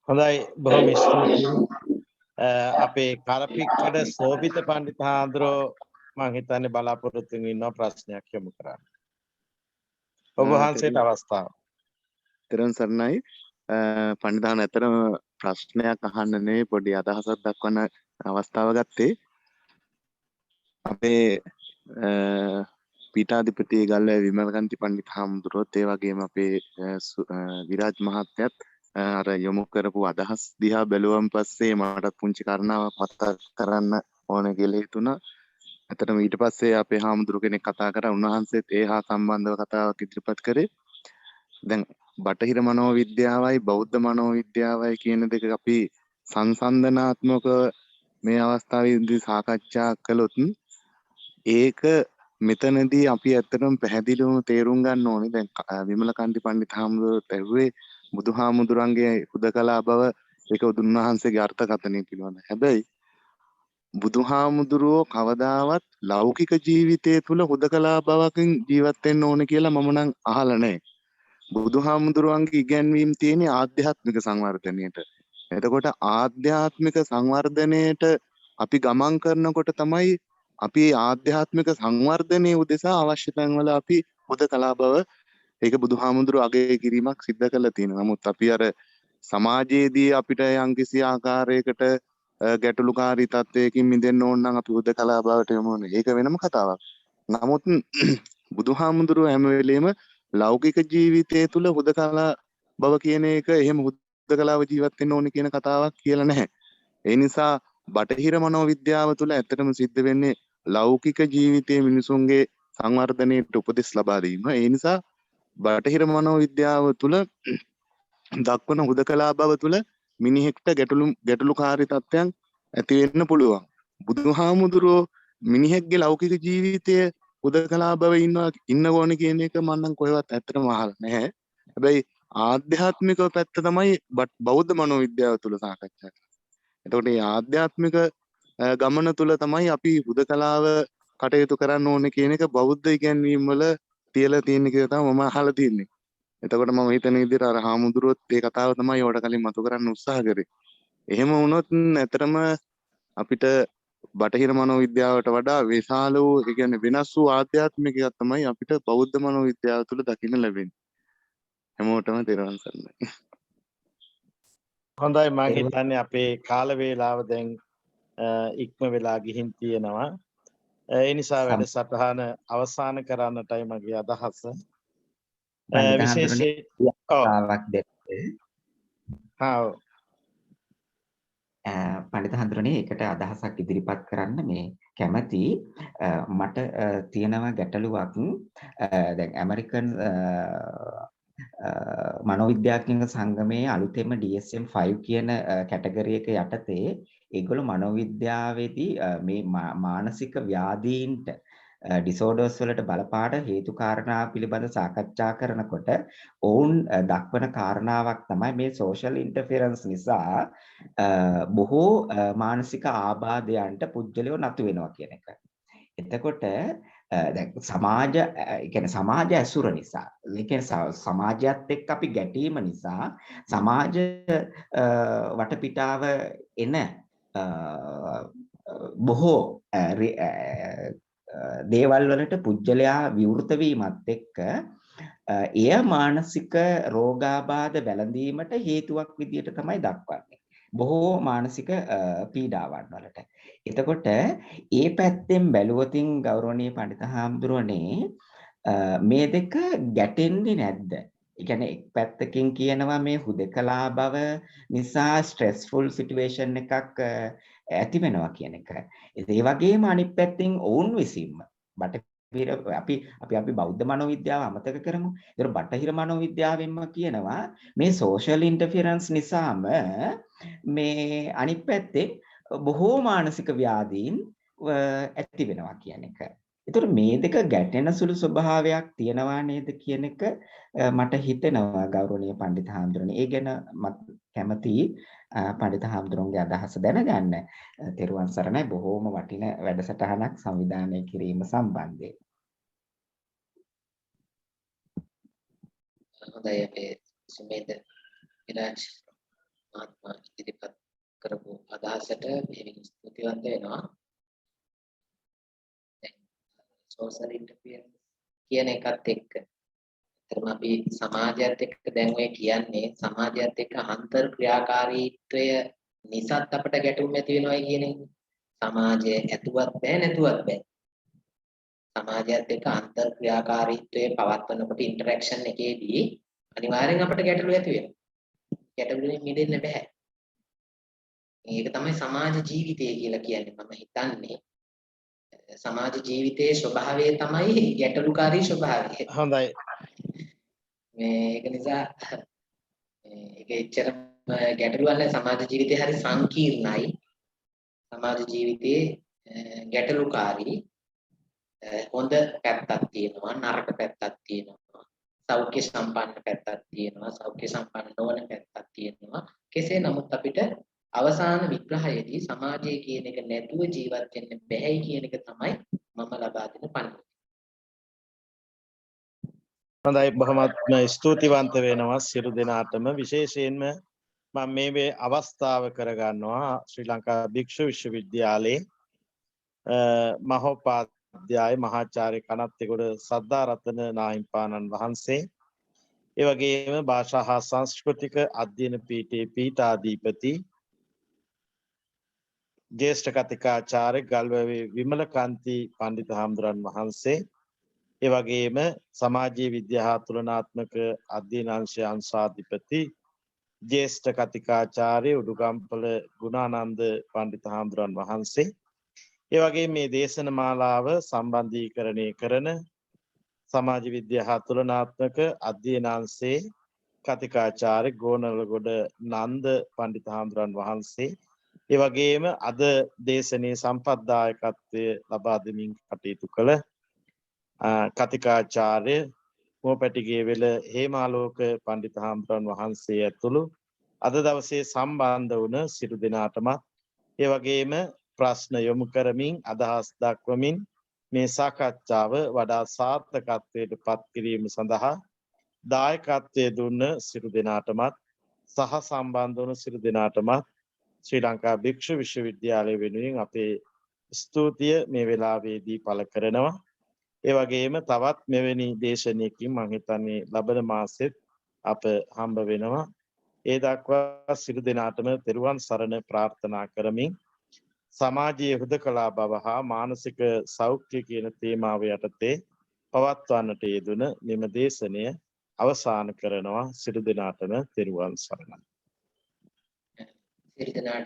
හොඳයි බොහොම ස්තුතියි. අපේ කරපික්කඩ සෝභිත පණ්ඩිත හාමුදුරුවෝ මම හිතන්නේ බලාපොරොත්තු වෙන ඉන්න ප්‍රශ්නයක් යොමු කරන්න. ඔබ වහන්සේට අවස්ථාව. තෙරුවන් සරණයි. පණ්ඩිතහන් ඇතරම ප්‍රශ්නයක් අහන්න නෙවෙයි පොඩි අදහසක් දක්වන්න අවස්ථාව ගත්තේ. අපේ පීඨාධිපති ගල්වැව විමලකාන්ති පණ්ඩිත හාමුදුරුවෝත් ඒ වගේම අපේ විරාජ් මහත්තයත් අර යොමු කරපු අදහස් දිහා බැලුවම පස්සේ මට පුංචි කාරණාවක් මතක් කරන්න ඕන කියලා හිතුණා. ඇත්තටම ඊට පස්සේ අපේ හාමුදුරු කෙනෙක් කතා කරා උන්වහන්සේත් ඒ හා සම්බන්ධව කතාවක් ඉදිරිපත් කරේ. දැන් බටහිර මනෝවිද්‍යාවයි බෞද්ධ මනෝවිද්‍යාවයි කියන දෙක අපි සංසන්දනාත්මකව මේ අවස්ථාවේදී සාකච්ඡා කළොත් ඒක මෙතනදී අපි ඇත්තටම පැහැදිලිවම තේරුම් ගන්න ඕනේ. දැන් විමලකාන්ති පණ්ඩිත හාමුදුරුවෝ ඇහුවේ බුදුහාමුදුරන්ගේ හුදකලා බව ඒක උන්වහන්සේගේ අර්ථකථනය පිළිබඳ. හැබැයි බුදුහාමුදුරුවෝ කවදාවත් ලෞකික ජීවිතය තුළ හුදකලා බවකින් ජීවත් වෙන්න ඕනේ කියලා මම නම් අහලා නැහැ. බුදුහාමුදුරුවන්ගේ ඉගැන්වීම් තියෙන්නේ ආධ්‍යාත්මික සංවර්ධනයට. එතකොට ආධ්‍යාත්මික සංවර්ධනයට අපි ගමන් කරනකොට තමයි අපි ආධ්‍යාත්මික සංවර්ධනයේ උදෙසා අවශ්‍ය තැන්වල අපි හුදකලා බව ඒක බුදුහාමුදුරුවෝ අගය කිරීමක් සිද්ධ කරලා තියෙනවා. නමුත් අපි අර සමාජයේදී අපිට යම්කිසි ආකාරයකට ගැටලුකාරී තත්වයකින් මිදෙන්න ඕන නම් අපි හුදකලා බවට යමු ඕනේ. ඒක වෙනම කතාවක්. නමුත් බුදුහාමුදුරුවෝ හැම වෙලෙම ලෞකික ජීවිතය තුළ හුදකලා බව කියන එක එහෙම හුදකලාව ජීවත් වෙන්න ඕනේ කියන කතාවක් කියලා නැහැ. ඒ නිසා බටහිර මනෝවිද්‍යාව තුළ ඇත්තටම සිද්ධ වෙන්නේ ලෞකික ජීවිතයේ මිනිසුන්ගේ සංවර්ධනයට උපදෙස් ලබා දීම. ඒ නිසා බටහිර මනෝවිද්‍යාව තුළ දක්වන හුදකලා බව තුළ මිනිහෙක්ට ගැටලුකාරී තත්ත්වයන් ඇති වෙන්න පුළුවන්. බුදුහාමුදුරුවෝ මිනිහෙක්ගේ ලෞකික ජීවිතය හුදකලා බව ඉන්න ඕනේ කියන එක මම නම් කොහෙවත් ඇත්තටම අහලා නැහැ. හැබැයි ආධ්‍යාත්මික පැත්ත තමයි බෞද්ධ මනෝවිද්‍යාව තුළ සාකච්ඡා කරන්නේ. එතකොට මේ ආධ්‍යාත්මික ගමන තුළ තමයි අපි හුදකලාව කටයුතු කරන්න ඕනේ කියන එක බෞද්ධ ඉගැන්වීම් වල තියලා තියෙන කියලා තමයි මම අහලා තියෙන්නේ. එතකොට මම හිතන විදිහට අර හාමුදුරුවොත් ඒ කතාව තමයි ඔයාලට කලින් මතු කරන්න උත්සාහ කරේ. එහෙම වුණොත් ඇත්තටම අපිට බටහිර මනෝවිද්‍යාවට වඩා විශාල වූ ඒ කියන්නේ වෙනස් වූ ආධ්‍යාත්මිකයක් තමයි අපිට බෞද්ධ මනෝවිද්‍යාව තුළ දකින්න ලැබෙන්නේ. හැමෝටම තෙරුවන් සරණයි. හොඳයි මම හිතන්නේ අපේ කාල වේලාව දැන් ඉක්ම වෙලා ගිහින් තියෙනවා. ඒ නිසා වැඩසටහන අවසන් කරන්නටයි මගේ අදහස. විශේෂයෙන් පඬිත හඳුරන්නේ ඒකට අදහසක් ඉදිරිපත් කරන්න මේ කැමැති මට තියෙනවා ගැටලුවක් දැන් ඇමරිකන් මනෝවිද්‍යාඥ සංගමයේ අලුතෙන්ම DSM-5 කියන කැටගරි එක යටතේ ඒගොල්ලෝ මනෝවිද්‍යාවේදී මේ මානසික ව්‍යාධීන්ට ඩිසෝඩර්ස් වලට බලපාන හේතු කාරණා පිළිබඳ සාකච්ඡා කරනකොට ඔවුන් දක්වන කාරණාවක් තමයි මේ සෝෂල් ඉන්ටර්ෆියරන්ස් නිසා බොහෝ මානසික ආබාධයන්ට පුජ්‍යලයෝ නතු වෙනවා කියන එක. එතකොට දැන් සමාජ ඇසුර නිසා, ඒ කියන්නේ සමාජයත් එක්ක අපි ගැටීම නිසා සමාජ වටපිටාව එන බොහෝ දේවල් වලට පුජ්‍යලයා විවෘත වීමත් එක්ක එය මානසික රෝගාබාධ වැළඳීමට හේතුවක් විදියට තමයි දක්වන්නේ. බොහෝ මානසික පීඩාවන් වලට. එතකොට ඒ පැත්තෙන් බැලුවොතින් ගෞරවනීය පඬිත හාමුදුරනේ මේ දෙක ගැටෙන්නේ නැද්ද? ඒ කියන්නේ එක් පැත්තකින් කියනවා මේ හුදකලා බව නිසා ස්ට්‍රෙස්ෆුල් සිටුේෂන් එකක් ඇති වෙනවා කියන එක. ඒ වගේම අනිත් පැත්තෙන් ඔවුන් විසින්ම අපි බෞද්ධ මනෝවිද්‍යාව අමතක කරමු. ඒතර බටහිර මනෝවිද්‍යාවෙන්ම කියනවා මේ සෝෂල් ඉන්ටර්ෆියරන්ස් නිසාම මේ අනිත් පැත්තේ බොහෝ මානසික ව්‍යාධීන් ඇති වෙනවා කියන එක. ඒතර මේ දෙක ගැටෙන සුළු ස්වභාවයක් තියනවා නේද කියන එක මට හිතෙනවා ගෞරවනීය පඬිත හාමුදුරනේ. ඒ ගැන මම කැමතියි පඬිත හාමුදුරන්ගේ අදහස දැනගන්න. තෙරුවන් සරණයි. බොහෝම වටින වැඩසටහනක් සංවිධානය කිරීම සම්බන්ධයෙන්. හොඳයි අපේ සුමේද විරාජ් මහත්මයා ඉදිරිපත් කරපු අදහසට මෙහෙම ස්තුතිවන්ත වෙනවා. සෝෂල් ඉන්ටර්ෆියරන්ස් කියන එකත් එක්ක අතරම අපි සමාජයත් එක්ක දැන් ඔය කියන්නේ සමාජයත් එක්ක අන්තර් ක්‍රියාකාරීත්වය නිසාත් අපිට ගැටුම් ඇති වෙනවා කියන එක. සමාජය ඇතුවත් බෑ නැතුවත් බෑ. සමාජයත් එක්ක අන්තර් ක්‍රියාකාරීත්වයේ පවත්වනකොට ඉන්ටරැක්ෂන් එකේදී අනිවාර්යෙන් අපිට ගැටලු ඇති වෙනවා. ගැටලුවෙන් මිදෙන්න බෑ. මේක තමයි සමාජ ජීවිතය කියලා කියන්නේ. මම හිතන්නේ සමාජ ජීවිතයේ ස්වභාවය තමයි ගැටලුකාරී ස්වභාවය. හොඳයි. මේක නිසා ඒක එච්චර ගැටලුවක් නැහැ. සමාජ ජීවිතය හරි සංකීර්ණයි. සමාජ ජීවිතයේ ගැටලුකාරී හොඳ පැත්තක් තියෙනවා නරක පැත්තක් තියෙනවා සෞඛ්‍ය සම්පන්න පැත්තක් තියෙනවා සෞඛ්‍ය සම්පන්න නොවන පැත්තක් තියෙනවා කෙසේ නමුත් අපිට අවසාන විග්‍රහයේදී සමාජයේ කියන එක නැතුව ජීවත් වෙන්න බැහැයි කියන එක තමයි මම ලබා දෙන පණිවිඩය. හොඳයි බොහොමත්ම ස්තුතිවන්ත වෙනවා සියලු දෙනාටම විශේෂයෙන්ම මම මේ අවස්ථාව කරගන්නවා ශ්‍රී ලංකා භික්ෂු විශ්වවිද්‍යාලයේ මහෝපාධ්‍යාය මහාචාර්ය කනත්තිගොඩ සද්ධාරතන නාහිම්පාණන් වහන්සේ ඒ වගේම භාෂා හා සංස්කෘතික අධ්‍යයන පීඨයේ පීඨාධිපති ජ්‍යෙෂ්ඨ කතිකාචාර්ය ගල්වැවේ විමලකාන්ති පණ්ඩිත හාමුදුරන් වහන්සේ ඒ වගේම සමාජීය විද්‍යා හා තුලනාත්මක අධ්‍යයන අංශය අංශාධිපති ජ්‍යෙෂ්ඨ කතිකාචාර්ය උඩුගම්පල ගුණානන්ද පණ්ඩිත හාමුදුරන් වහන්සේ ඒ වගේම මේ දේශන මාලාව සම්බන්ධීකරණය කරන සමාජ විද්‍යා හා තුලනාත්මක අධ්‍යයන අංශයේ කතිකාචාර්ය ගෝනලගොඩ නන්ද පණ්ඩිත හාමුදුරන් වහන්සේ ඒ වගේම අද දේශනයේ සම්පත්දායකත්වය ලබා දෙමින් කටයුතු කළ කතිකාචාර්ය මෝපැටිගේවෙල හේමාලෝක පණ්ඩිත හාමුදුරන් වහන්සේ ඇතුළු අද දවසේ සම්බන්ධ වුණ සියලු දෙනාටමත් ඒ වගේම ප්‍රශ්න යොමු කරමින් අදහස් දක්වමින් මේ සාකච්ඡාව වඩා සාර්ථකත්වයට පත් කිරීම සඳහා දායකත්වයේ දුන්න සියලු දෙනාටමත් සහ සම්බන්ධ වුණ සියලු දෙනාටමත් ශ්‍රී ලංකා භික්ෂු විශ්වවිද්‍යාලය වෙනුවෙන් අපේ ස්තුතිය මේ වෙලාවේදී පළ කරනවා. ඒ වගේම තවත් මෙවැනි දේශනයකින් මම හිතන්නේ ලබන මාසෙත් අප හම්බ වෙනවා. ඒ දක්වා සියලු දෙනාටම තෙරුවන් සරණ ප්‍රාර්ථනා කරමින් සමාජීය හුදකලා බව හා මානසික සෞඛ්‍ය කියන තේමාව යටතේ පවත්වන්නට යෙදුන මෙම දේශනය අවසන් කරනවා. සියලු දෙනාටම තෙරුවන් සරණයි. සියලු දෙනාට